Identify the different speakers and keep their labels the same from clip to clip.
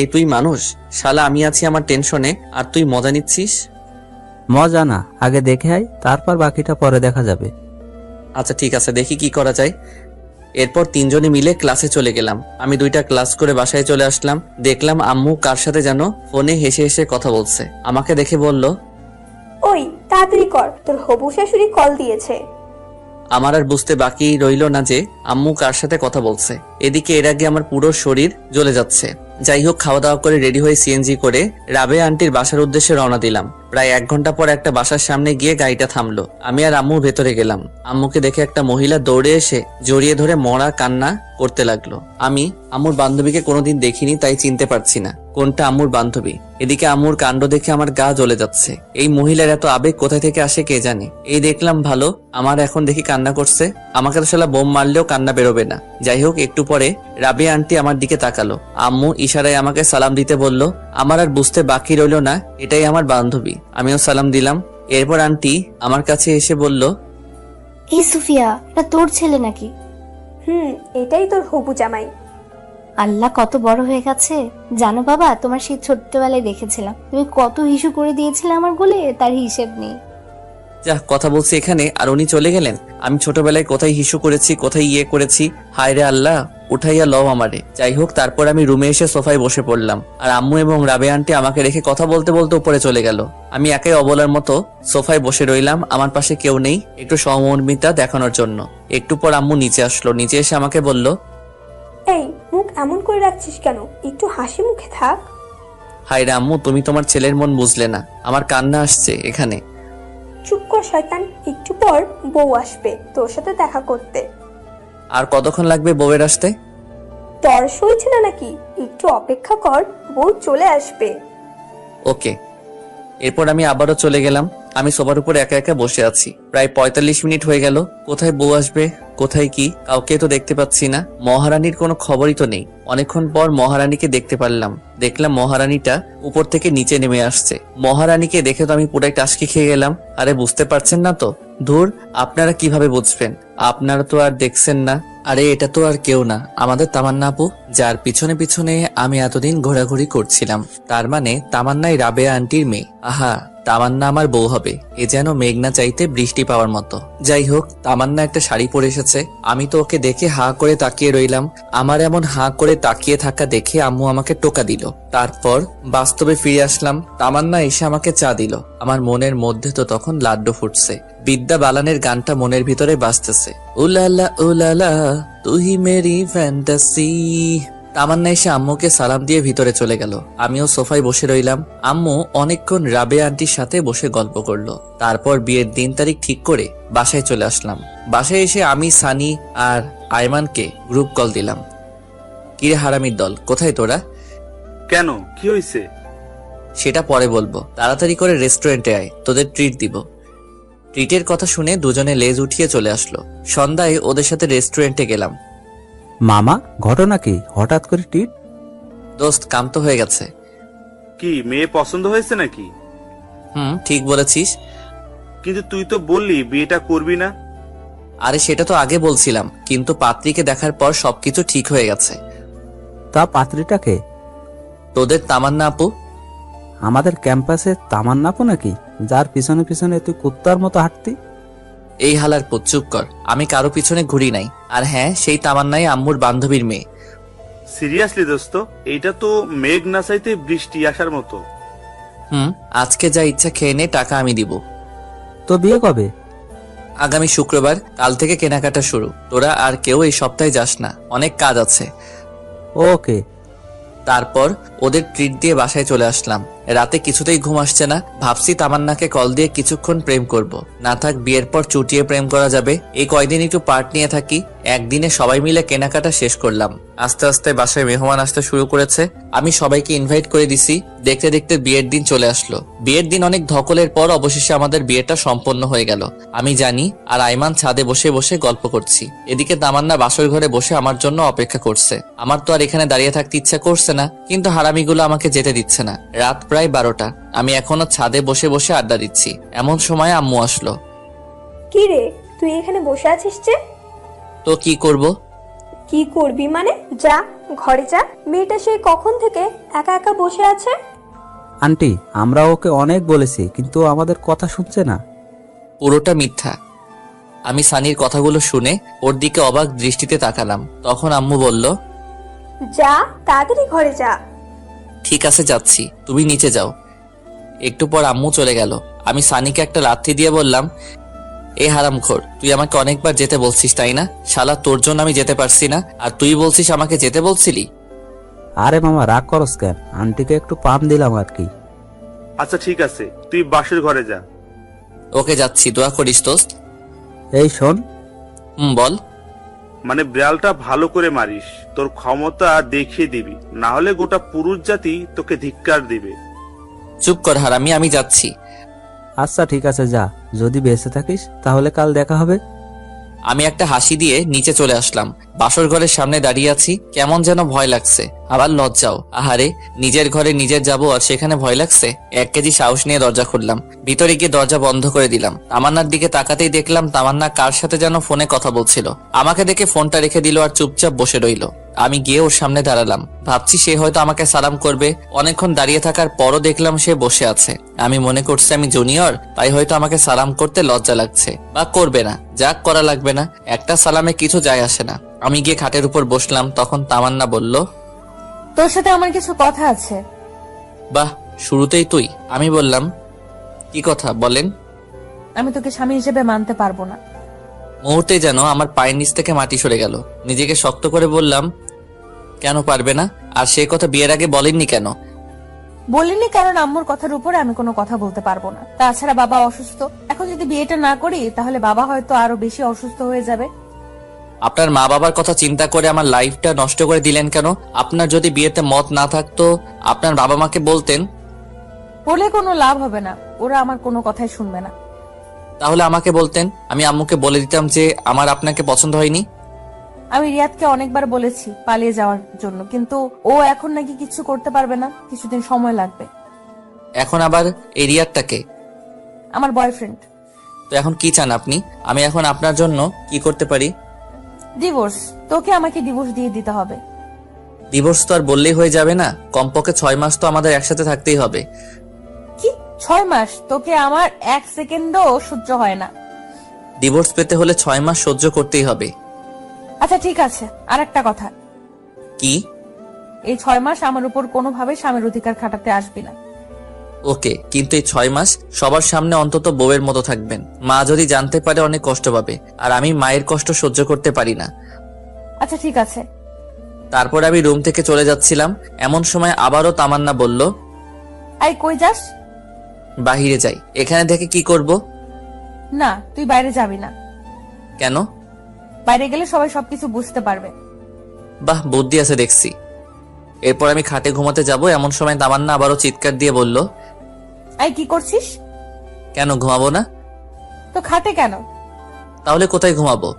Speaker 1: এই তুই মানুষ? শালা আমি আছি আমার টেনশনে আর তুই মজা নিচ্ছিস।
Speaker 2: মজা না, আগে দেখে আয়, তারপর বাকিটা পরে দেখা যাবে।
Speaker 1: আচ্ছা ঠিক আছে, দেখি কি করা যায়। এরপর তিনজনে মিলে ক্লাসে চলে গেলাম। আমি 2টা ক্লাস করে বাসায় চলে আসলাম। দেখলাম আম্মু কার সাথে যেন ফোনে হেসে হেসে কথা বলছে। আমাকে দেখে বলল,
Speaker 3: ওই তাড়াতাড়ি কর, তোর হবু শাশুড়ি কল দিয়েছে।
Speaker 1: আমার আর বুঝতে বাকি রইল না যে আম্মু কার সাথে কথা বলছে। এদিকে এর আগে আমার পুরো শরীর জ্বলে যাচ্ছে। যাই হোক, খাওয়া দাওয়া করে রেডি হয়ে সিএনজি করে রাবেয়া আন্টির বাসার উদ্দেশ্যে রওনা দিলাম। প্রায় 1 ঘন্টা পর একটা বাসার সামনে গিয়ে গাড়িটা থামলো। আমি আর আম্মু ভেতরে গেলাম। আম্মুকে দেখে একটা মহিলা দৌড়ে এসে জড়িয়ে ধরে মরা কান্না করতে লাগলো। আমি আম্মুর বান্ধবীকে কোনোদিন দেখিনি, তাই চিনতে পারছি না কোনটা আম্মুর বান্ধবী। এদিকে আম্মুর কাণ্ড দেখে আমার গা জ্বলে যাচ্ছে। এই মহিলার এত আবেগ কোথা থেকে আসে কে জানে। এই দেখলাম ভালো, আমার এখন দেখি কান্না করছে। আমাকে তো শালা বোম মারলেও কান্না বেরোবে না। যাই হোক, একটু পরে রাবিয়া আন্টি আমার দিকে তাকালো। আম্মু ইশারায় আমাকে সালাম দিতে বলল। আমার আর বুঝতে বাকি রইল না এটাই আমার বান্ধবী। আমিও সালাম দিলাম। এরপর আন্টি আমার কাছে এসে বলল,
Speaker 4: এই সুফিয়া, এটা তোর ছেলে নাকি?
Speaker 3: এটাই তোর হবু জামাই।
Speaker 4: আল্লাহ কত বড় হয়ে গেছে। জানো বাবা, তোমার সেই ছোট্টবেলায় দেখেছিলাম তুমি কত হিসু করে দিয়েছিলে আমার গোলে, তার হিসেব নেই।
Speaker 1: যা কথা বলছি এখানে আর উনি চলে গেলেন। আমি ছোটবেলায় কোথায় হিসু করেছি, কোথায় ইয়ে করেছি, হায় রে আল্লাহ, উঠাইয়া লও আমারে। যাই হোক, তারপর আমি রুমে এসে সোফায় বসে পড়লাম। আর আম্মু এবং রাবেয়া আন্টি আমাকে রেখে কথা বলতে বলতে উপরে চলে গেল। আমি একাই অবলার মতো সোফায় বসে রইলাম। আমার পাশে কেউ নেই, একটু সহমর্মিতা দেখানোর জন্য। একটু পর আম্মু নিচে আসলো। নিচে এসে আমাকে বলল,
Speaker 3: এই মুখ এমন করে রাখছিস কেন? একটু হাসি মুখে থাক।
Speaker 1: হায় রে আম্মু, তুমি তোমার ছেলের মন বুঝলে না। আমার কান্না আসছে এখানে।
Speaker 3: চুপ কর শয়তান, একটু পর বউ আসবে তোর সাথে দেখা করতে।
Speaker 1: আর কতক্ষণ লাগবে বউয়ের আসতে?
Speaker 3: তর্স হয়েছে না নাকি? একটু অপেক্ষা কর, বউ চলে আসবে।
Speaker 1: ওকে। এরপর আমি আবারও চলে গেলাম। আমি সোফার উপর একা একা বসে আছি। প্রায় 45 মিনিট হয়ে গেল। কোথায় বউ আসবে, কোথায় কি, কাউকে তো দেখতে পাচ্ছি না। মহারানীর কোনো খবরই তো নেই। অনেকক্ষণ পর মহারানীকে দেখতে পারলাম। দেখলাম মহারানীটা উপর থেকে নিচে নেমে আসছে। মহারানীকে দেখে তো আমি পুরাই টাসকি খেয়ে গেলাম। আরে বুঝতে পারছেন না তো? ধুর, আপনারা কিভাবে বুঝবেন? আপনারা তো আর দেখছেন না। আরে এটা তো আর কেউ না, আমাদের তামান্না আপু, যার পিছনে পিছনে আমি এতদিন ঘোরাঘুরি করছিলাম। তার মানে তামান্নাই রাবেয়া আন্টির মেয়ে। আহা, তামান্না আমার বউ হবে, এ যেন মেঘনা চাইতে বৃষ্টি পাওয়ার মতো। যাই হোক, তামান্না একটা শাড়ি পরে এসেছে। আমি তো ওকে দেখে হাঁ করে তাকিয়ে রইলাম। আমার এমন হাঁ করে তাকিয়ে থাকা দেখে আম্মু আমাকে টোকা দিল। তারপর বাস্তবে ফিরে আসলাম। তামান্না এসে আমাকে চা দিল। আমার মনের মধ্যে তো তখন লাড্ডু ফুটছে। বিদ্যা বালানের গানটা মনের ভিতরে বাজতেছে, উলালা উলালা তুই মেরি ফ্যান্টাসি। তামান্না এসে আম্মুকে সালাম দিয়ে ভিতরে চলে গেল। আমিও সোফায় বসে রইলাম। আম্মু অনেকক্ষণ রাবেয়া আন্টির সাথে বসে গল্প করলো। তারপর বিয়ের দিন তারিখ ঠিক করে বাসায় চলে আসলাম। বাসায় এসে আমি, সানি আর আয়মানকে গ্রুপ কল দিলাম। কিরে হারামির দল, কোথায় তোরা?
Speaker 5: কেন, কি হয়েছে?
Speaker 1: সেটা পরে বলবো, তাড়াতাড়ি করে রেস্টুরেন্টে আয়, তোদের ট্রিট দিব। ট্রিটের কথা শুনে দুজনে লেজ উঠিয়ে চলে আসলো। সন্ধ্যায় ওদের সাথে রেস্টুরেন্টে গেলাম।
Speaker 2: মামা, ঘটনা কি? হঠাৎ করে টিট?
Speaker 1: দোস্ত, কাম তো হয়ে গেছে।
Speaker 5: কি মেয়ে পছন্দ হয়েছে নাকি?
Speaker 1: ঠিক বলেছিস।
Speaker 5: কিন্তু তুই তো বললি বিয়েটা করবি না।
Speaker 1: আরে সেটা তো আগে বলছিলাম, কিন্তু পাত্রীকে দেখার পর সবকিছু ঠিক হয়ে গেছে।
Speaker 2: তা পাত্রীটাকে?
Speaker 1: তোদের তামান্না আপু।
Speaker 2: আমাদের ক্যাম্পাসে তামান্নাপু নাকি, যার পিছনে পিছনে তুই কুত্তার মতো হাঁটতি?
Speaker 1: এই হালার পুত, চুপ কর। আমি কারো পিছনে ঘুরি নাই। আর হ্যাঁ, সেই তামান্নাই আম্মুর বান্ধবীর মেয়ে।
Speaker 5: সিরিয়াসলি দোস্ত, এইটা তো মেঘ না চাইতে বৃষ্টি আসার মতো।
Speaker 1: আজকে যা ইচ্ছা খেয়ে নে, টাকা আমি দিব।
Speaker 2: তো বিয়ে কবে?
Speaker 1: আগামী শুক্রবার। কাল থেকে কেনাকাটা শুরু। তোরা আর কেউ এই সপ্তাহে যাস না, অনেক কাজ আছে।
Speaker 2: ওকে।
Speaker 1: তারপর ওদের ট্রিট দিয়ে বাসায় চলে আসলাম। রাতে কিছুতেই ঘুম আসছে না। ভাবছি তামান্নাকে কল দিয়ে কিছুক্ষণ প্রেম করব। না থাক, বিয়ের পর চুটিয়ে প্রেম করা যাবে। এই কয়দিন একটু পার্ট নিয়ে থাকি। একদিনে সবাই মিলে কেনাকাটা শেষ করলাম। আস্তে আস্তে বাসায় মেহমান আসতে শুরু করেছে। আমি সবাইকে ইনভাইট করে দিছি। দেখতে দেখতে বিয়ের দিন চলে আসলো। বিয়ের দিন অনেক ধকলের পর অবশেষে আমাদের বিয়েটা সম্পন্ন হয়ে গেল। আমি জানি আর আইমান ছাদে বসে বসে গল্প করছি। এদিকে তামান্না বাসর ঘরে বসে আমার জন্য অপেক্ষা করছে। আমার তো আর এখানে দাঁড়িয়ে থাকতে ইচ্ছা করছে না, কিন্তু হারামিগুলো আমাকে যেতে দিচ্ছে না। রাত প্রায় 12টা। আমি এখনো ছাদে বসে বসে আড্ডা দিচ্ছি। এমন সময় আম্মু আসলো।
Speaker 3: কি রে, তুই এখানে বসে আছিস যে?
Speaker 1: তো কি করব?
Speaker 3: কি করবি মানে? যা, ঘরে যা। মেয়েটা সেই কখন থেকে একা একা বসে আছে।
Speaker 2: আন্টি, আমরা ওকে অনেক বলেছি কিন্তু ও আমাদের কথা শুনছে না।
Speaker 1: পুরোটা মিথ্যা। আমি সানির কথাগুলো শুনে ওর দিকে অবাক দৃষ্টিতে তাকালাম। তখন আম্মু বলল,
Speaker 3: যা, তাড়াতাড়ি ঘরে যা।
Speaker 1: ঠিক আছে যাচ্ছি, তুমি নিচে যাও। একটু পর আম্মু চলে গেল। আমি সানিকে একটা লাথি দিয়ে বললাম, এ হারামখোর, তুই আমাকে অনেকবার যেতে বলছিস তাই না? শালা, তোর জন্য আমি যেতে পারছি না আর তুই বলছিস আমাকে যেতে বলছিলি?
Speaker 2: আরে মামা, রাগ করস কেন? আন্টিকে একটু পাম দিলাম আর কি।
Speaker 5: আচ্ছা ঠিক আছে, তুই বাসের ঘরে যা।
Speaker 1: ওকে যাচ্ছি, দোয়া করিস দোস্ত।
Speaker 2: এই শোন,
Speaker 1: বল।
Speaker 5: মানে বিড়ালটা ভালো করে মারিস, তোর ক্ষমতা দেখিয়ে দিবি, না হলে গোটা পুরুষ জাতি তোকে ধিক্কার দিবে।
Speaker 1: চুপ কর হারামি, আমি যাচ্ছি।
Speaker 2: আচ্ছা ঠিক আছে যা, যদি বেঁচে থাকিস তাহলে কাল দেখা হবে।
Speaker 1: আমি একটা হাসি দিয়ে নিচে চলে আসলাম। বাসর ঘরের সামনে দাঁড়িয়ে আছি, কেমন যেন ভয় লাগছে, আবার লজ্জাও। আহারে, নিজের ঘরে নিজের যাবো আর সেখানে ভয় লাগছে। 1 কেজি সাহস নিয়ে দরজা খুললাম। ভিতরে গিয়ে দরজা বন্ধ করে দিলাম। তামান্নার দিকে তাকাতেই দেখলাম তামান্না কার সাথে যেন ফোনে কথা বলছিল। আমাকে দেখে ফোনটা রেখে দিল আর চুপচাপ বসে রইল। আমি গিয়ে ওর সামনে দাঁড়ালাম, ভাবছি সে হয়তো আমাকে সালাম করবে। অনেকক্ষণ দাঁড়িয়ে থাকার পরও দেখলাম সে বসে আছে। আমি মনে করছি আমি জুনিয়র, তাই হয়তো আমাকে সালাম করতে লজ্জা লাগছে, বা করবে না। যাক, করা লাগবে না, একটা সালামে কিছু যায় আসে না। আমি গিয়ে খাটের উপর বসলাম। তখন তামান্না বলল,
Speaker 6: তোর সাথে আমার কিছু কথা আছে।
Speaker 1: বাহ, শুরুতেই তুই? আমি বললাম, কি কথা বলেন।
Speaker 6: আমি তোকে স্বামী হিসেবে মানতে পারবো না।
Speaker 1: মুহূর্তে যেন আমার পায়ের নিচ থেকে মাটি সরে গেল। নিজেকে শক্ত করে বললাম, কেন পারবে না? আর সে কথা বিয়ের আগে বলেননি কেন?
Speaker 6: বলিনি কারণ আম্মুর কথার উপরে আমি কোনো কথা বলতে পারবো না। তাছাড়া বাবা অসুস্থ, এখন যদি বিয়েটা না করি তাহলে বাবা হয়তো আরো বেশি অসুস্থ হয়ে যাবে।
Speaker 1: আপনার মা বাবার কথা চিন্তা করে আমার লাইফটা নষ্ট করে দিলেন কেন? আপনার যদি বিয়েতে মত না থাকতো আপনার বাবা মাকে বলতেন।
Speaker 6: বলে কোনো লাভ হবে না, ওরা আমার কোনো কথাই শুনবে না।
Speaker 1: তাহলে আমাকে বলতেন, আমি আম্মুকে বলে দিতাম যে আমার আপনাকে পছন্দ হয়নি।
Speaker 6: আমি রিয়াদকে অনেকবার বলেছি পালিয়ে যাওয়ার জন্য, কিন্তু ও এখন নাকি কিছু করতে পারবে না, কিছুদিন সময় লাগবে।
Speaker 1: এখন আবার এই রিয়াদটাকে?
Speaker 6: আমার বয়ফ্রেন্ড।
Speaker 1: তো এখন কি চান আপনি? আমি এখন আপনার জন্য কি করতে পারি?
Speaker 6: ডিভোর্স। তোকে আমাকে ডিভোর্স দিয়ে দিতে হবে।
Speaker 1: ডিভোর্স তো আর বললেই হয়ে যাবে না, কমপক্ষে 6 মাস তো আমাদের একসাথে থাকতেই হবে।
Speaker 6: কি 6 মাস? তোকে আমার 1 সেকেন্ডও সহ্য হয় না।
Speaker 1: ডিভোর্স পেতে হলে 6 মাস সহ্য করতেই হবে।
Speaker 6: আচ্ছা ঠিক আছে, আর একটা কথা।
Speaker 1: কি?
Speaker 6: এই 6 মাস আমার উপর কোনোভাবে স্বামীর অধিকার খাটাতে আসবি না।
Speaker 1: ওকে, কিন্তু এই 6 মাস সবার সামনে অন্তত বউয়ের মতো থাকবেন। মা যদি জানতে পারে অনেক কষ্ট পাবে, আর আমি মায়ের কষ্ট সহ্য করতে পারি না।
Speaker 6: আচ্ছা ঠিক আছে।
Speaker 1: তারপর আমি রুম থেকে চলে যাচ্ছিলাম, এমন সময় আবারও তামান্না বলল,
Speaker 6: আই কই যাস?
Speaker 1: বাহিরে যাই। এখানে থেকে কি করব?
Speaker 6: না, তুই বাইরে যাবি না।
Speaker 1: কেন?
Speaker 6: বাইরে গেলে সবাই সবকিছু বুঝতে পারবে।
Speaker 1: বাহ, বুদ্ধি আছে দেখছি। এরপর আমি খাটে ঘুমাতে যাব, এমন সময় তামান্না আবারও চিৎকার দিয়ে বলল,
Speaker 6: আই কি করছিস?
Speaker 1: কেন ঘুমাবো না?
Speaker 6: তো খাটে কেন?
Speaker 1: তাহলে কোথায় ঘুমাবো?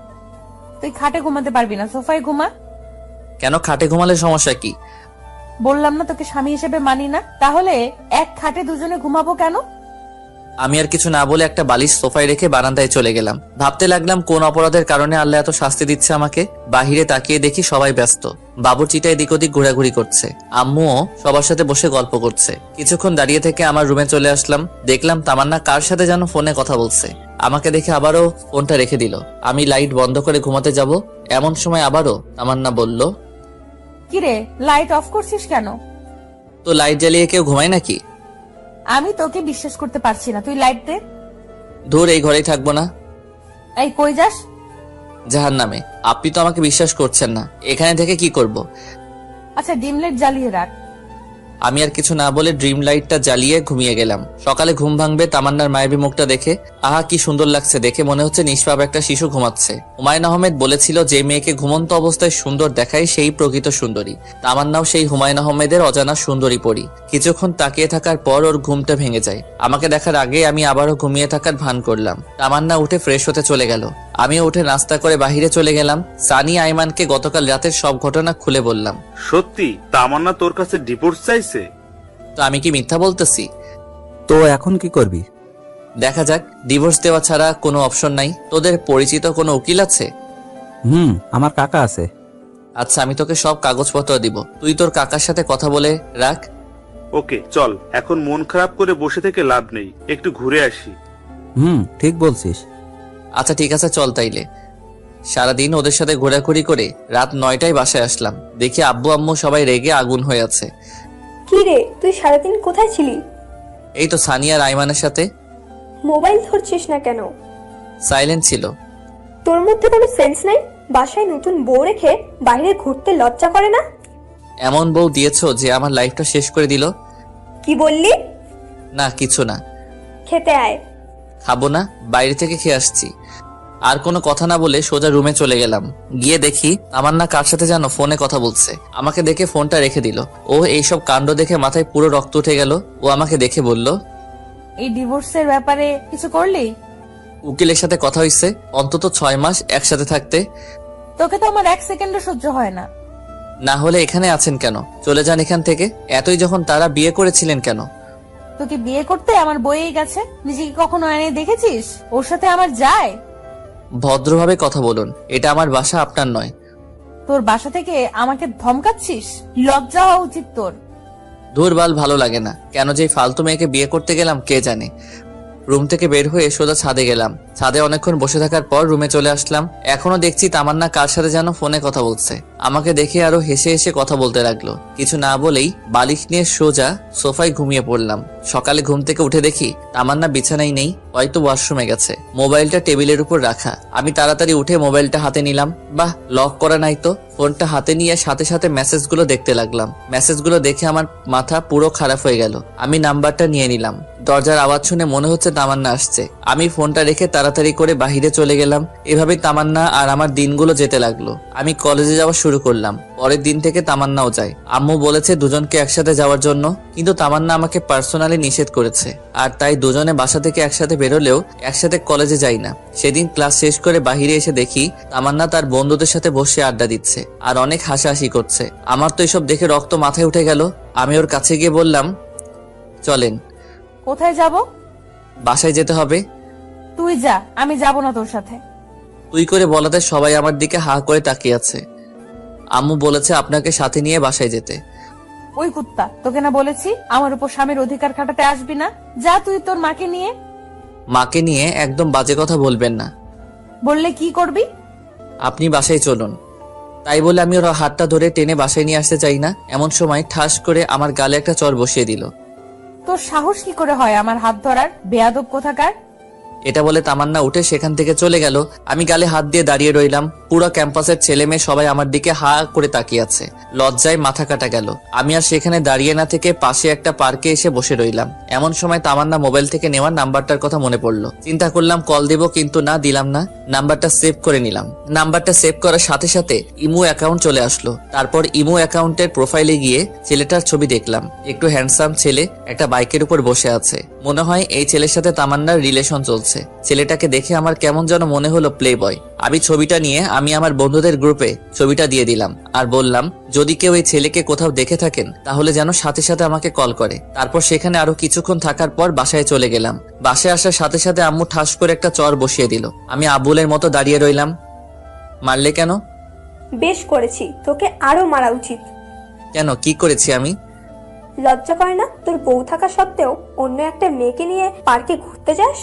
Speaker 6: তুই খাটে ঘুমাতে পারবি না, সোফায় ঘুমা।
Speaker 1: কেন, খাটে ঘুমালে সমস্যা কি?
Speaker 6: বললাম না তোকে স্বামী হিসেবে মানি না, তাহলে এক খাটে দুজনে ঘুমাবো কেন?
Speaker 1: আমি আর কিছু না বলে একটা বালিশ সোফায় রেখে বারান্দায় চলে গেলাম। ভাবতে লাগলাম কোন অপরাধের কারণে আল্লাহ এত শাস্তি দিচ্ছে আমাকে। বাহিরে তাকিয়ে দেখি সবাই ব্যস্ত। বাবুর্চিটা এদিক ওদিক ঘোরাঘুরি করছে, আম্মুও সবার সাথে বসে গল্প করছে। কিছুক্ষণ দাঁড়িয়ে থেকে আমার রুমে চলে আসলাম। দেখলাম তামান্না কার সাথে যেন ফোনে কথা বলছে। আমাকে দেখে আবারও ফোনটা রেখে দিল। আমি লাইট বন্ধ করে ঘুমাতে যাব, এমন সময় আবারও তামান্না বলল,
Speaker 6: কিরে, লাইট অফ করছিস কেন?
Speaker 1: তো লাইট জ্বালিয়ে কেউ ঘুমায় নাকি?
Speaker 6: আমি তোকে বিশ্বাস করতে পারছি না, তুই লাইট দে।
Speaker 1: ধুর, এই ঘরেই থাকবো না।
Speaker 6: এই কই যাস?
Speaker 1: জাহান্নামে। আপনি তো আমাকে বিশ্বাস করছেন না, এখানে থেকে কি করব?
Speaker 6: আচ্ছা ডিম লাইট জ্বালিয়ে রাখ।
Speaker 1: আমি আর কিছু না বলে ড্রিম লাইটটা জ্বালিয়ে ঘুমিয়ে গেলাম। সকালে ঘুম ভাঙবে তামান্নার মায়াবী মুখটা দেখে। আহা, কি সুন্দর লাগছে দেখে, মনে হচ্ছে নিষ্পাপ একটা শিশু ঘুমাচ্ছে। হুমায়ুন আহমেদ বলেছিল, যে মেয়েকে ঘুমন্ত অবস্থায় সুন্দর দেখায় সেই প্রকৃত সুন্দরী। তামান্নাও সেই হুমায়ুন আহমেদের অজানা সুন্দরী পরী। কিছুক্ষণ তাকিয়ে থাকার পর ওর ঘুমটা ভেঙে যায়। আমাকে দেখার আগে আমি আবারও ঘুমিয়ে থাকার ভান করলাম। তামান্না উঠে ফ্রেশ হতে চলে গেল। আমিও উঠে নাস্তা করে বাহিরে চলে গেলাম। সানি আইমানকে গতকাল রাতের সব ঘটনা খুলে বললাম।
Speaker 5: সত্যি তামান্না তোর কাছে ডিভোর্স চাইছে?
Speaker 1: তো আমি কি মিথ্যা বলতেছি?
Speaker 2: তো এখন কি করবি?
Speaker 1: দেখা যাক, ডিভোর্স দেওয়া ছাড়া কোনো অপশন নাই। তোদের পরিচিত কোনো উকিল আছে?
Speaker 2: আমার কাকা আছে।
Speaker 1: আচ্ছা, আমি তোকে সব কাগজপত্র দিব, তুই তোর কাকার সাথে কথা বলে রাখ।
Speaker 5: ওকে চল, এখন মন খারাপ করে বসে থেকে লাভ নেই, একটু ঘুরে আসি।
Speaker 2: ঠিক বলছিস।
Speaker 1: আচ্ছা ঠিক আছে, চল তাইলে। সারাদিন ওদের সাথে ঘোরাঘুরি করে রাত 9টায় বাসায় আসলাম। দেখি আব্বু আম্মু সবাই রেগে আগুন হয়ে আছে।
Speaker 3: কি রে, তুই সারাদিন কোথায় ছিলি?
Speaker 1: এই তো সানিয়া আর আইমানের সাথে।
Speaker 3: মোবাইল ধরছিস না কেন?
Speaker 1: সাইলেন্ট ছিল।
Speaker 3: তোর মধ্যে কোনো সেন্স নাই? বাসায় নতুন বউ রেখে বাইরে ঘুরতে লজ্জা করে না?
Speaker 1: এমন বউ দিয়েছো যে আমার লাইফটা শেষ করে দিল।
Speaker 3: কি বললি?
Speaker 1: না কিছু না।
Speaker 3: খেতে আয়।
Speaker 1: খাবো না, বাইরে থেকে খেয়ে আসছি। আর কোনো কথা না বলে সোজা রুমে চলে গেলাম। গিয়ে দেখি তামান্না কার সাথে যেন ফোনে কথা বলছে। আমাকে দেখে ফোনটা রেখে দিল। ও এইসব কাণ্ড দেখে মাথায় পুরো রক্ত উঠে গেল। ও আমাকে দেখে বলল,
Speaker 6: এই ডিভোর্সের ব্যাপারে কিছু করলি?
Speaker 1: উকিলের সাথে কথা হইছে, অন্তত 6 মাস একসাথে থাকতে।
Speaker 6: তোকে তো আমার 1 সেকেন্ডও সহ্য হয় না।
Speaker 1: না হলে এখানে আছেন কেন? চলে যান এখান থেকে। এতই যখন তারা বিয়ে করেছিলেন কেন?
Speaker 6: তোকে বিয়ে করতে আমার বইয়েই গেছে। নিজেকে কখনো আয়নায় দেখেছিস? ওর সাথে আমার যায়?
Speaker 1: ভদ্রভাবে কথা বলুন, এটা আমার বাসা, আপনার নয়।
Speaker 6: তোর বাসা থেকে আমাকে ধমকাচ্ছিস? লজ্জা হওয়া উচিত তোর।
Speaker 1: ধুরবাল, ভালো লাগে না। কেন যে ফালতু মেয়েকে বিয়ে করতে গেলাম কে জানে। রুম থেকে বের হয়ে সোজা ছাদে গেলাম। ছাদে অনেকক্ষণ বসে থাকার পর রুমে চলে আসলাম। এখনো দেখছি তামান্না কার সাথে যেন ফোনে কথা বলছে। আমাকে দেখে আরো হেসে হেসে কথা বলতে লাগলো। কিছু না বলেই বালিশ নিয়ে সোজা সোফায় ঘুমিয়ে পড়লাম। সকালে ঘুম থেকে উঠে দেখি তামান্না বিছানায় নেই, হয়তো ওয়াশরুমে গেছে। মোবাইলটা টেবিলের উপর রাখা। আমি তাড়াতাড়ি উঠে মোবাইলটা হাতে নিলাম। বাহ, লক করা নাই তো। ফোনটা হাতে নিয়ে সাথে সাথে মেসেজগুলো দেখতে লাগলাম। মেসেজগুলো দেখে আমার মাথা পুরো খারাপ হয়ে গেল। আমি নাম্বারটা নিয়ে নিলাম। দরজার আওয়াজ শুনে মনে হচ্ছে তামান্না আসছে। আমি ফোনটা রেখে তাড়াতাড়ি করে বাহিরে চলে গেলাম। এভাবে তামান্না আর আমার দিনগুলো যেতে লাগলো। আমি কলেজে যাওয়া শুরু করলাম। পরের দিন থেকে তামান্নাও যায়। আম্মু বলেছে দুজনকে একসাথে যাওয়ার জন্য, কিন্তু তামান্না আমাকে পার্সোনালি নিষেধ করেছে। আর তাই দুজনে বাসা থেকে একসাথে বেরোলেও একসাথে কলেজে যাই না। সেদিন ক্লাস শেষ করে বাহিরে এসে দেখি তামান্না তার বন্ধুদের সাথে বসে আড্ডা দিচ্ছে আর অনেক হাসাহাসি করছে। আমার তো এসব দেখে রক্ত মাথায় উঠে গেল। আমি ওর কাছে গিয়ে বললাম, চলেন।
Speaker 6: কোথায় যাব?
Speaker 1: বাসায় যেতে হবে।
Speaker 6: তুই যা, আমি যাব না তোর সাথে।
Speaker 1: তুই করে বলাতে সবাই আমার দিকে হা করে তাকিয়ে আছে। আম্মু বলেছে আপনাকে সাথে নিয়ে বাসায় যেতে।
Speaker 6: ওই কুত্তা, তোকে না বলেছি আমার উপর স্বামীর অধিকার খাটাতে আসবি না? যা তুই তোর মাকে নিয়ে।
Speaker 1: মাকে নিয়ে একদম বাজে কথা বলবেন না।
Speaker 6: বললে কি করবি?
Speaker 1: আপনি বাসায় চলুন। তাই বলে আমি ওর হাতটা ধরে টেনে বাসায় নিয়ে আসতে চাই না। এমন সময় ঠাস করে আমার গালে একটা চর বসিয়ে দিল।
Speaker 6: তোর সাহস কি করে হয় আমার হাত ধরার, বেয়াদব কোথাকার?
Speaker 1: এটা বলে তামান্না উঠে সেখান থেকে চলে গেল। আমি গালে হাত দিয়ে দাঁড়িয়ে রইলাম। পুরো ক্যাম্পাসের ছেলে মেয়ে সবাই আমার দিকে হা করে তাকিয়ে আছে। লজ্জায় মাথা কাটা গেল। আমি আর সেখানে দাঁড়িয়ে না থেকে পাশে একটা পার্কে এসে বসে রইলাম। এমন সময় তামান্না মোবাইল থেকে নেওয়া নাম্বারটার কথা মনে পড়লো। চিন্তা করলাম কল দেব, কিন্তু না, দিলাম না। নাম্বারটা সেভ করে নিলাম। নাম্বারটা সেভ করার সাথে সাথে ইমো অ্যাকাউন্ট চলে আসলো। তারপর ইমো অ্যাকাউন্টের প্রোফাইলে গিয়ে ছেলেটার ছবি দেখলাম। একটু হ্যান্ডসাম ছেলে, একটা বাইকের উপর বসে আছে। মনে হয় এই ছেলের সাথে তামান্নার রিলেশন চলছে। ছেলেটাকে দেখে আমার কেমন যেন মনে হলো প্লে বয়। আমি ছবিটা নিয়ে আমি আমার বন্ধুদের গ্রুপে ছবিটা দিয়ে দিলাম আর বললাম, যদি কেউ এই ছেলেকে কোথাও দেখে থাকেন তাহলে যেন সাথে সাথে আমাকে কল করে। তারপর সেখানে আরো কিছুক্ষণ থাকার পর বাসায় চলে গেলাম। বাসায় আসার সাথে সাথে আম্মু ঠাস করে একটা চর বসিয়ে দিল। আমি আবুলের মতো দাঁড়িয়ে রইলাম। মারলে কেন?
Speaker 3: বেশ করেছি, তোকে আরো মারা উচিত।
Speaker 1: কেন, কি করেছি আমি?
Speaker 3: লজ্জা করে না তোর বউ থাকা সত্ত্বেও অন্য একটা মেয়েকে নিয়ে পার্কে ঘুরতে যাস?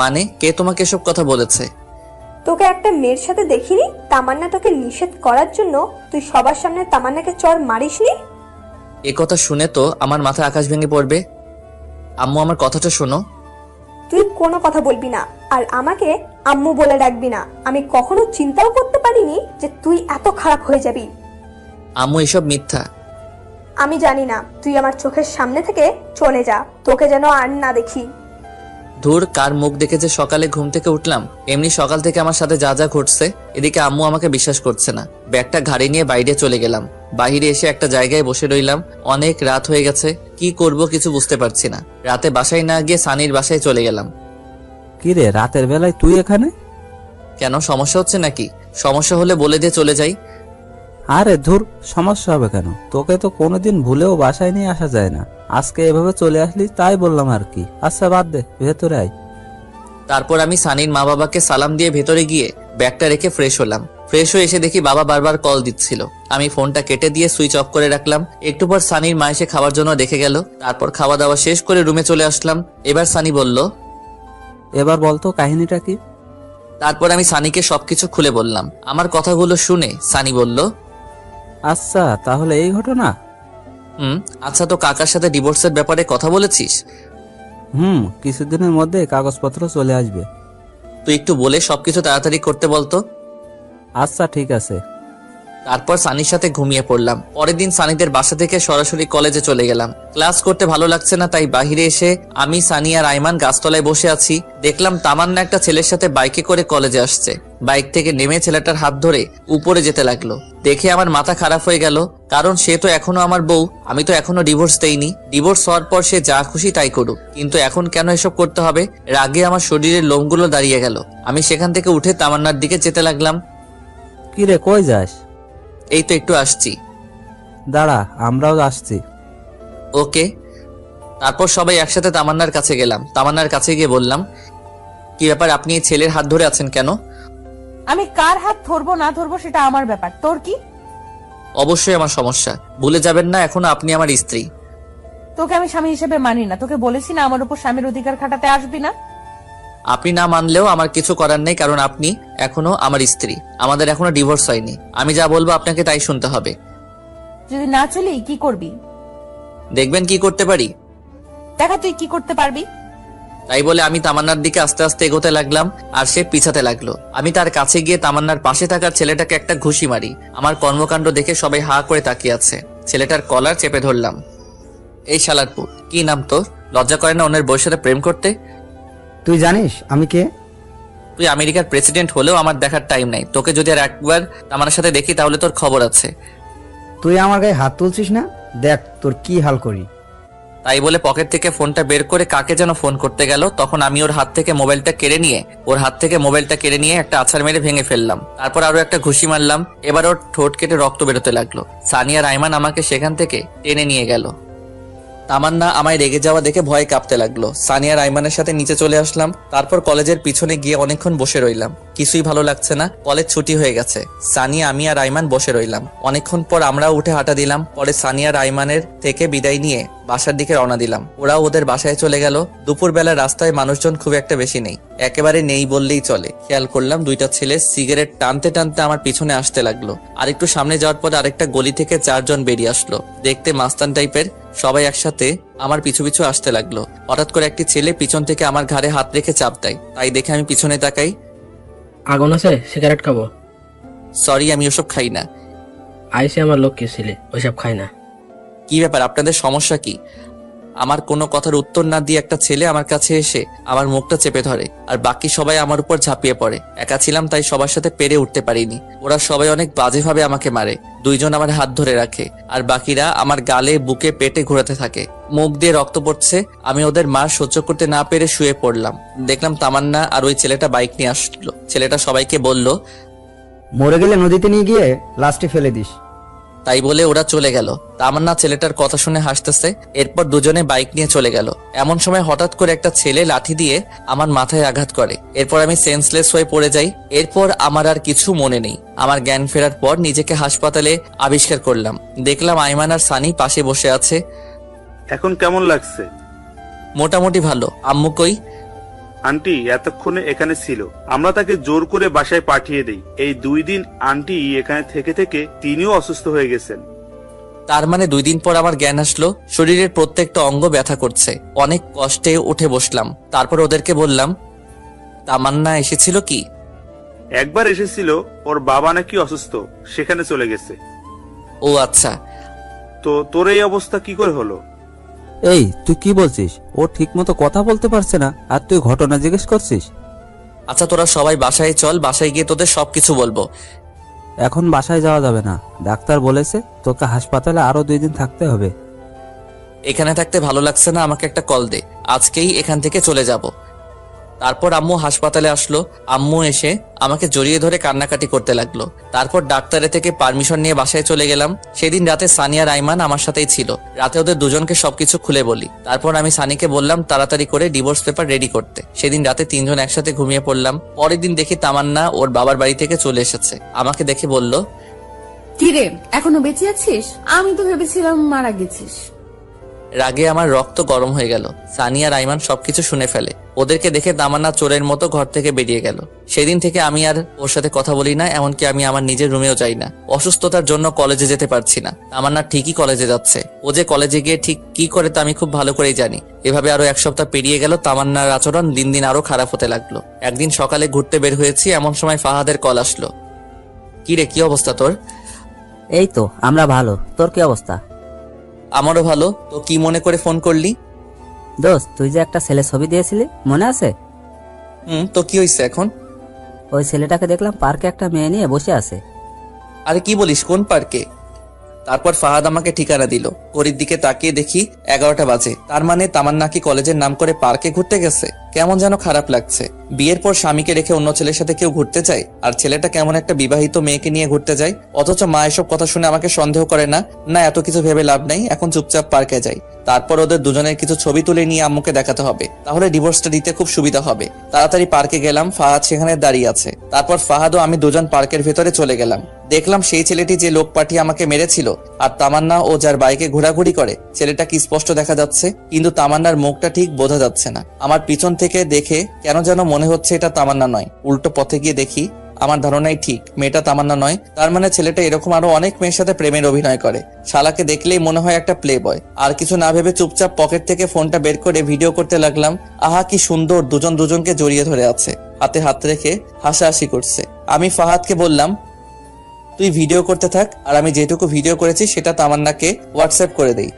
Speaker 1: মানে কে তোমাকে এসব কথা বলেছে?
Speaker 3: তোকে একটা মেয়ের সাথে দেখিনি? তামান্না তোকে নিষেধ করার জন্য তুই সবার সামনে তামান্নাকে চর মারিসনি?
Speaker 1: এ কথা শুনে তো আমার মাথায় আকাশ ভেঙে পড়বে। আম্মু, আমার কথাটা শোনো।
Speaker 3: তুই কোনো কথা বলবি না আর আমাকে আম্মু বলে ডাকবি না। আমি কখনো চিন্তাও করতে পারিনি যে তুই এত খারাপ হয়ে যাবি।
Speaker 1: আম্মু, এসব মিথ্যা।
Speaker 3: আমি জানি না, তুই আমার চোখের সামনে থেকে চলে যা, তোকে যেন আর না দেখি।
Speaker 1: ধুর, কার মুখ দেখে যে সকালে ঘুম থেকে উঠলাম। এমনি সকাল থেকে আমার সাথে যা যা ঘটছে। এদিকে আম্মু আমাকে বিশ্বাস করছে না। ব্যাগটা ঘাড়ে নিয়ে বাইরে চলে গেলাম। বাইরে এসে একটা জায়গায় বসে রইলাম। অনেক রাত হয়ে গেছে, কি করব কিছু বুঝতে পারছি না। রাতে বাসায় না গিয়ে সানির বাসায় চলে গেলাম।
Speaker 2: কি রে, রাতের বেলায় তুই এখানে?
Speaker 1: কেন, সমস্যা হচ্ছে নাকি? সমস্যা হলে বলে দিয়ে চলে যাই।
Speaker 2: আরে ধুর, সমস্যা হবে কেন? তোকে তো কোনোদিন ভুলেও বাসায় নিয়ে আসা যায় না। আজকে এভাবে চলে আসলি তাই বললাম আর কি। আচ্ছা বাদ দে, ভেতরে আয়।
Speaker 1: তারপর আমি সানির মা বাবাকে সালাম দিয়ে ভেতরে গিয়ে ব্যাগটা রেখে ফ্রেশ হলাম। ফ্রেশ হয়ে এসে দেখি বাবা বারবার কল দিচ্ছিল। আমি ফোনটা কেটে দিয়ে সুইচ অফ করে রাখলাম। একটু পর সানির মা এসে খাওয়ার জন্য দেখে গেল। তারপর খাওয়া দাওয়া শেষ করে রুমে চলে আসলাম। এবার সানি বলল,
Speaker 2: এবার বলতো কাহিনীটা কি?
Speaker 1: তারপর আমি সানিকে সবকিছু খুলে বললাম। আমার কথাগুলো শুনে সানি বলল,
Speaker 2: আচ্ছা, তাহলে এই ঘটনা।
Speaker 1: আচ্ছা, তো কাকার সাথে ডিভোর্সের ব্যাপারে কথা বলেছিস?
Speaker 2: কিছুদিনের মধ্যে কাগজপত্র চলে আসবে।
Speaker 1: তুই একটু বলে সবকিছু তাড়াতাড়ি করতে বলতো।
Speaker 2: আচ্ছা, ঠিক আছে।
Speaker 1: তারপর সানির সাথে ঘুমিয়ে পড়লাম। পরের দিন সানিদের বাসা থেকে সরাসরি কলেজে চলে গেলাম। ক্লাস করতে ভালো লাগছে না, তাই বাহিরে এসে আমি, সানি আর আইমান গাছতলায় বসে আছি। দেখলাম তামান্না একটা ছেলের সাথে বাইকে করে কলেজে আসছে। বাইক থেকে নেমে ছেলেটার হাত ধরে উপরে যেতে লাগলো। দেখে আমার মাথা খারাপ হয়ে গেল, কারণ সে তো এখনো আমার বউ, আমি তো এখনো ডিভোর্স দেইনি। ডিভোর্স হওয়ার পর সে যা খুশি তাই করুক, কিন্তু এখন কেন এসব করতে হবে? রাগে আমার শরীরের লোমগুলো দাঁড়িয়ে গেল। আমি সেখান থেকে উঠে তামান্নার দিকে যেতে লাগলাম।
Speaker 2: কি রে, কই যাস?
Speaker 1: এই তো একটু আসছি।
Speaker 2: দাঁড়া, আমরাও আসছি।
Speaker 1: ওকে। তারপর সবাই একসাথে তামান্নার কাছে গেলাম। তামান্নার কাছে গিয়ে বললাম, কি ব্যাপার, আপনি এই ছেলের হাত ধরে আছেন কেন?
Speaker 6: আমি কার হাত ধরবো না ধরবো সেটা আমার ব্যাপার, তোর কি?
Speaker 1: অবশ্যই আমার সমস্যা, ভুলে যাবেন না এখনো আপনি আমার স্ত্রী।
Speaker 6: তোকে আমি স্বামী হিসেবে মানি না। তোকে বলেছি না আমার উপর স্বামীর অধিকার খাটাতে আসবি না।
Speaker 1: আপনি না মানলেও আমার কিছু করার নেই, কারণ আপনি এখনো আমার স্ত্রী। আমাদের এখনো ডিভোর্স হয়নি। আমি যা বলবো আপনাকে তাই শুনতে হবে।
Speaker 6: যদি না চলি কি করবি?
Speaker 1: দেখবেন কি করতে পারি।
Speaker 6: দেখা তুই কি করতে পারবি।
Speaker 1: তাই বলে আমি তামান্নার দিকে আস্তে আস্তে এগোতে লাগলাম, আর সে পিছাতে লাগলো। আমি তার কাছে গিয়ে তামান্নার পাশে থাকার ছেলেটাকে একটা ঘুষি মারি। আমার কর্মকাণ্ড দেখে সবাই হা করে তাকিয়ে আছে। ছেলেটার কলার চেপে ধরলাম। এই শালার পুত, কি নাম তোর? লজ্জা করে না অন্যের বউয়ের সাথে প্রেম করতে?
Speaker 7: তুই জানিস আমি কে?
Speaker 1: তুই আমেরিকার প্রেসিডেন্ট হলেও আমার দেখার টাইম নাই। তোকে যদি আর একবার তামান্নার সাথে দেখি তাহলে তোর খবর আছে।
Speaker 7: তুই আমার গায়ে হাত তুলছিস না? দেখ তোর কি হাল করি।
Speaker 1: তাই বলে পকেট থেকে ফোনটা বের করে কাকে যেন ফোন করতে গেল। তখন আমি ওর হাত থেকে মোবাইলটা কেড়ে নিয়ে একটা আছাড় মেরে ভেঙে ফেললাম। তারপর আরো একটা ঘুষি মারলাম। এবার ওর ঠোঁট কেটে রক্ত বেরোতে লাগলো। সানি আর আইমান আমাকে সেখান থেকে টেনে নিয়ে গেল। তামান্না আমায় রেগে যাওয়া দেখে ভয়ে কাঁপতে লাগলো। সানি আর আইমানের সাথে নিচে চলে আসলাম। তারপর কলেজের পিছনে গিয়ে অনেকক্ষণ বসে রইলাম। কিছুই ভালো লাগছে না, কলেজ ছুটি হয়ে গেছে। সানি, আমি আর আইমান বসে রইলাম। অনেকক্ষণ পর আমরাও উঠে হাঁটা দিলাম। পরে সানি আর আইমানের থেকে বিদায় নিয়ে বাসার দিকে রওনা দিলাম। ওরাও ওদের বাসায় চলে গেল। দুপুরবেলা রাস্তায় মানুষজন খুব একটা বেশি নেই, একেবারে নেই বললেই চলে। খেয়াল করলাম দুইটা ছেলে সিগারেট টানতে টানতে আমার পিছনে আসতে লাগলো। আর একটু সামনে যাওয়ার পর আরেকটা গলি থেকে 4 জন বেরিয়ে আসলো, দেখতে মাস্তান টাইপের। সবাই একসাথে আমার পিছু পিছু আসতে লাগলো। হঠাৎ করে একটি ছেলে পিছন থেকে আমার ঘাড়ে হাত রেখে চাপ দেয়। তাই দেখে আমি পিছনে তাকাই।
Speaker 8: আগুন আছে, সিগারেট খাবো?
Speaker 1: সরি, আমি ওসব খাই না।
Speaker 8: আইসে আমার লোক কে ছিলে, ওইসব খাই না।
Speaker 1: কি ব্যাপার, আপনাদের সমস্যা কি? আমার কোনো কথার উত্তর না দিয়ে একটা ছেলে আমার কাছে এসে আমার মুখটা চেপে ধরে, আর বাকি সবাই আমার উপর ঝাঁপিয়ে পড়ে। একা ছিলাম তাই সবার সাথে পেরে উঠতে পারিনি। ওরা সবাই অনেক বাজেভাবে আমাকে মারে। 2 জন আমার হাত ধরে রাখে, আর বাকিরা আমার গালে, বুকে, পেটে ঘোরাতে থাকে। মুখ দিয়ে রক্ত পড়ছে। আমি ওদের মার সহ্য করতে না পেরে শুয়ে পড়লাম। দেখলাম তামান্না আর ওই ছেলেটা বাইক নিয়ে আসলো। ছেলেটা সবাইকে বলল,
Speaker 7: মরে গেলে নদীতে নিয়ে গিয়ে লাস্টে ফেলে দিস।
Speaker 1: তাই বলে ওরা চলে গেল। তামান্না ছেলেটার কথা শুনে হাসতেছে। এরপর দুজনে বাইক নিয়ে চলে গেল। এমন সময় হঠাৎ করে একটা ছেলে লাঠি দিয়ে আমার মাথায় আঘাত করে। এরপর আমি সেন্সলেস হয়ে পড়ে যাই। এরপর আমার আর কিছু মনে নেই। আমার জ্ঞান ফেরার পর নিজেকে হাসপাতালে আবিষ্কার করলাম। দেখলাম আইমান আর সানি পাশে বসে আছে।
Speaker 5: এখন কেমন লাগছে?
Speaker 1: মোটামুটি ভালো। আম্মু কই?
Speaker 5: আন্টি এতক্ষণে এখানে ছিল, আমরা তাকে জোর করে বাসায় পাঠিয়ে দেই। এই 2 দিন আন্টি এখানে থেকে থেকে তিনিও অসুস্থ হয়ে গেছেন।
Speaker 1: তার মানে 2 দিন পর আমার জ্ঞান আসলো। শরীরের প্রত্যেকটা অঙ্গ ব্যথা করছে। অনেক কষ্টে উঠে বসলাম। তারপর ওদেরকে বললাম, তামান্না এসেছিল কি?
Speaker 5: একবার এসেছিল, ওর বাবা নাকি অসুস্থ, সেখানে চলে গেছে।
Speaker 1: ও আচ্ছা।
Speaker 5: তো তোর এই অবস্থা কি করে হলো?
Speaker 2: এই, তুই কি বলছিস? ও ঠিক মতো কথা বলতে পারছে না, আর তুই ঘটনা জিজ্ঞেস করছিস?
Speaker 1: আচ্ছা তোরা সবাই বাসায় চল, বাসায় গিয়ে তোদের সবকিছু বলবো।
Speaker 2: এখন বাসায় যাওয়া যাবে না, ডাক্তার বলেছে তোকে হাসপাতালে আরো 2 দিন থাকতে হবে।
Speaker 1: এখানে থাকতে ভালো লাগছে না, আমাকে একটা কল দে। আজকেই এখান থেকে চলে যাব। তারপর আম্মু হাসপাতালে আসলো। আম্মু এসে আমাকে জড়িয়ে ধরে কান্নাকাটি করতে লাগলো। তারপর ডাক্তারের থেকে পারমিশন নিয়ে বাসায় চলে গেলাম। সেদিন রাতে সানিয়া রাইমান আমার সাথেই ছিল। রাতে ওদের দুজনকে সবকিছু খুলে বলি। তারপর আমি সানিকে বললাম তাড়াতাড়ি করে ডিভোর্স পেপার রেডি করতে। সেদিন রাতে তিনজন একসাথে ঘুমিয়ে পড়লাম। পরের দিন দেখি তামান্না ওর বাবার বাড়ি থেকে চলে এসেছে। আমাকে দেখে বলল,
Speaker 9: কিরে এখনো বেঁচে আছিস? আমি তো ভেবেছিলাম মারা গেছিস।
Speaker 1: রাগে আমার রক্ত গরম হয়ে গেল। সানিয়া রাইমান সবকিছু শুনে ফেলে। ওদেরকে দেখে তামান্না চোরের মতো ঘর থেকে বেরিয়ে গেল। সেদিন থেকে আমি আর ওর সাথে কথা বলি না, এমনকি আমি আমার নিজের রুমেও যাই না। অসুস্থতার জন্য কলেজে যেতে পারছি না। তামান্না ঠিকই কলেজে যাচ্ছে। ও যে কলেজে গিয়ে ঠিক কি করে তা আমি খুব ভালো করেই জানি। এভাবে আরো এক সপ্তাহ পেরিয়ে গেল। তামান্নার আচরণ দিন দিন আরো খারাপ হতে লাগলো। একদিন সকালে ঘুরতে বের হয়েছি, এমন সময় ফাহাদের কল আসলো। কি রে, কি অবস্থা তোর?
Speaker 2: এই তো আমরা ভালো, তোর কি অবস্থা?
Speaker 1: আমারও ভালো। তো কি মনে করে ফোন করলি?
Speaker 2: দোস্ত, তুই যে একটা ছেলে ছবি দিয়েছিলি মনে আছে?
Speaker 1: তো কি হয়েছে এখন?
Speaker 2: ওই ছেলেটাকে দেখলাম পার্কে একটা মেয়ে নিয়ে বসে আছে।
Speaker 1: আরে কি বলিস, কোন পার্কে? তারপর ফাহাদ আমাকে ঠিকানা দিল। ঘড়ির দিকে তাকিয়ে দেখি 11টা বাজে। তার মানে তামান্না কি কলেজের নাম করে পার্কে ঘুরতে গেছে? কেমন যেন খারাপ লাগছে। বিয়ের পর স্বামীকে রেখে অন্য ছেলের সাথে কেউ ঘুরতে যায়, আর ছেলেটা কেমন একটা বিবাহিত মেয়েকে নিয়ে ঘুরতে যায়। অথচ মা এসব কথা শুনে আমাকে সন্দেহ করে না। না, এত কিছু ভেবে লাভ নাই, এখন চুপচাপ পার্কে যাই। তারপর ওদের দুজনের কিছু ছবি তুলে নিয়ে আম্মুকে দেখাতে হবে, তাহলে ডিভোর্সটা দিতে খুব সুবিধা হবে। তাড়াতাড়ি পার্কে গেলাম। ফাহাদ সেখানে দাঁড়িয়ে আছে। তারপর ফাহাদ ও আমি দুজন পার্কের ভেতরে চলে গেলাম। দেখলাম সেই ছেলেটি যে লোক পাঠিয়ে আমাকে মেরেছিল আর তামান্না ও যার বাইকে ঘোরাঘুরি করে, ছেলেটা কি স্পষ্ট দেখা যাচ্ছে, কিন্তু তামান্নার মুখটা ঠিক বোঝা যাচ্ছে না। আমার পিছন থেকে দেখে কেন যেন মনে হচ্ছে এটা তামান্না নয়। উল্টো পথে গিয়ে দেখি আমার ধারণাই ঠিক, মেয়েটা তামান্না নয়। তার মানে ছেলেটা এরকম আরো অনেক মেয়ের সাথে প্রেমের অভিনয় করে। শালাকে দেখলেই মনে হয় একটা প্লে বয়। আর কিছু না ভেবে চুপচাপ পকেট থেকে ফোনটা বের করে ভিডিও করতে লাগলাম। আহা কি সুন্দর, দুজন দুজনকে জড়িয়ে ধরে আছে, হাতে হাত রেখে হাসাহাসি করছে। আমি ফাহাদকে বললাম, তুই ভিডিও করতে থাক, আর আমি যেটুকু ভিডিও করেছি সেটা তামান্নাকে হোয়াটসঅ্যাপ করে দেই।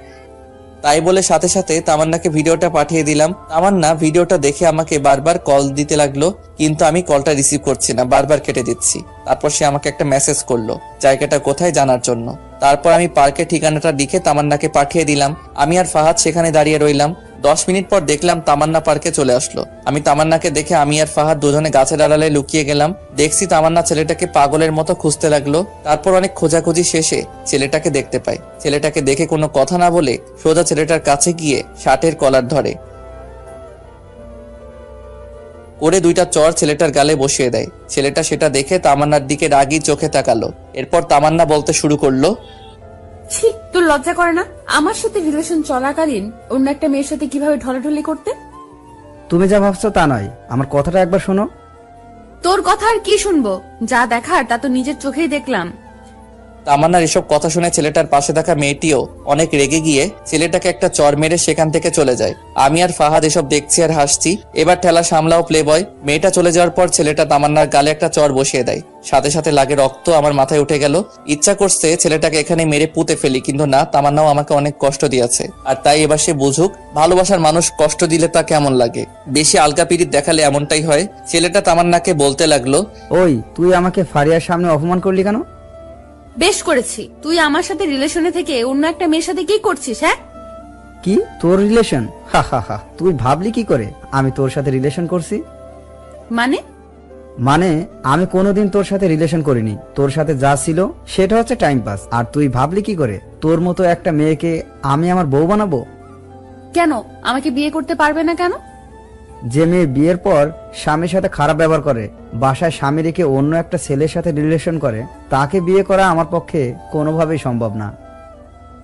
Speaker 1: তাই বলে সাথে সাথে তামান্নাকে ভিডিওটা পাঠিয়ে দিলাম। তামান্না ভিডিওটা দেখে আমাকে বারবার কল দিতে লাগলো, কিন্তু আমি কলটা রিসিভ করছি না, বারবার কেটে দিচ্ছি। তারপর সে আমাকে একটা মেসেজ করলো জায়গাটা কোথায় জানার জন্য। তারপর আমি পার্কের ঠিকানাটা লিখে তামান্নাকে পাঠিয়ে দিলাম। আমি আর ফাহাদ সেখানে দাঁড়িয়ে রইলাম। 10 মিনিট পর দেখলাম তামান্না পার্কে চলে আসলো। আমি তামান্নাকে দেখে আমি আর ফাহাদ দুজনে গাছের আড়ালে লুকিয়ে গেলাম। দেখছি তামান্না ছেলেটাকে পাগলের মতো খুঁজতে লাগলো। তারপর অনেক খোঁজাখুঁজি শেষে ছেলেটাকে দেখতে পাই। ছেলেটাকে দেখে কোনো কথা না বলে সোজা ছেলেটার কাছে গিয়ে শার্টের কলার ধরে করে 2টা চড় ছেলেটার গালে বসিয়ে দেয়। ছেলেটা সেটা দেখে তামান্নার দিকে রাগী চোখে তাকালো। এরপর তামান্না বলতে শুরু করলো,
Speaker 9: ছি, তোর লজ্জা করে না আমার সাথে রিলেশন চলাকালীন অন্য একটা মেয়ের সাথে কিভাবে ঢলাঢলি করতে?
Speaker 7: তুমি যা ভাবছো তা নয়, আমার কথাটা একবার শোনো।
Speaker 9: তোর কথা আর কি শুনবো? যা দেখার তা তো নিজের চোখেই দেখলাম।
Speaker 1: তামান্নার এসব কথা শুনে ছেলেটার পাশে থাকা মেয়েটিও অনেক রেগে গিয়ে ছেলেটাকে একটা চর মেরে সেখান থেকে চলে যায়। আমি আর ফাহাদ এসব দেখছি আর হাসছি। এবার ঠেলা সামলাও প্লে বয়। মেয়েটা চলে যাওয়ার পর ছেলেটা তামান্নার গালে একটা চর বসিয়ে দেয়। সাথে সাথে লাগে রক্ত আমার মাথায় উঠে গেল। ইচ্ছা করছে ছেলেটাকে এখানে মেরে পুঁতে ফেলি, কিন্তু না, তামান্নাও আমাকে অনেক কষ্ট দিয়েছে। আর তাই এবার সে বুঝুক ভালোবাসার মানুষ কষ্ট দিলে তা কেমন লাগে। বেশি আলগা পিরিত দেখালে এমনটাই হয়। ছেলেটা তামান্নাকে বলতে লাগলো,
Speaker 7: ওই তুই আমাকে ফারিয়ার সামনে অপমান করলি কেন?
Speaker 9: বেশ করেছি, তুই আমার সাথে রিলেশনে থেকে অন্য একটা মেয়ের সাথে কি করছিস? হ্যাঁ,
Speaker 7: কি তোর রিলেশন? হা হা হা, তুই ভাবলি কি করে আমি তোর সাথে রিলেশন করছি? মানে আমি কোনোদিন তোর সাথে রিলেশন করিনি। তোর সাথে যা ছিল সেটা হচ্ছে টাইম পাস। আর তুই ভাবলি কি করে তোর মতো একটা মেয়েকে আমি আমার বউ বানাবো?
Speaker 9: কেন আমাকে বিয়ে করতে পারবে না কেন?
Speaker 7: যে মেয়ে বিয়ের পর স্বামীর সাথে খারাপ ব্যবহার করে, বাসায় স্বামী রেখে অন্য একটা ছেলের সাথে রিলেশন করে, তাকে বিয়ে করা আমার পক্ষে কোনোভাবেই সম্ভব না।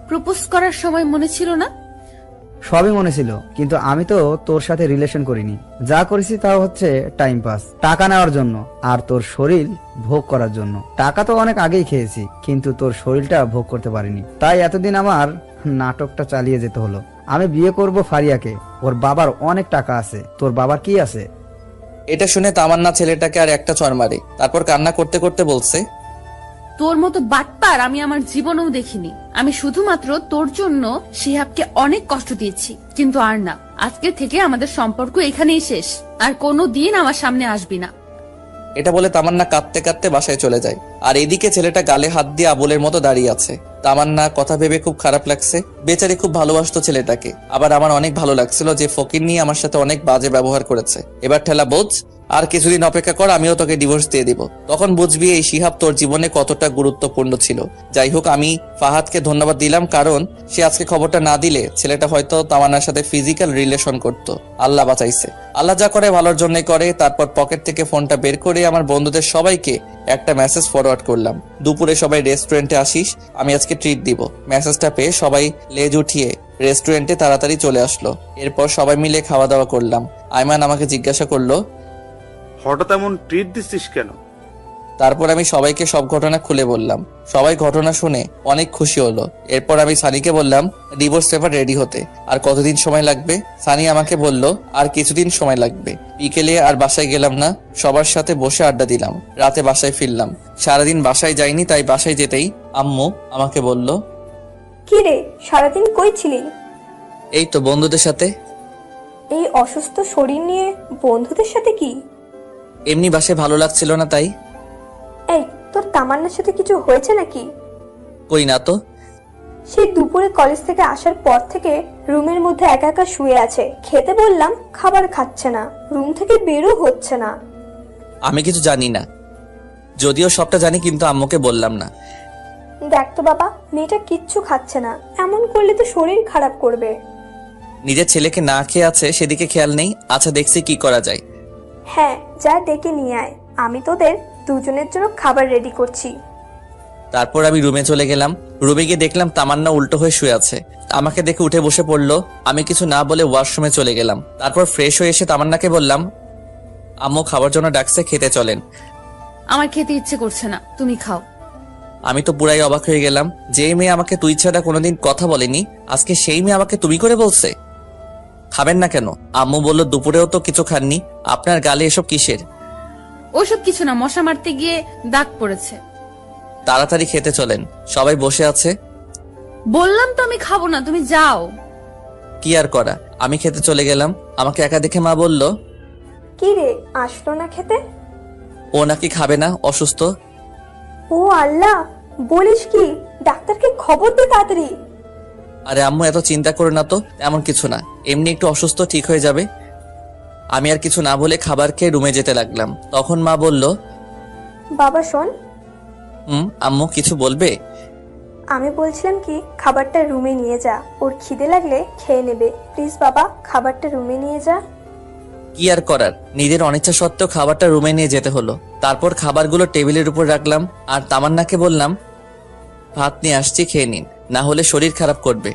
Speaker 9: প্রপোজ করার সময় মনে ছিল না?
Speaker 7: সবই মনে ছিল, কিন্তু আমি তো তোর সাথে রিলেশন করিনি। যা করেছি তা হচ্ছে টাইম পাস, টাকা নেওয়ার জন্য আর তোর শরীর ভোগ করার জন্য। টাকা তো অনেক আগেই খেয়েছি, কিন্তু তোর শরীরটা ভোগ করতে পারিনি। তাই এতদিন আমার নাটকটা চালিয়ে যেতে হলো। আমি বিয়ে করব ফারিয়াকে, ওর বাবার অনেক টাকা আছে। তোর বাবার কি আছে?
Speaker 1: এটা শুনে তামান্না ছেলেটাকে আর একটা চড় মারে। তারপর কান্না করতে করতে বলছে,
Speaker 9: তোর মতো বাটপার আমি আমার জীবনেও দেখিনি। আমি শুধুমাত্র তোর জন্য শিহাবকে অনেক কষ্ট দিয়েছি, কিন্তু আর না। আজকে থেকে আমাদের সম্পর্ক এখানেই শেষ, আর কোনো দিন আমার সামনে আসবি না।
Speaker 1: এটা বলে তামান্না কাঁদতে কাঁদতে বাসায় চলে যায়। আর এদিকে ছেলেটা গালে হাত দিয়ে আবুলের মতো দাঁড়িয়ে আছে। তামান্না কথা ভেবে খুব খারাপ লাগছে। বেচারি খুব ভালোবাসতো ছেলেটাকে। আবার আমার অনেক ভালো লাগছিল যে ফকির নিয়ে আমার সাথে অনেক বাজে ব্যবহার করেছে। এবার ঠেলা বোঝ, আর কিছুদিন অপেক্ষা কর, আমিও তোকে ডিভোর্স দিয়ে দিব। তখন বুঝবি এই শিহাব তোর জীবনে কতটা গুরুত্বপূর্ণ ছিল। যাই হোক, আমি ফাহাদকে ধন্যবাদ দিলাম, কারণ সে আজকে খবরটা না দিলে ছেলেটা হয়তো তামান্নার সাথে ফিজিক্যাল রিলেশন করত। আল্লাহ বাঁচাইছে। আল্লাহ যা করে ভালোর জন্যই করে। তারপর পকেট থেকে ফোনটা বের করে আমার বন্ধুদের সবাইকে একটা মেসেজ ফরওয়ার্ড করলাম, দুপুরে সবাই রেস্টুরেন্টে আসিস, আমি আজকে ট্রিট দিব। মেসেজটা পেয়ে সবাই লেজ উঠিয়ে রেস্টুরেন্টে তাড়াতাড়ি চলে আসলো। এরপর সবাই মিলে খাওয়া দাওয়া করলাম। আইমান আমাকে জিজ্ঞাসা করলো,
Speaker 5: হঠাৎ এমন ট্রিট দিচ্ছিস কেন?
Speaker 1: তারপর আমি সবাইকে সব ঘটনা খুলে বললাম। সবাই ঘটনা শুনে অনেক খুশি হলো। এরপর আমি সানিকে বললাম ডিভোর্স পেপার রেডি হতে আর কতদিন সময় লাগবে। সানি আমাকে বলল আর কিছুদিন সময় লাগবে। বিকেলে আর বাসায় গেলাম না, সবার সাথে বসে আড্ডা দিলাম। রাতে বাসায় ফিরলাম। সারাদিন বাসায় যাইনি, তাই বাসায় যেতেই আম্মু আমাকে বলল,
Speaker 3: কি রে, সারাদিন কই ছিলি?
Speaker 1: এই তো বন্ধুদের সাথে।
Speaker 3: এই অসুস্থ শরীর নিয়ে বন্ধুদের সাথে কি?
Speaker 1: এমনি বাসায় ভালো লাগছিল না তাই।
Speaker 3: এই, তোর তামান্নার সাথে কিছু হয়েছে নাকি?
Speaker 1: কই না তো।
Speaker 3: সেই দুপুরে কলেজ থেকে আসার পর থেকে রুমের মধ্যে একা একা শুয়ে আছে। খেতে বললাম, খাবার খাচ্ছে না, রুম থেকে বেরও হচ্ছে না।
Speaker 1: আমি কিছু জানি না, যদিও সবটা জানি, কিন্তু আম্মুকে বললাম না।
Speaker 3: দেখ তো বাবা, মেয়েটা কিচ্ছু খাচ্ছে না, এমন করলে তো শরীর খারাপ করবে।
Speaker 1: নিজের ছেলেকে না খেয়ে আছে সেদিকে খেয়াল নেই। আচ্ছা, দেখছি কি করা যায়।
Speaker 3: হ্যাঁ, যা ডেকে নিয়ে আয়, আমি তোদের দুজনের জন্য খাবার রেডি করছি।
Speaker 1: তারপর আমি রুমে চলে গেলাম। রুমে গিয়ে দেখলাম তামান্না উল্টো হয়ে শুয়ে আছে। আমাকে দেখে উঠে বসে পড়লো। আমি কিছু না বলে ওয়াশরুমে চলে গেলাম। তারপর ফ্রেশ হয়ে এসে তামান্নাকে বললাম, আম্মু খাবার জন্য ডাকছে, খেতে চলেন।
Speaker 9: আমার খেতে ইচ্ছে করছে না, তুমি খাও।
Speaker 1: আমি তো পুরাই অবাক হয়ে গেলাম। যে মেয়ে আমাকে তুই ছাড়া কোনোদিন কথা বলেনি, আজকে সেই মেয়ে আমাকে তুমি করে বলছে। খাবেন না কেন? আম্মু বলল দুপুরেও তো কিছু খাননি, আপনার গালে এসব কিসের?
Speaker 9: ওসব কিছু না, মশা মারতে গিয়ে দাগ পড়েছে।
Speaker 1: তাড়াতাড়ি খেতে চলেন, সবাই বসে আছে।
Speaker 9: বললাম তো আমি খাবো না, তুমি যাও।
Speaker 1: কি আর করা, আমি খেতে চলে গেলাম। আমাকে একা দেখে মা বলল,
Speaker 3: কি রে, আসলো না খেতে?
Speaker 1: ও নাকি খাবে না, অসুস্থ।
Speaker 3: ও আল্লাহ, বলিস কি? ডাক্তারকে খবর দে তাড়াতাড়ি।
Speaker 1: আরে আম্মু, এত চিন্তা করো না তো, এমন কিছু না, এমনি একটু অসুস্থ, ঠিক হয়ে যাবে। আমি আর কিছু না বলে খাবার খেয়ে রুমে যেতে লাগলাম। তখন মা বলল,
Speaker 3: বাবা শোন।
Speaker 1: আম্মু কিছু বলবে?
Speaker 3: আমি বলছিলাম কি, খাবারটা রুমে নিয়ে যা, ওর খিদে লাগলে খেয়ে নেবে। প্লিজ বাবা, খাবারটা রুমে নিয়ে যা।
Speaker 1: কি আর করার, নিজের অনিচ্ছা সত্ত্বেও খাবারটা রুমে নিয়ে যেতে হলো। তারপর খাবারগুলো টেবিলের উপর রাখলাম আর তামান্নাকে বললাম, ভাত নিয়ে আসছি, খেয়ে নিন, না হলে শরীর খারাপ করবে।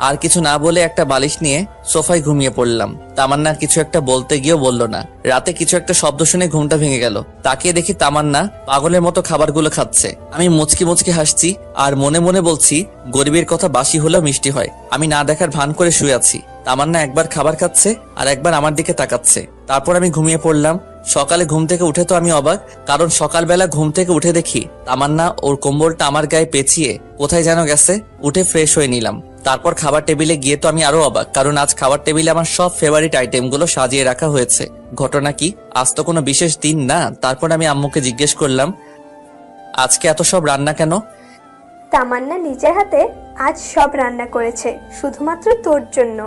Speaker 1: আর কিছু না বলে একটা বালিশ নিয়ে সোফায় ঘুমিয়ে পড়লাম। তামান্না কিছু একটা বলতে গিয়েও বলল না। রাতে কিছু একটা শব্দ শুনে ঘুমটা ভেঙে গেল। তাকিয়ে দেখি তামান্না পাগলের মতো খাবারগুলো খাচ্ছে। আমি মুচকি মুচকি হাসছি আর মনে মনে বলছি, গরিবের কথা বাসি হলেও মিষ্টি হয়। আমি না দেখার ভান করে শুয়ে আছি। তামান্না একবার খাবার খাচ্ছে আর একবার আমার দিকে তাকাচ্ছে। তারপর আমি ঘুমিয়ে পড়লাম। সকালে ঘুম থেকে উঠে তো আমি অবাক, কারণ সকালবেলা ঘুম থেকে উঠে দেখি তামান্না ওর কম্বলটা আমার গায়ে পেঁচিয়ে কোথায় যেন গেছে। উঠে ফ্রেশ হয়ে নিলাম। তারপর খাবার টেবিলে গিয়ে তো আমি আরো অবাক, কারণ আজ খাবার টেবিলে আমার সব ফেভারিট আইটেমগুলো সাজিয়ে রাখা হয়েছে। ঘটনা কি, আজ তো কোনো বিশেষ দিন না। তারপর আমি আম্মুকে জিজ্ঞেস করলাম, আজকে এত সব রান্না কেন?
Speaker 3: তামান্না নিজের হাতে আজ সব রান্না করেছে, শুধুমাত্র তোর জন্য।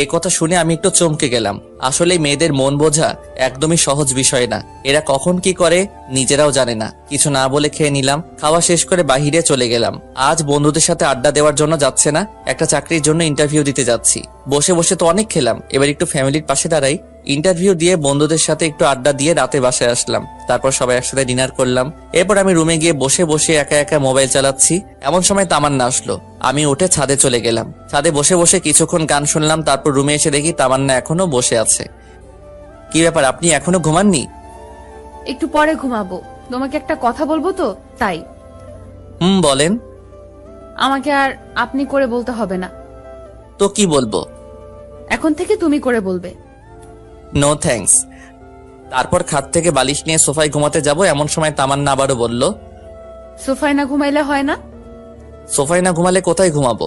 Speaker 1: এ কথা শুনে আমি একটু চমকে গেলাম। আসলে মেয়েদের মন বোঝা একদমই সহজ বিষয় না। এরা কখন কি করে নিজেরাও জানে না। কিছু না বলে খেয়ে নিলাম। খাওয়া শেষ করে বাহিরে চলে গেলাম। আজ বন্ধুদের সাথে আড্ডা দেওয়ার জন্য যাচ্ছে না, একটা চাকরির জন্য ইন্টারভিউ দিতে যাচ্ছি। বসে বসে তো অনেক খেলাম, এবার একটু ফ্যামিলির পাশে দাঁড়াই। ইন্টারভিউ দিয়ে বন্ধুদের সাথে একটু আড্ডা দিয়ে রাতে বাসায় আসলাম। তারপর সবাই একসাথে ডিনার করলাম। এরপর আমি রুমে গিয়ে বসে বসে একা একা মোবাইল চালাচ্ছি। এমন সময় তামান্না আসলো। আমি উঠে ছাদে চলে গেলাম। ছাদে বসে বসে কিছুক্ষণ গান শুনলাম। তারপর রুমে এসে দেখি তামান্না এখনো বসে আছে। কি ব্যাপার, আপনি এখনো ঘুমাননি?
Speaker 9: একটু পরে ঘুমাবো, তোমাকে একটা কথা বলবো তো তাই।
Speaker 1: বলেন।
Speaker 9: আমাকে আর আপনি করে বলতে হবে না,
Speaker 1: তো কি বলবো?
Speaker 9: এখন থেকে তুমি করে বলবে।
Speaker 1: No thanks. তারপর খাট থেকে বালিশ নিয়ে সোফায় ঘুমাতে যাব। এমন সময় তামান্না আবারও বলল,
Speaker 9: সোফায় না ঘুমাইলে হয় না?
Speaker 1: সোফায় না ঘুমালে কোথায় ঘুমাবো?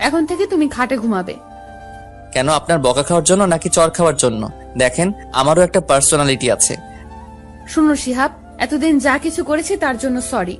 Speaker 9: এখন থেকে তুমি খাটে ঘুমাবে।
Speaker 1: কেন, আপনার বকা খাওয়ার জন্য নাকি চর খাওয়ার জন্য? দেখেন, আমারও একটা পার্সোনালিটি আছে।
Speaker 9: শুনো শিহাব, এতদিন যা কিছু করেছি তার জন্য সরি।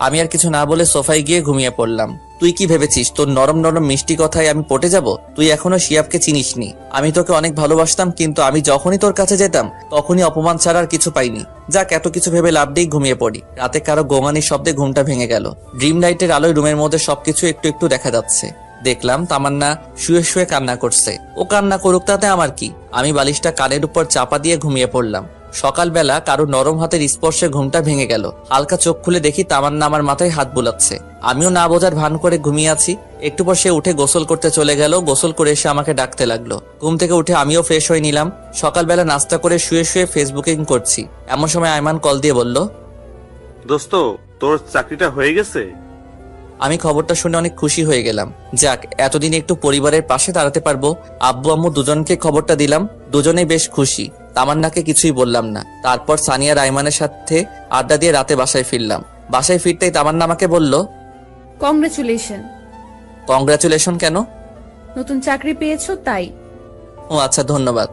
Speaker 1: আমি আর কিছু না বলে সোফায় গিয়ে ঘুমিয়ে পড়লাম। তুই কি ভেবেছিস তোর নরম নরম মিষ্টি কথায় আমি পটে যাব? তুই এখনো শিয়াবকে চিনিসনি। আমি তোকে অনেক ভালোবাসতাম, কিন্তু আমি যখনই তোর কাছে যেতাম তখনই অপমান ছাড়া আর কিছু পাইনি। যাক, এত কিছু ভেবে লাভ নেই, ঘুমিয়ে পড়ি। রাতে কারো গোঙানির শব্দে ঘুমটা ভেঙে গেল। ড্রিম লাইটের আলোয় রুমের মধ্যে সবকিছু একটু একটু দেখা যাচ্ছে। দেখলাম তামান্না শুয়ে শুয়ে কান্না করছে। ও কান্না করুক, তাতে আমার কি? আমি বালিশটা কানের উপর চাপা দিয়ে ঘুমিয়ে পড়লাম। সকালবেলা কারো নরম হাতের স্পর্শে ঘুমটা ভেঙে গেল। হালকা চোখ খুলে দেখি তামান্না আমার মাথায় হাত বুলাচ্ছে। আমিও না বোঝার ভান করে ঘুমিয়ে আছি। একটু পর সে উঠে গোসল করতে চলে গেল। গোসল করে এসে আমাকে ডাকতে লাগলো। ঘুম থেকে উঠে আমিও ফ্রেশ হয়ে নিলাম। সকালবেলা নাস্তা করে শুয়ে শুয়ে ফেসবুকিং করছি, এমন সময় আইমান কল দিয়ে বলল,
Speaker 5: দোস্ত, তোর চাকরিটা হয়ে গেছে?
Speaker 1: আমি খবরটা শুনে অনেক খুশি হয়ে গেলাম। যাক, এতদিন একটু পরিবারের পাশে দাঁড়াতে পারবো। আব্বু আম্মু দুজনকে খবরটা দিলাম, দুজনেই বেশ খুশি। তামান্নাকে কিছুই বললাম না। তারপর সানিয়া রাইমানের সাথে আড্ডা দিয়ে রাতে বাসায় ফিরলাম। বাসায় ফিরতেই তামান্না আমাকে বলল,
Speaker 9: কংগ্রেচুলেশন।
Speaker 1: কংগ্রাচুলেশন কেন?
Speaker 9: নতুন চাকরি পেয়েছো তাই।
Speaker 1: ও আচ্ছা, ধন্যবাদ।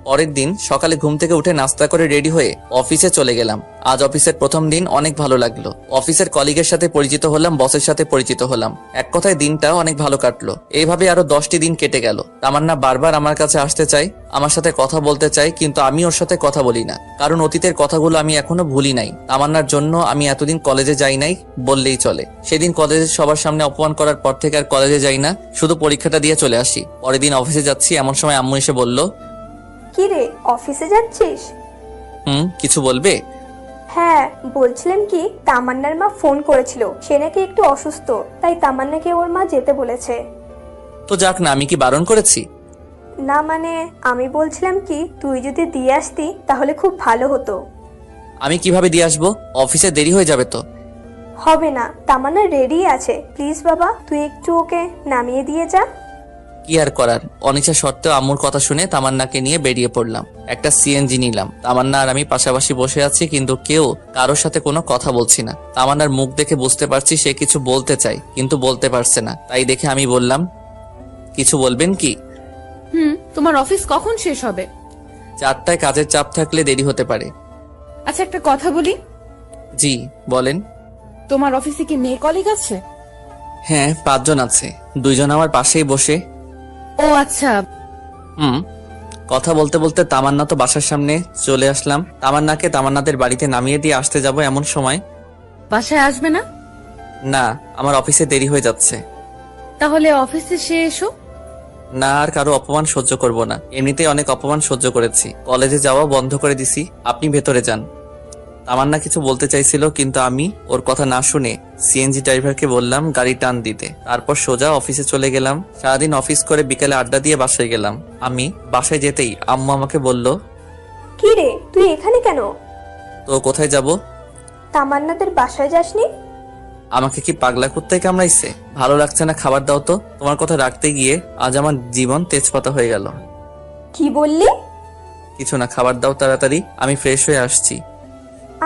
Speaker 1: পরের দিন সকালে ঘুম থেকে উঠে নাস্তা করে রেডি হয়ে অফিসে চলে গেলাম। আজ অফিসের প্রথম দিন, অনেক ভালো লাগলো। অফিসের কলিগের সাথে পরিচিত হলাম, বসের সাথে পরিচিত হলাম। এক কথায় দিনটা অনেক ভালো কাটলো। এইভাবে আরো 10টি দিন কেটে গেল। তামান্না বারবার আমার কাছে আসতে চাই, আমার সাথে কথা বলতে চাই, কিন্তু আমি ওর সাথে কথা বলি না, কারণ অতীতের কথাগুলো আমি এখনো ভুলি নাই। তামান্নার জন্য আমি এতদিন কলেজে যাই নাই বললেই চলে। সেদিন কলেজে সবার সামনে অপমান করার পর থেকে আর কলেজে যাই না, শুধু পরীক্ষাটা দিয়ে চলে আসি। পরের দিন অফিসে যাচ্ছি, এমন সময় আম্মু এসে বলল,
Speaker 3: কি রে, অফিসে যাচ্ছিস?
Speaker 1: কিছু বলবে?
Speaker 3: হ্যাঁ, বলছিলাম কি, তামান্নার মা ফোন করেছিল, সে নাকি একটু অসুস্থ, তাই তামান্নাকে ওর মা যেতে বলেছে।
Speaker 1: তো যাক না, আমি কি বারণ করেছি?
Speaker 3: না মানে, আমি বলছিলাম কি, তুই যদি দিয়ে আসতি তাহলে খুব ভালো হতো।
Speaker 1: আমি কিভাবে দিয়ে আসবো? অফিসে দেরি হয়ে যাবে তো।
Speaker 3: হবে না, তামান্না রেডি আছে, প্লিজ বাবা তুই একটু ওকে নামিয়ে দিয়ে যা।
Speaker 1: কি আর করার, অনিচ্ছা সত্ত্বেও আম্মুর কথা শুনে তামান্নাকে নিয়ে বেরিয়ে পড়লাম। একটা সিএনজি নিলাম। তামান্না আর আমি পাশাপাশি বসে আছি, কিন্তু কেউ কারোর সাথে কোনো কথা বলছি না। তামান্নার মুখ দেখে বুঝতে পারছি সে কিছু বলতে চায়, কিন্তু বলতে পারছে না। তাই দেখে আমি বললাম, কিছু বলবেন কি?
Speaker 9: তোমার অফিস কখন শেষ হবে?
Speaker 1: 4টায়, কাজের চাপ থাকলে দেরি হতে পারে।
Speaker 9: আচ্ছা, একটা কথা বলি।
Speaker 1: জি বলেন।
Speaker 9: তোমার অফিসে কি মেয়ে কলিগ আছে?
Speaker 1: হ্যাঁ, 5 জন আছে, 2 জন আমার পাশেই বসে।
Speaker 9: ও আচ্ছা।
Speaker 1: কথা বলতে বলতে তামান্না তো বাসার সামনে চলে আসলাম। তামান্নাকে তামান্নাদের বাড়িতে নামিয়ে দিয়ে আসতে যাব, এমন সময়,
Speaker 9: বাসায় আসবে না?
Speaker 1: না, আমার অফিসে দেরি হয়ে যাচ্ছে।
Speaker 9: তাহলে অফিসে সে এসো।
Speaker 1: না, আর কারো অপমান সহ্য করব না। এমনিতেই অনেক অপমান সহ্য করেছি। কলেজে যাওয়া বন্ধ করে দিছি, আপনি ভেতরে যান। তামান্না কিছু বলতে চাইছিল, কিন্তু আমি ওর কথা না শুনে সিএনজি ড্রাইভারকে বললাম গাড়ি টান দিতে। তারপর সোজা অফিসে চলে গেলাম। সারাদিন অফিস করে বিকেলে আড্ডা দিয়ে বাসায় গেলাম। আমি বাসায় যেতেই আম্মু আমাকে বলল,
Speaker 3: কি রে, তুই এখানে কেন?
Speaker 1: তো কোথায় যাব?
Speaker 3: তামান্নাদের বাসায় যাসনি?
Speaker 1: আমাকে কি পাগলা কুত্তায় কামড়াইছে? ভালো লাগছে না, খাবার দাও তো। তোমার কথা রাখতে গিয়ে আজ আমার জীবন তেজপাতা হয়ে গেল।
Speaker 3: কি বললি?
Speaker 1: কিছু না, খাবার দাও তাড়াতাড়ি, আমি ফ্রেশ হয়ে আসছি।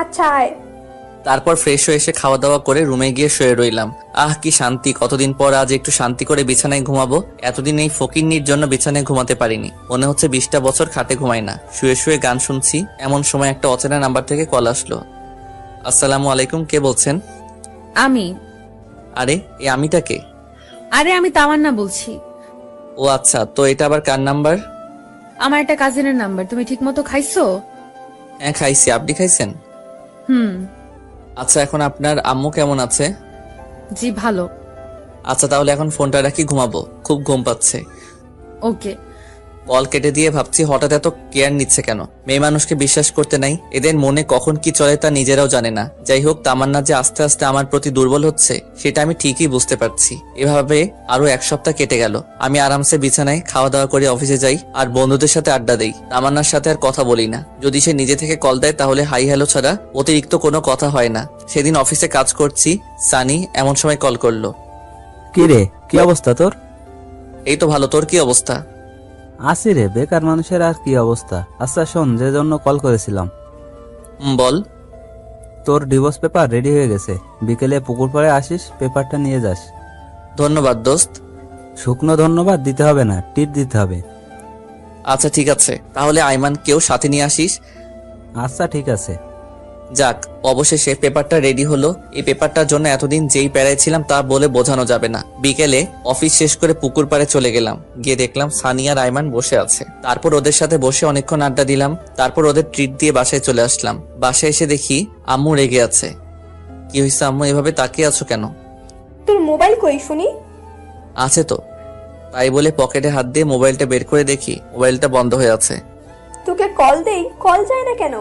Speaker 3: আচ্ছা আয়।
Speaker 1: তারপর ফ্রেশ হয়ে এসে খাওয়া দাওয়া করে রুমে গিয়ে শুয়ে রইলাম। আহ কি শান্তি, কতদিন পর আজ একটু শান্তি করে বিছানায় ঘুমাবো। এতদিন এই ফকিন্নির জন্য বিছানায় ঘুমাতে পারিনি। মনে হচ্ছে 20টা বছর খাটে ঘুমাই না। শুয়ে শুয়ে গান শুনছি, এমন সময় একটা অচেনা নাম্বার থেকে কল আসলো। আসসালামু আলাইকুম, কে বলছেন?
Speaker 9: আমি।
Speaker 1: আরে এই আমিটা কে?
Speaker 9: আরে আমি তামান্না বলছি।
Speaker 1: ও আচ্ছা, তো এটা আবার কার নাম্বার?
Speaker 9: আমার একটা কাজিনের নাম্বার। তুমি ঠিক মতো খাইছো?
Speaker 1: হ্যাঁ খাইছি, আপনি খাইছেন? আচ্ছা, এখন আপনার আম্মু কেমন আছে?
Speaker 9: জি ভালো।
Speaker 1: আচ্ছা তাহলে এখন ফোনটা রাখি, ঘুমাবো, খুব ঘুম পাচ্ছে।
Speaker 9: ওকে।
Speaker 1: কল কেটে দিয়ে ভাবছি হঠাৎ এত কেয়ার নিচ্ছে কেন। মেয়ে মানুষকে বিশ্বাস করতে নাই, এদের মনে কখন কি চলে তা নিজেরাও জানে না। যাই হোক, তামান্না যে আস্তে আস্তে আমার প্রতি দুর্বল হচ্ছে সেটা আমি ঠিকই বুঝতে পারছি। এভাবে আরো 1 সপ্তাহ কেটে গেল। আমি আরামসে বিছানায় খাওয়া দাওয়া করে অফিসে যাই আর বন্ধুদের সাথে আড্ডা দেই। তামান্নার সাথে আর কথা বলি না। যদি সে নিজে থেকে কল দেয় তাহলে হাই হ্যালো ছাড়া অতিরিক্ত কোনো কথা হয় না। সেদিন অফিসে কাজ করছি, সানি এমন সময় কল করলো।
Speaker 2: কি রে, কি অবস্থা তোর?
Speaker 1: এই তো ভালো, তোর কি অবস্থা?
Speaker 2: আসি রে, বেকার মানুষের আর কি অবস্থা। আচ্ছা শোন, যে জন্য কল করেছিলাম,
Speaker 1: বল।
Speaker 2: তোর ডিভোর্স পেপার রেডি হয়ে গেছে। বিকেলে পুকুর পাড়ে আসিস, পেপারটা নিয়ে যাস।
Speaker 1: ধন্যবাদ দোস্ত।
Speaker 2: শুকনো ধন্যবাদ দিতে হবে না, টিট দিতে হবে।
Speaker 1: আচ্ছা ঠিক আছে, তাহলে আইমানকেও সাথে নিয়ে আসিস।
Speaker 2: আচ্ছা ঠিক আছে।
Speaker 1: যাক, অবশেষে পেপারটা রেডি হলো। এই পেপারটার জন্য এতদিন যেই প্যারায় ছিলাম তা বলে বোঝানো যাবে না। বিকেলে অফিস শেষ করে পুকুর পাড়ে চলে গেলাম। গিয়ে দেখলাম সানিয়া রায়মান বসে আছে। তারপর ওদের সাথে বসে অনেকক্ষণ আড্ডা দিলাম। তারপর ওদের ট্রিট দিয়ে বাসায় চলে আসলাম। বাসায় এসে দেখি আম্মু রেগে আছে। কি হয়েছে আম্মু, এভাবে তাকিয়ে আছো কেন?
Speaker 3: তোর মোবাইল কই শুনি?
Speaker 1: আছে তো। তাই বলে পকেটে হাত দিয়ে মোবাইলটা বের করে দেখি মোবাইলটা বন্ধ হয়ে আছে।
Speaker 3: তোকে কল দেই, কল যায় না কেন?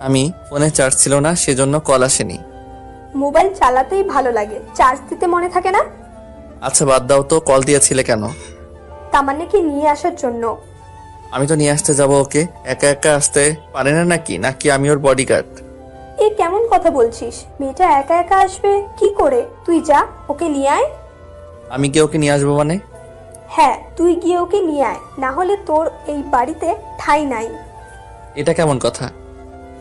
Speaker 1: আমি ফোনে চার্জ ছিল না, সেজন্য কল আসেনি।
Speaker 3: মোবাইল চালাতেই ভালো লাগে, চার্জ দিতে মনে থাকে না?
Speaker 1: আচ্ছা বাদ দাও তো, কল দিয়েছিলে কেন?
Speaker 3: তামান্নাকে নিয়ে আসার জন্য।
Speaker 1: আমি তো নিয়ে আসতে যাব ওকে, একা একা আসতে পারে না নাকি আমি ওর বডিগার্ড?
Speaker 3: এ কেমন কথা বলছিস? মেয়েটা একা একা আসবে কি করে? তুই যা, ওকে নিয়ে আয়।
Speaker 1: আমি কি ওকে নিয়ে আসবো মানে?
Speaker 3: হ্যাঁ, তুই গিয়ে ওকে নিয়ে আয়, না হলে তোর এই বাড়িতে ঠাঁই নাই।
Speaker 1: এটা কেমন কথা?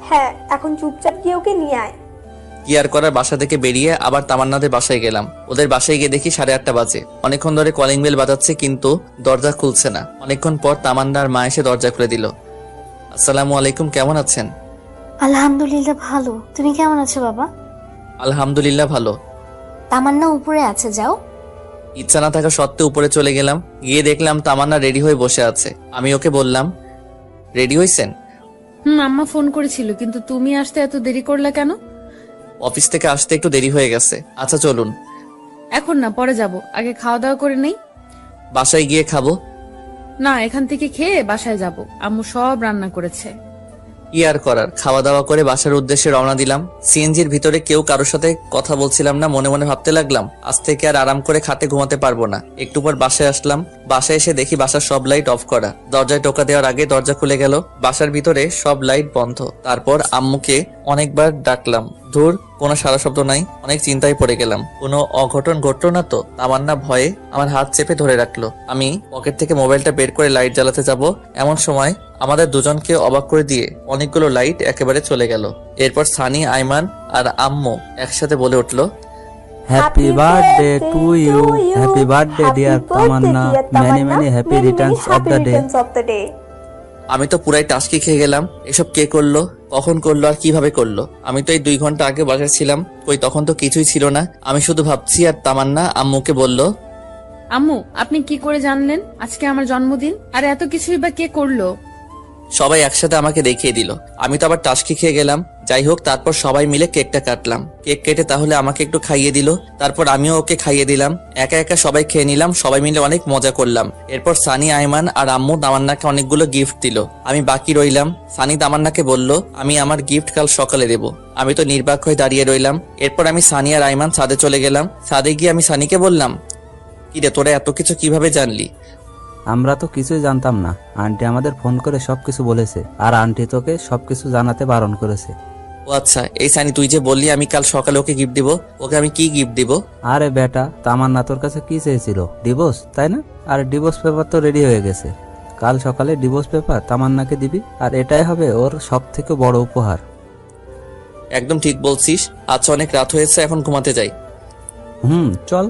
Speaker 3: হ্যাঁ, এখন চুপচাপ গিয়ে ওকে নিয়ে আয়।
Speaker 1: কি আর করার, বাসা থেকে বেরিয়ে আবার তামান্নাদের বাসায় গেলাম। ওদের বাসায় গিয়ে দেখি 8:30 বাজে। অনেকক্ষণ ধরে কলিং বেল বাজাচ্ছে কিন্তু দরজা খুলছে না। অনেকক্ষণ পর তামান্নার মা এসে দরজা খুলে দিল। আসসালামু আলাইকুম, কেমন আছেন?
Speaker 4: আলহামদুলিল্লাহ ভালো, তুমি কেমন আছো বাবা?
Speaker 1: আলহামদুলিল্লাহ ভালো।
Speaker 4: তামান্না উপরে আছে, যাও।
Speaker 1: ইচ্ছা না থাকা সত্ত্বেও উপরে চলে গেলাম। গিয়ে দেখলাম তামান্না রেডি হয়ে বসে আছে। আমি ওকে বললাম, রেডি হইছেন?
Speaker 9: আম্মা ফোন করেছিল, কিন্তু তুমি আসতে এত দেরি করলা কেন?
Speaker 1: অফিস থেকে আসতে একটু দেরি হয়ে গেছে। আচ্ছা চলুন।
Speaker 9: এখন না, পরে যাব, আগে খাওয়া দাওয়া করে নেই।
Speaker 1: বাসায় গিয়ে খাবো।
Speaker 9: না, এখান থেকে খেয়ে বাসায় যাব, আম্মু সব রান্না করেছে।
Speaker 1: কি আর করার, খাওয়া দাওয়া করে বাসার উদ্দেশ্যে রওনা দিলাম। সিএনজির ভিতরে কেউ কারোর সাথে কথা বলছিলাম না। মনে মনে ভাবতে লাগলাম, আজ থেকে আর আরাম করে খাটে ঘুমাতে পারবো না। একটু পর বাসায় আসলাম। বাসায় এসে দেখি বাসার সব লাইট অফ করা। দরজায় টোকা দেওয়ার আগে দরজা খুলে গেল। বাসার ভিতরে সব লাইট বন্ধ। তারপর আম্মুকে অনেকবার ডাকলাম, ধুর কোনো সারা শব্দ নাই। অনেক চিন্তায় পড়ে গেলাম, কোনো অঘটন ঘটলো না তো? তামান্না ভয়ে আমার হাত চেপে ধরে রাখলো। আমি পকেট থেকে মোবাইলটা বের করে লাইট জ্বালাতে যাব, এমন সময় আমাদের দুজনকে অবাক করে দিয়ে অনেকগুলো লাইট একেবারে চলে গেল। এরপর সানি, আইমান আর আম্মু একসাথে বলে উঠলো,
Speaker 2: happy birthday to you, happy birthday dear Tamanna, many many happy returns of the day.
Speaker 1: আমি তো পুরাই টাস্কি খেয়ে গেলাম। এসব কে করলো, কখন করলো আর কিভাবে করলো? আমি তো এই 2 ঘন্টা আগে বাসায় ছিলাম, কই তখন তো কিছুই ছিল না। আমি শুধু ভাবছি। আর তামান্না আম্মুকে বলল,
Speaker 9: আম্মু, আপনি কি করে জানলেন আজকে আমার জন্মদিন? আর এত কিছুই বা কে করলো?
Speaker 1: সবাই একসাথে আমাকে দেখিয়ে দিল। আমি তো আবার টাস্কি খেয়ে গেলাম। যাই হোক, তারপর সবাই মিলে কেকটা কাটলাম। কেক কেটে তাহলে আমাকে একটু খাইয়ে দিল। তারপর আমিও ওকে খাইয়ে দিলাম। একা একা সবাই খেয়ে নিলাম। সবাই মিলে অনেক মজা করলাম। এরপর সানি, আইমান আর আম্মু তামান্নাকে অনেকগুলো গিফট দিল। আমি বাকি রইলাম। সানি তামান্নাকে বলল, আমি আমার গিফট কাল সকালে দেব। আমি তো নির্বাক হয়ে দাঁড়িয়ে রইলাম। এরপর আমি সানি আর আইমান ছাদে চলে গেলাম। ছাদে গিয়ে আমি সানিকে বললাম, কিরে তোরা এত কিছু কিভাবে জানলি?
Speaker 2: আমরা তো কিছুই জানতাম না, আন্টি আমাদের ফোন করে সবকিছু বলেছে, আর আন্টি তোকে সবকিছু জানাতে বারণ করেছে।
Speaker 1: ও আচ্ছা, এই সানি তুই যে বললি আমি কাল সকালে ওকে গিফট দিব, ওকে আমি কি গিফট দিব?
Speaker 2: আরে বেটা, তামান্না তোর কাছে কি চেয়েছিল? ডিভোর্স, তাই না? আর ডিভোর্স পেপার তো রেডি হয়ে গেছে। কাল সকালে ডিভোর্স পেপার তামান্নাকে দিবি, আর এটাই হবে ওর সব থেকে বড় উপহার।
Speaker 1: একদম ঠিক বলছিস। আচ্ছা অনেক রাত হয়েছে, এখন ঘুমাতে যাই।
Speaker 2: চল।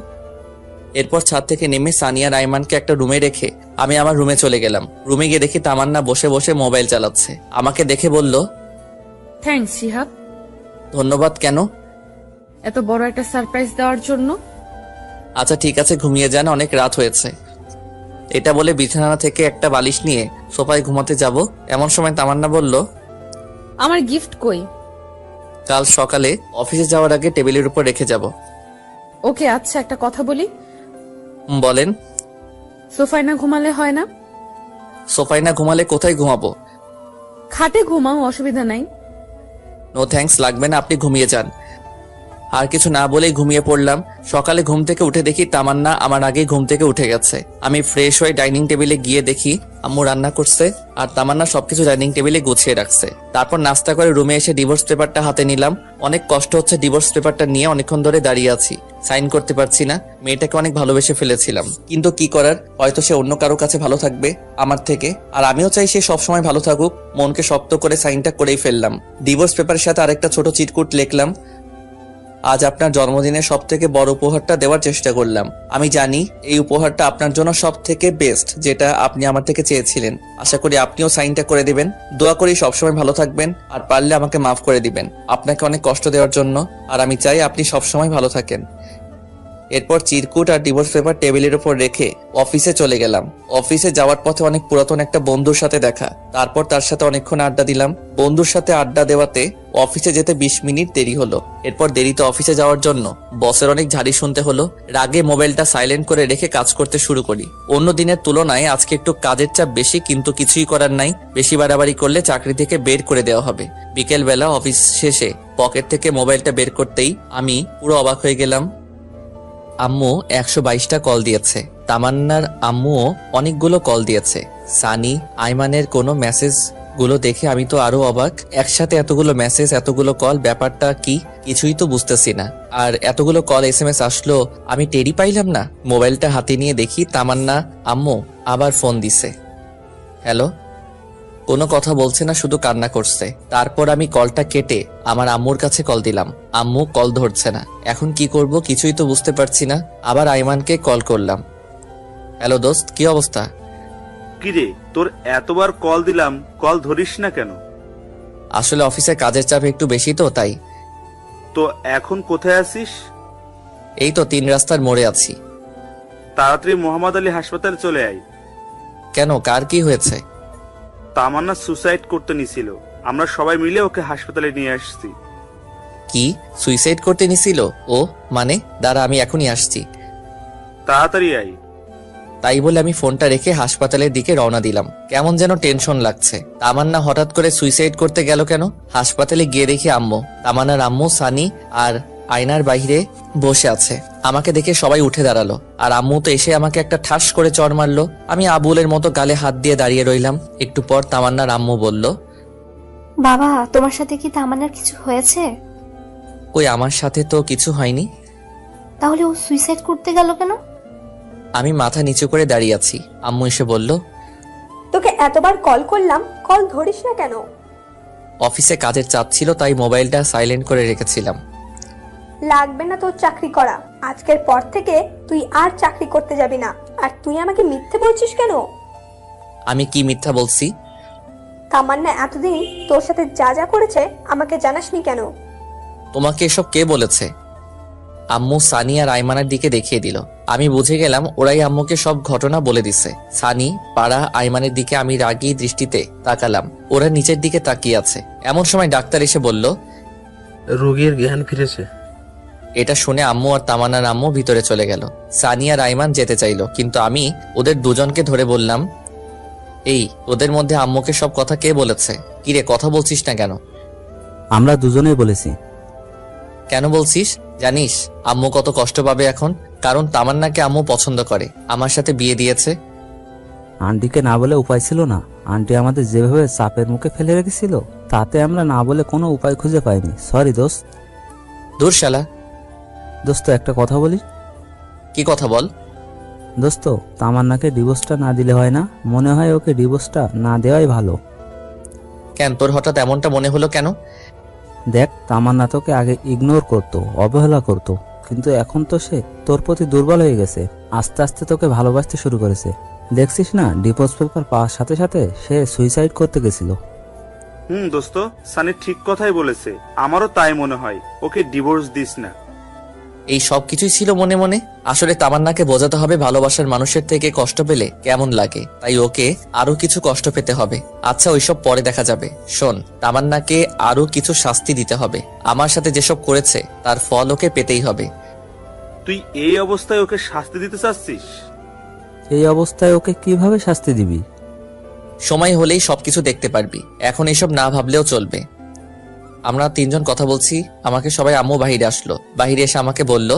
Speaker 1: এরপর ছাদ থেকে নেমে সানিয়া রাইমানকে একটা রুমে রেখে আমি আমার রুমে চলে গেলাম। রুমে গিয়ে দেখি তামান্না বসে বসে মোবাইল চালাচ্ছে। আমাকে দেখে বলল,
Speaker 9: থ্যাঙ্কস শিহাব,
Speaker 1: ধন্যবাদ। কেন?
Speaker 9: এত বড় একটা সারপ্রাইজ দেওয়ার জন্য।
Speaker 1: আচ্ছা ঠিক আছে, ঘুমিয়ে যান, অনেক রাত হয়েছে। এটা বলে বিছানা থেকে একটা বালিশ নিয়ে সোফায় ঘুমাতে যাব। এমন সময় তামান্না বলল,
Speaker 9: আমার গিফট কই?
Speaker 1: কাল সকালে অফিসে যাওয়ার আগে টেবিলের উপর রেখে যাব।
Speaker 9: ওকে, আচ্ছা একটা কথা বলি।
Speaker 1: বলেন।
Speaker 9: সোফায় না ঘুমালে হয় না?
Speaker 1: সোফায় না ঘুমালে কোথায় ঘুমাবো?
Speaker 9: খাটে ঘুমাও, অসুবিধা নাই।
Speaker 1: নো থ্যাঙ্কস, লাগবে না, আপনি ঘুমিয়ে যান। আর কিছু না বলেই ঘুমিয়ে পড়লাম। সকালে ঘুম থেকে উঠে দেখি তামান্না আমার আগেই ঘুম থেকে উঠে গেছে। আমি ফ্রেশ হয়ে ডাইনিং টেবিলে গিয়ে দেখি আম্মু রান্না করছে আর তামান্না সবকিছু ডাইনিং টেবিলে গুছিয়ে রাখছে। তারপর নাস্তা করে রুমে এসে ডিভোর্স পেপারটা হাতে নিলাম। অনেক কষ্ট হচ্ছে ডিভোর্স পেপারটা নিয়ে অনেকক্ষণ ধরে দাঁড়িয়ে আছি, সাইন করতে পারছি না। মেয়েটাকে অনেক ভালোবেসে ফেলেছিলাম, কিন্তু কি করার, হয়তো সে অন্য কারো কাছে ভালো থাকবে আমার থেকে, আর আমিও চাই সে সবসময় ভালো থাকুক। মনকে শক্ত করে সাইনটা করেই ফেললাম। ডিভোর্স পেপারের সাথে আরেকটা ছোট চিটকুট লিখলাম, আজ আপনার জন্মদিনের সব থেকে বড় উপহারটা দেওয়ার চেষ্টা করলাম। আমি জানি এই উপহারটা আপনার জন্য সব থেকে বেস্ট, যেটা আপনি আমার থেকে চেয়েছিলেন। আশা করি আপনিও সাইনটা করে দিবেন। দোয়া করি সবসময় ভালো থাকবেন, আর পারলে আমাকে মাফ করে দিবেন আপনাকে অনেক কষ্ট দেওয়ার জন্য। আর আমি চাই আপনি সবসময় ভালো থাকেন। এরপর চিরকুট আর ডিভোর্স পেপার টেবিলের উপর রেখে অফিসে চলে গেলাম। অফিসে যাওয়ার পথে অনেক পুরাতন একটা বন্ধুর সাথে দেখা, তারপর তার সাথে অনেকক্ষণ আড্ডা দিলাম। বন্ধুর সাথে আড্ডা দেওয়াতে অফিসে যেতে 20 মিনিট দেরি হলো। এরপর দেরিতে অফিসে যাওয়ার জন্য বসের অনেক ঝাড়ি শুনতে হলো। রাগে মোবাইলটা সাইলেন্ট করে রেখে কাজ করতে শুরু করি। অন্য দিনের তুলনায় আজকে একটু কাজের চাপ বেশি, কিন্তু কিছুই করার নাই। বেশি বাড়াবাড়ি করলে চাকরি থেকে বের করে দেওয়া হবে। বিকেল বেলা অফিস শেষে পকেট থেকে মোবাইলটা বের করতেই আমি পুরো অবাক হয়ে গেলাম। আম্মু 122টা কল দিয়েছে। তামান্নার আম্মুও অনেকগুলো কল দিয়েছে। সানি, আইমানের কোনো মেসেজ গুলো দেখে আমি তো আরো অবাক। একসাথে এতগুলো মেসেজ, এতগুলো কল, ব্যাপারটা কি কিছুই তো বুঝতেছি না। আর এতগুলো কল SMS আসলো আমি টেরই পাইলাম না। মোবাইলটা হাতে নিয়ে দেখি তামান্না আম্মু আবার ফোন দিছে। হ্যালো। কোনো কথা বলছে না, শুধু কান্না করছে। তারপর আমি কলটা কেটে আমার আম্মুর কাছে কল দিলাম। আম্মু কল ধরছে না। এখন কি করব কিছুই তো বুঝতে পারছি না। আবার আইমানকে কল করলাম। হ্যালো দোস্ত, কি অবস্থা?
Speaker 5: কিরে, তোর এতবার কল দিলাম, কল ধরিস না কেন?
Speaker 1: আসলে অফিসে কাজের চাপ একটু বেশি তো, তাই।
Speaker 5: তো এখন কোথায় আছিস?
Speaker 1: এই তো 3 রাস্তার মোড়ে আছি।
Speaker 5: তাড়াতাড়ি মোহাম্মদ আলী হাসপাতালে চলে আয়।
Speaker 1: কেন, কার কি হয়েছে?
Speaker 5: তামান্না সুসাইড করতে নিছিল, আমরা সবাই মিলে ওকে হাসপাতালে নিয়ে আসছি।
Speaker 1: কি, সুইসাইড করতে নিছিল ও? মানে দাঁড়া, আমি এখনই আসছি।
Speaker 5: তাড়াতাড়ি আয়।
Speaker 1: তাই বলে আমি ফোনটা রেখে হাসপাতালের দিকে রওনা দিলাম। কেমন যেন টেনশন লাগছে। তামান্না হঠাৎ করে সুইসাইড করতে গেল কেন? হাসপাতালে গিয়ে দেখি আম্মু, তামান্নার আম্মু, সানি আর আয়নার বাইরে বসে আছে। আমাকে দেখে সবাই উঠে দাঁড়ালো, আর আম্মু তো এসে আমাকে একটা ঠাস করে চড় মারলো। আমি আবুলের মতো গালে হাত দিয়ে দাঁড়িয়ে রইলাম। একটু পর তামান্নার আম্মু বলল,
Speaker 4: বাবা তোমার সাথে কি তামান্নার কিছু হয়েছে?
Speaker 1: কই, আমার সাথে তো কিছু হয়নি।
Speaker 4: তাহলে ও সুইসাইড করতে গেল কেন?
Speaker 1: আমি মাথা নিচু করে দাঁড়িয়ে আছি। আম্মু এসে বলল,
Speaker 3: তোকে এতবার কল করলাম, কল ধরিস না কেন?
Speaker 1: অফিসে কাজের চাপ ছিল, তাই মোবাইলটা সাইলেন্ট করে রেখেছিলাম।
Speaker 3: লাগবে না তোর চাকরি করা। আজকের পর থেকে তুই আর চাকরি করতে যাবি না। আর তুই আমাকে মিথ্যে বলছিস কেন?
Speaker 1: আমি কি মিথ্যা বলছি?
Speaker 3: তামান্না এতদিন তোর সাথে যা যা করেছে আমাকে জানাসনি কেন?
Speaker 1: তোমাকে এসব কে বলেছে? আম্মু সানি আর আইমানের দিকে দেখিয়ে দিল। আমি বুঝে গেলাম ওরাই আম্মুকে সব ঘটনা বলে দিছে। সানি, পাড়া, আইমানের দিকে আমি রাগী দৃষ্টিতে তাকালাম। ওরা নিচের দিকে তাকিয়ে আছে। এমন সময় ডাক্তার এসে বলল,
Speaker 8: রোগীর জ্ঞান ফিরেছে।
Speaker 1: এটা শুনে আম্মু আর তামান্নার আম্মু ভিতরে চলে গেল। সানি আর আইমান যেতে চাইলো, কিন্তু আমি ওদের দুজনকে ধরে বললাম, এই ওদের মধ্যে আম্মুকে সব কথা কে বলেছে? কিরে, কথা বলছিস না কেন?
Speaker 2: আমরা দুজনেই বলেছি।
Speaker 1: কেন বলছিস? জানিস আম্মু কত কষ্ট পাবে এখন? কারণ তামান্নাকে আম্মু পছন্দ করে, আমার সাথে বিয়ে দিয়েছে।
Speaker 2: আন্টিকে না বলে উপায় ছিল না। আন্টি আমাদের যেভাবে চাপের মুখে ফেলে রেখেছিল, তাতে আমরা না বলে কোনো উপায় খুঁজে পাইনি। সরি দোস্ত।
Speaker 1: দূর শালা।
Speaker 2: দোস্ত একটা কথা বলি।
Speaker 1: কি কথা বল?
Speaker 2: দোস্ত, তামান্নাকে ডিভোর্সটা না দিলে হয় না? মনে হয় ওকে ডিভোর্সটা না দেওয়াই ভালো।
Speaker 1: কেন, তোর হঠাৎ এমনটা মনে হলো কেন?
Speaker 2: দেখ, তামান্না তোকে আগে ইগনোর করতো, অবহেলা করতো, কিন্তু এখন তো সে তোর প্রতি দুর্বল হয়ে গেছে। আস্তে আস্তে তোকে ভালোবাসতে শুরু করেছে। দেখছিস না, ডিভোর্স পেপার পাওয়ার সাথে সাথে সে সুইসাইড করতে গেছিল।
Speaker 5: দোস্ত, সানি ঠিক কথাই বলেছে। আমারও তাই মনে হয়। ওকে ডিভোর্স দিস না।
Speaker 1: এই সব কিছুই ছিল মনে মনে। আসলে তামান্নাকে বোঝাতে হবে ভালোবাসার মানুষের থেকে কষ্ট পেলে কেমন লাগে, তাই ওকে আরো কিছু কষ্ট পেতে হবে। আচ্ছা, ওইসব পরে দেখা যাবে। শোন, তামান্নাকে আরো কিছু শাস্তি দিতে হবে। আমার সাথে যেসব করেছে তার ফল ওকে পেতেই হবে।
Speaker 5: তুই এই অবস্থায় ওকে শাস্তি দিতে চাচ্ছিস?
Speaker 2: এই অবস্থায় ওকে কিভাবে শাস্তি দিবি?
Speaker 1: সময় হলেই সবকিছু দেখতে পারবি। এখন এসব না ভাবলেও চলবে। আমরা 3 জন কথা বলছি, আমাকে সবাই আম্মু বাহিরে আসলো। বাহিরে এসে আমাকে বলল,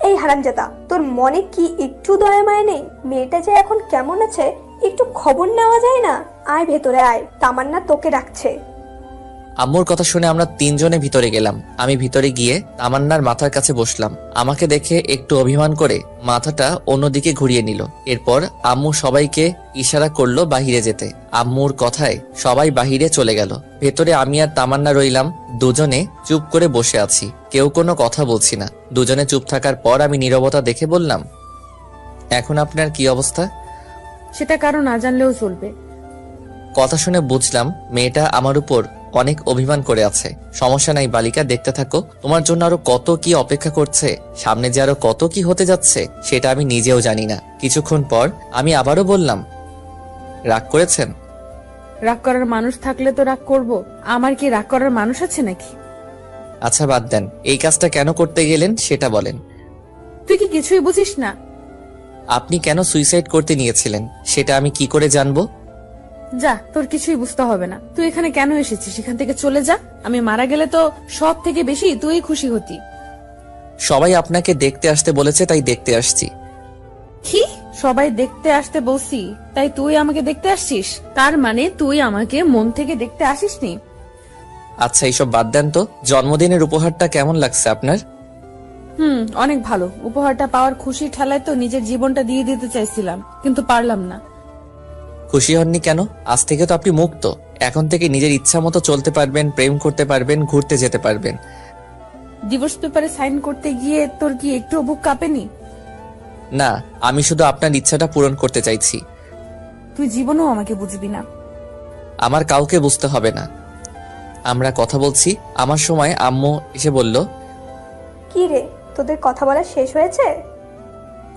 Speaker 3: এই হারামজাদা, তোর মনে কি একটু দয়া মায়া নেই? মেয়েটা যে এখন কেমন আছে একটু খবর নেওয়া যায় না? আয় ভেতরে আয়, তামান্না তোকে ডাকছে।
Speaker 1: আম্মুর কথা শুনে আমরা তিনজনে ভিতরে গেলাম। আমি ভিতরে গিয়ে তামান্নার মাথার কাছে বসলাম। আমাকে দেখে একটু অভিমান করে মাথাটা অন্যদিকে ঘুরিয়ে নিল। এরপর আম্মু সবাইকে ইশারা করলো বাহিরে যেতে। আম্মুর কথায় সবাই বাহিরে চলে গেল। ভেতরে আমি আর তামান্না রইলাম। দুজনে চুপ করে বসে আছি, কেউ কোনো কথা বলছি না। দুজনে চুপ থাকার পর আমি নীরবতা দেখে বললাম, এখন আপনার কি অবস্থা?
Speaker 6: সেটা কারো না জানলেও চলবে।
Speaker 1: কথা শুনে বুঝলাম মেয়েটা আমার উপর অনেক অভিমান করে আছে। সমস্যা নাই বালিকা, দেখতে থাকো। তোমার জন্য আরো কত কি অপেক্ষা করছে, সামনে যে আরো কত কি হতে যাচ্ছে সেটা আমি নিজেও জানি না। কিছুক্ষণ পর আমি আবারও বললাম, রাগ করেছেন?
Speaker 6: রাগ করার মানুষ থাকলে তো রাগ করব। আমার কি রাগ করার মানুষ আছে নাকি?
Speaker 1: আচ্ছা বাদ দেন, এই কাজটা কেন করতে গেলেন সেটা বলেন।
Speaker 6: তুই কি কিছুই বুঝিস না?
Speaker 1: আপনি কেন সুইসাইড করতে নিয়েছিলেন সেটা আমি কি করে জানবো?
Speaker 6: যা, তোর কিছুই বুঝতে হবে না। তুই এখানে কেন এসেছিস? এখান থেকে চলে যা। আমি মারা গেলে তো সব থেকে বেশি তুই খুশি হতি।
Speaker 1: সবাই আপনাকে দেখতে আসতে বলেছে, তাই দেখতে আসছি।
Speaker 6: কি? সবাই দেখতে আসতে বলছি, তাই তুই আমাকে দেখতে আসছিস? তার মানে তুই আমাকে মন থেকে দেখতে আসিসনি?
Speaker 1: আচ্ছা এইসব বাদ দেন তো, জন্মদিনের উপহারটা কেমন লাগছে আপনার?
Speaker 6: অনেক ভালো। উপহারটা পাওয়ার খুশির ঠেলায় তো নিজের জীবনটা দিয়ে দিতে চাইছিলাম, কিন্তু পারলাম না।
Speaker 1: খুশি হননি কেন? আজ থেকে তো আপনি মুক্ত। এখন থেকে নিজের ইচ্ছা মতো চলতে পারবেন, প্রেম করতে পারবেন, ঘুরতে যেতে পারবেন।
Speaker 6: ডিভোর্স পেপারে সাইন করতে গিয়ে তোর কি একটু বুক কাঁপেনি?
Speaker 1: না, আমি শুধু আপনার ইচ্ছাটা পূরণ করতে চাইছি।
Speaker 6: তুই জীবনেও আমাকে বুঝবি না।
Speaker 1: আমার কাউকে বুঝতে হবে না। আমরা কথা বলছি, আমার সময় আম্মু এসে বলল,
Speaker 3: কি রে, তোদের কথা বলা শেষ হয়েছে?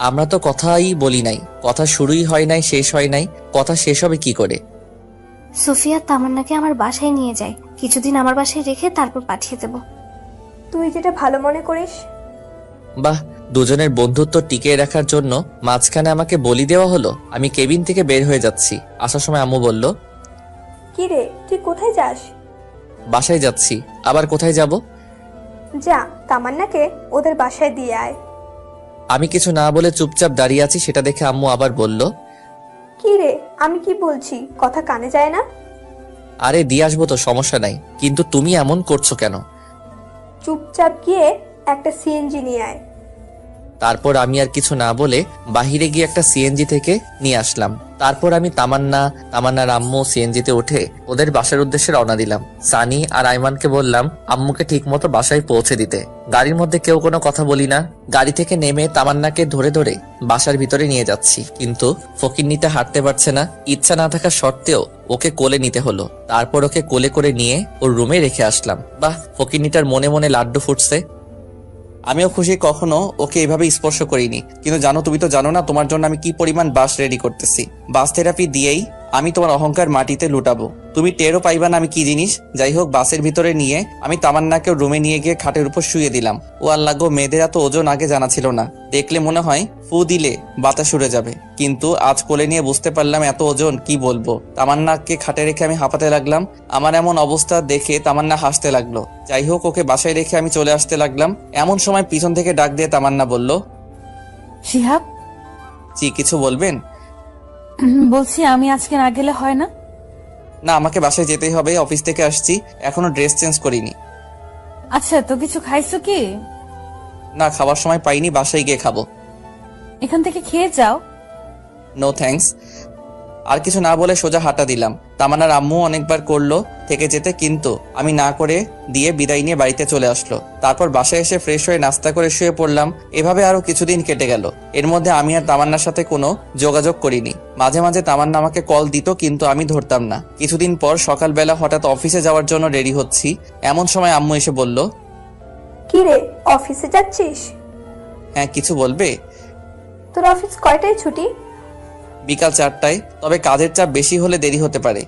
Speaker 1: আমরা তো কথাই বলি নাই, কথা শুরুই হয় নাই, শেষ হয় নাই, কথা শেষ হবে কি করে?
Speaker 4: সুফিয়া তামান্নাকে আমার বাসায় নিয়ে যায়, কিছুদিন আমার বাসায় রেখে তারপর পাঠিয়ে দেব।
Speaker 3: তুই যেটা ভালো মনে করিস।
Speaker 1: বাহ, দুজনের বন্ধুত্ব টিকিয়ে রাখার জন্য মাঝখানে আমাকে বলি দেওয়া হলো। আমি কেবিন থেকে বের হয়ে যাচ্ছি। আসার সময় আম্মু বলল,
Speaker 3: কি রে, তুই কোথায় যাস?
Speaker 1: বাসায় যাচ্ছি। আবার কোথায় যাব?
Speaker 3: যা, তামান্নাকে ওদের বাসায় দিয়ে আয়।
Speaker 1: আমি কিছু না বলে চুপচাপ দাঁড়িয়ে আছি, সেটা দেখে আম্মু আবার বলল,
Speaker 3: কি রে, আমি কি বলছি কথা কানে যায় না?
Speaker 1: আরে দিয়ে আসবো তো, সমস্যা নাই, কিন্তু তুমি এমন করছো কেন?
Speaker 3: চুপচাপ গিয়ে একটা সিএনজি নিয়ে আয়।
Speaker 1: তারপর আমি আর কিছু না বলে বাহিরে গিয়ে একটা সিএনজি থেকে নিয়ে আসলাম। তারপর আমি তামান্নার আম্মু সিএনজিতে উঠে ওদের বাসার উদ্দেশ্যে রওনা দিলাম। সানি আর আইমানকে বললাম আম্মুকে ঠিক মতো বাসায় পৌঁছে দিতে। গাড়ির মধ্যে কেউ কোনো কথা বলি না। গাড়ি থেকে নেমে তামান্নাকে ধরে ধরে বাসার ভিতরে নিয়ে যাচ্ছি, কিন্তু ফকিন্নিটা হাঁটতে পারছে না। ইচ্ছা না থাকা সত্ত্বেও ওকে কোলে নিতে হলো। তারপর ওকে কোলে করে নিয়ে ওর রুমে রেখে আসলাম। বাহ, ফকিন্নিটার মনে মনে লাড্ডু ফুটছে। আমিও খুশি, কখনো ওকে এইভাবে স্পর্শ করিনি। কিন্তু জানো, তুমি তো জানো না তোমার জন্য আমি কি পরিমাণ বাস রেডি করতেছি। বাস থেরাপি দিয়েই আমি তোমার অহংকার মাটিতে লুটাবো, তুমি টেরও পাইবা না আমি কি জিনিস। যাই হোক, বাসের ভিতরে নিয়ে আমি তামান্নাকে রুমে নিয়ে গিয়ে খাটের উপর শুয়ে দিলাম। ও আল্লাহ গো, মেয়েদের এত ওজন আগে জানা ছিল না। দেখলে মনে হয় ফু দিলে বাতাস উড়ে যাবে, কিন্তু আজ কোলে নিয়ে বুঝতে পারলাম এত ওজন কি বলবো। তামান্নাকে খাটে রেখে আমি হাঁপাতে লাগলাম। আমার এমন অবস্থা দেখে তামান্না হাসতে লাগলো। যাই হোক, ওকে বাসায় রেখে আমি চলে আসতে লাগলাম। এমন সময় পিছন থেকে ডাক দিয়ে তামান্না বলল,
Speaker 6: শিহাব,
Speaker 1: জি কিছু বলবেন?
Speaker 6: বলছি আমি আজকে না গেলে হয় না?
Speaker 1: না, আমাকে বাসায় যেতেই হবে, অফিস থেকে আসছি, এখনো ড্রেস চেঞ্জ করিনি।
Speaker 6: আচ্ছা, তো কিছু খাইছো কি?
Speaker 1: না, খাবার সময় পাইনি, বাসায় গিয়ে খাবো।
Speaker 6: এখান থেকে খেয়ে যাও।
Speaker 1: No thanks. আর কিছু না বলে সোজা হাঁটা দিলাম। তামান্নার আম্মু অনেকবার করলো থেকে যেতে, কিন্তু আমি না করে দিয়ে বিদায় নিয়ে বাড়িতে চলে আসলো। তারপর বাসায় এসে ফ্রেশ হয়ে নাস্তা করে শুয়ে পড়লাম। এভাবে আরো কিছুদিন কেটে গেল। এর মধ্যে আমি আর তামান্নার সাথে কোনো যোগাযোগ করিনি। মাঝে মাঝে তামান্না আমাকে কল দিত, কিন্তু আমি ধরতাম না। কিছুদিন পর সকালবেলা হঠাৎ অফিসে যাওয়ার জন্য রেডি হচ্ছি, এমন সময় আম্মু এসে বলল,
Speaker 3: কি রে, অফিসে যাচ্ছিস?
Speaker 1: হ্যাঁ, কিছু বলবে?
Speaker 3: তোর অফিস কয়টায় ছুটি?
Speaker 1: বিকাল 4টায়, তবে কাজের চাপ বেশি হলে দেরি হতে পারে।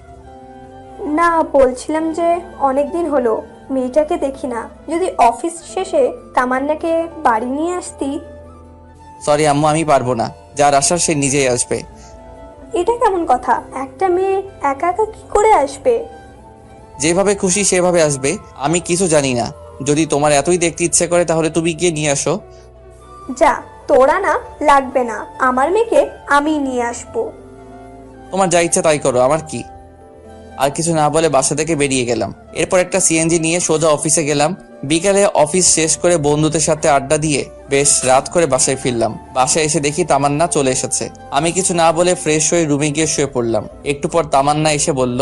Speaker 3: না, বলছিলাম যে অনেকদিন হলো মেয়েটাকে দেখি না, যদি অফিস শেষে তামান্নাকে বাড়ি নিয়ে আসতি।
Speaker 1: সরি আম্মু, আমি পারবো না। যার আসার সে নিজেই আসবে।
Speaker 3: এটা কেমন কথা? একটা মেয়ে একা একা কি করে আসবে?
Speaker 1: যেভাবে খুশি সেভাবে আসবে, আমি কিছু জানি না। যদি তোমার এতই দেখতে ইচ্ছে করে তাহলে তুমি গিয়ে নিয়ে আসো।
Speaker 3: যা, তোরা না লাগবে না, আমার মেয়েকে আমি নিয়ে আসবো।
Speaker 1: তোমার যা ইচ্ছা তাই করো, আমার কি। আর কিছু না বলে বাসা থেকে বেরিয়ে গেলাম। এরপর একটা সিএনজি নিয়ে সোজা অফিসে গেলাম। বিকালে অফিস শেষ করে বন্ধুদের সাথে আড্ডা দিয়ে বেশ রাত করে বাসায় ফিরলাম। বাসায় এসে দেখি তামান্না চলে এসেছে। আমি কিছু না বলে ফ্রেশ হয়ে রুমে গিয়ে শুয়ে পড়লাম। একটু পর তামান্না এসে বলল,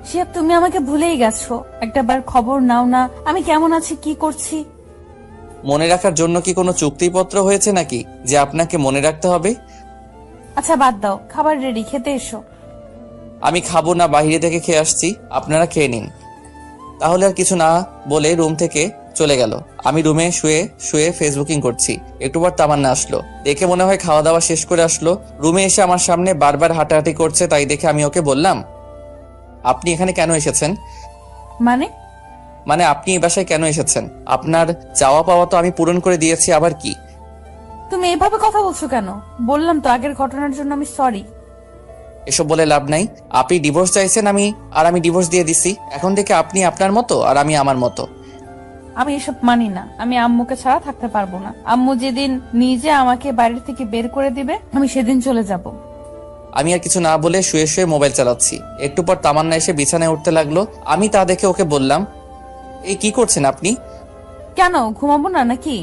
Speaker 6: শিহাব, তুমি আমাকে ভুলেই গেছো। একটাবার খবর নাও না, আমি কেমন আছি, কি করছি।
Speaker 1: মনে রাখার জন্য কি কোনো চুক্তিপত্র হয়েছে নাকি যে আপনাকে মনে রাখতে হবে?
Speaker 6: আচ্ছা বাদ দাও, খাবার রেডি, খেতে এসো।
Speaker 1: আমি খাবো না, বাইরে থেকে খেয়ে আসছি, আপনারা খেয়ে নিন। তাহলে আর কিছু না বলে রুম থেকে চলে গেল। আমি রুমে শুয়ে শুয়ে ফেসবুকিং করছি। একটু পর তামান্না আসলো। দেখে মনে হয় খাওয়া দাওয়া শেষ করে আসলো। রুমে এসে আমার সামনে বারবার হাঁটাহাঁটি করছে, তাই দেখে আমি ওকে বললাম, আপনি এখানে কেন এসেছেন? মানে আপনি এই বাসায় কেন এসেছেন? আপনার চাওয়া পাওয়া তো আমি পূরণ করে দিয়েছি, আবার কি?
Speaker 6: তুমি এভাবে কথা বলছো কেন? বললাম তো আগের ঘটনার জন্য আমি সরি।
Speaker 1: এসব বলে লাভ নাই। আপনি ডিভোর্স চাইছেন, আমি ডিভোর্স দিয়ে দিছি। এখন থেকে আপনি আপনার মতো আর আমি আমার মতো।
Speaker 6: আমি এসব মানি না। আমি আম্মুকে ছাড়া থাকতে পারবো না। আম্মু যেদিন নিজে আমাকে বাড়ি থেকে বের করে দিবে, আমি সেদিন চলে যাব।
Speaker 1: আমি আর কিছু না বলে শুয়ে শুয়ে মোবাইল চালাচ্ছি। একটু পর তামান্না এসে বিছানায় উঠতে লাগলো। আমি তা দেখে ওকে বললাম, এই কি করছেন আপনি?
Speaker 6: কেন, ঘুমাবো না নাকি?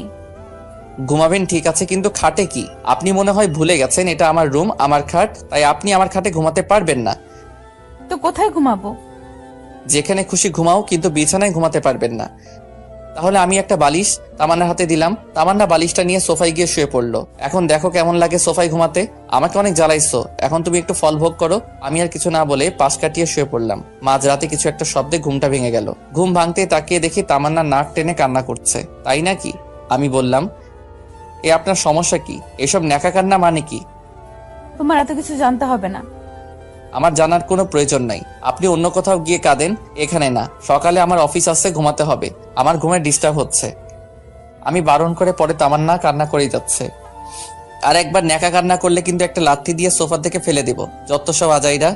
Speaker 1: ঘুমাবেন ঠিক আছে, কিন্তু খাটে কি? আপনি মনে হয় ভুলে গেছেন এটা আমার রুম, আমার খাট, তাই আপনি আমার খাটে ঘুমাতে পারবেন না।
Speaker 6: তো কোথায় ঘুমাবো?
Speaker 1: যেখানে খুশি ঘুমাও, কিন্তু বিছানায় ঘুমাতে পারবেন না। তাহলে আমি একটা বালিশ তামান্নার হাতে দিলাম। তামান্না বালিশটা নিয়ে সোফায় গিয়ে শুয়ে পড়লো। এখন দেখো কেমন লাগে সোফায় ঘুমাতে। আমাকে অনেক জ্বালাইছো, এখন তুমি একটু ফল ভোগ করো। আমি আর কিছু না বলে পাশ কাটিয়ে শুয়ে পড়লাম। মাঝরাতে কিছু একটা শব্দে ঘুমটা ভেঙে গেল। ঘুম ভাঙতে তাকিয়ে দেখি তামান্না নাক টেনে কান্না করছে। তাই নাকি? আমি বললাম, এ আপনার সমস্যা কি? এসব ন্যাকা কান্না মানে কি?
Speaker 6: তোমার এত কিছু জানতে হবে না।
Speaker 1: আমার জানার কোনো প্রয়োজন নাই। আপনি অন্য কোথাও গিয়ে কাঁদেন, এখানে না। সকালে আমার অফিস আসছে, ঘুমাতে হবে। আমার ঘুমের ডিস্টার্ব হচ্ছে। আমি বারণ করে পরে তামান্না কান্না করেই যাচ্ছে। আর একবার ন্যাকা কান্না করলে কিন্তু একটা লাথি দিয়ে সোফা থেকে ফেলে দিব। যত সব আজাইরা।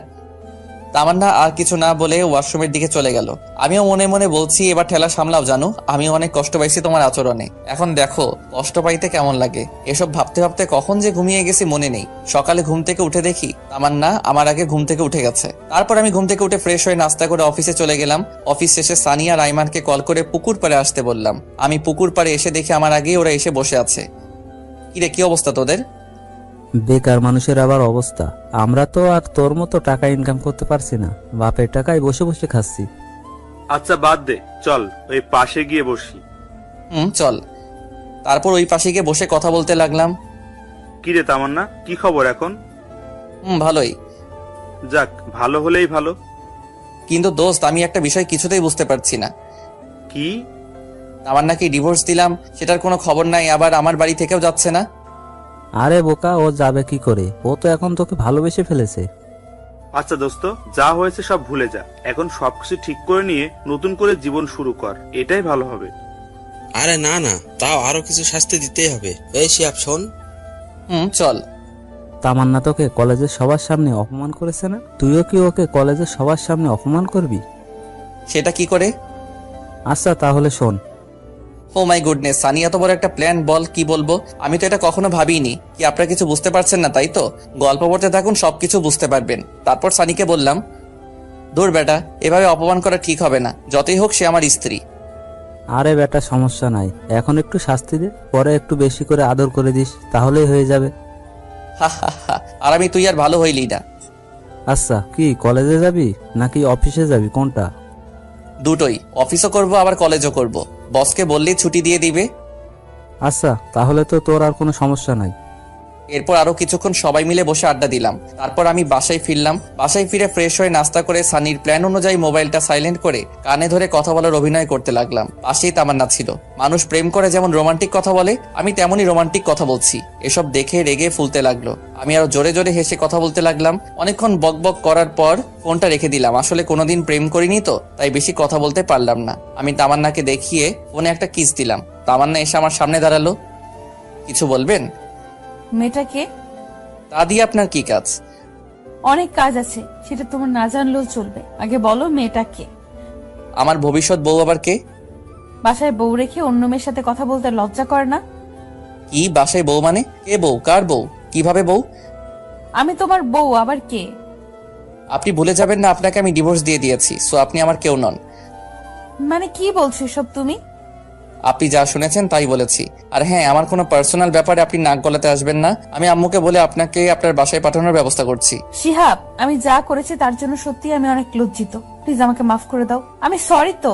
Speaker 1: তামান্না আর কিছু না বলে ওয়াশরুমের দিকে চলে গেল। আমিও মনে মনে বলছি, এবার ঠেলা সামলাও জানো, আমি অনেক কষ্ট পাইছি তোমার আচরণে। এখন দেখো কষ্ট পাইতে কেমন লাগে। এসব ভাবতে ভাবতে কখন যে ঘুমিয়ে গেছি মনে নেই। সকালে ঘুম থেকে উঠে দেখি তামান্না আমার আগে ঘুম থেকে উঠে গেছে। তারপর আমি ঘুম থেকে উঠে ফ্রেশ হয়ে নাস্তা করে অফিসে চলে গেলাম। অফিস শেষে সানিয়া আর আইমানকে কল করে পুকুর পাড়ে আসতে বললাম। আমি পুকুর পাড়ে এসে দেখি আমার আগেই ওরা এসে বসে আছে। কিরে, কি অবস্থা তোদের?
Speaker 2: বেকার মানুষের আবার অবস্থা। আমরা তো আর তোর মতো টাকা ইনকাম করতে পারছি না, বাপের টাকায় বসে বসে খাচ্ছি।
Speaker 5: আচ্ছা বাদ দে, চল ওই পাশে গিয়ে বসি।
Speaker 1: চল। তারপর ওই পাশে গিয়ে বসে কথা বলতে লাগলাম।
Speaker 5: কিরে তামান্না, কি খবর এখন?
Speaker 1: ভালোই।
Speaker 5: যাক, ভালো হলেই ভালো।
Speaker 1: কিন্তু দোস্ত, আমি একটা বিষয় কিছুতেই বুঝতে পারছি না।
Speaker 5: কি?
Speaker 1: আমার নাকি ডিভোর্স দিলাম, সেটার কোনো খবর নাই, আবার আমার বাড়ি থেকেও যাচ্ছে না।
Speaker 2: আরে বোকা, ও যাবে কি করে? ও তো এখন তোকে ভালোবেসে ফেলেছে।
Speaker 5: আচ্ছা দোস্ত, যা হয়েছে সব ভুলে যা। এখন সবকিছু ঠিক করে নিয়ে নতুন করে জীবন শুরু কর, এটাই ভালো হবে।
Speaker 8: আরে না না, তাও আরো কিছু শাস্তি দিতেই হবে। এই শিহাব শোন।
Speaker 1: চল।
Speaker 2: তামান্না তোকে কলেজের সবার সামনে অপমান করেছে না? তুইও কি ওকে কলেজের সবার সামনে অপমান করবি?
Speaker 1: সেটা কি করে?
Speaker 2: আচ্ছা তাহলে শোন।
Speaker 1: ও মাই গুডনেস, সানি এত বড় একটা প্ল্যান, বল কি বলবো। আমি তো এটা কখনো ভাবিনি। কি আপনারা কিছু বুঝতে পারছেন না, তাই তো? গল্প পড়তে থাকুন, সবকিছু বুঝতে পারবেন। তারপর সানিকে বললাম, দূর বেটা, এভাবে অপমান করা ঠিক হবে না। যতই হোক সে আমার স্ত্রী।
Speaker 2: আরে বেটা, সমস্যা নাই, এখন একটু শাস্তি দে, পরে একটু বেশি করে আদর করে দিস, তাহলেই হয়ে যাবে।
Speaker 1: আর আমি তুই আর ভালো হইলি না।
Speaker 2: আচ্ছা, কি কলেজে যাবি নাকি অফিসে যাবি, কোনটা?
Speaker 1: দুটোই, অফিসও করব আবার কলেজও করব। বসকে বললেই ছুটি দিয়ে দিবে।
Speaker 2: আচ্ছা, তাহলে তো তোর আর কোনো সমস্যা নাই।
Speaker 1: এরপর আরো কিছুক্ষণ সবাই মিলে বসে আড্ডা দিলাম। তারপর আমি বাসায় ফিরলাম। বাসায় ফিরে ফ্রেশ হয়ে নাস্তা করে সানির প্ল্যান অনুযায়ী মোবাইলটা সাইলেন্ট করে কানে ধরে কথা বলার অভিনয় করতে লাগলাম। পাশেই তামান্না ছিল। মানুষ প্রেম করে যেমন রোমান্টিক কথা বলে, আমি তেমনই রোমান্টিক কথা বলছি। এসব দেখে রেগে ফুলতে লাগলো। আমি আরো জোরে জোরে হেসে কথা বলতে লাগলাম। অনেকক্ষণ বক বক করার পর ফোনটা রেখে দিলাম। আসলে কোনোদিন প্রেম করিনি তো, তাই বেশি কথা বলতে পারলাম না। আমি তামান্নাকে দেখিয়ে ফোনে একটা কিস দিলাম। তামান্না এসে আমার সামনে দাঁড়ালো। কিছু বলবেন?
Speaker 6: মেয়েটাকে?
Speaker 1: তা দিয়ে আপনার কি কাজ?
Speaker 6: অনেক কাজ আছে, সেটা তোমার না জানলেও চলবে। আগে বলো মেয়েটাকে।
Speaker 1: আমার ভবিষ্যৎ বউ আবার কে?
Speaker 6: বাসায় বউ রেখে অন্য মেয়ের সাথে কথা বলতে লজ্জা করে না?
Speaker 1: কি বাসায় বউ মানে? কে বউ? কার বউ? কিভাবে বউ?
Speaker 6: আমি তোমার বউ, আবার কে?
Speaker 1: আপনি ভুলে যাবেন না আপনাকে আমি ডিভোর্স দিয়ে দিয়েছি, সো আপনি আমার কেউ নন।
Speaker 6: মানে কি বলছো এসব তুমি?
Speaker 1: আপনি যা শুনেছেন তাই বলেছি। আর হ্যাঁ, আমার কোনো পার্সোনাল ব্যাপারে আপনি নাক গলাতে আসবেন না। আমি আম্মুকে বলে আপনাকে আপনার বাসায় পাঠানোর ব্যবস্থা করছি।
Speaker 6: শিহাব, আমি যা করেছি তার জন্য সত্যি আমি অনেক লজ্জিত। প্লিজ আমাকে মাফ করে দাও। আমি সরি তো।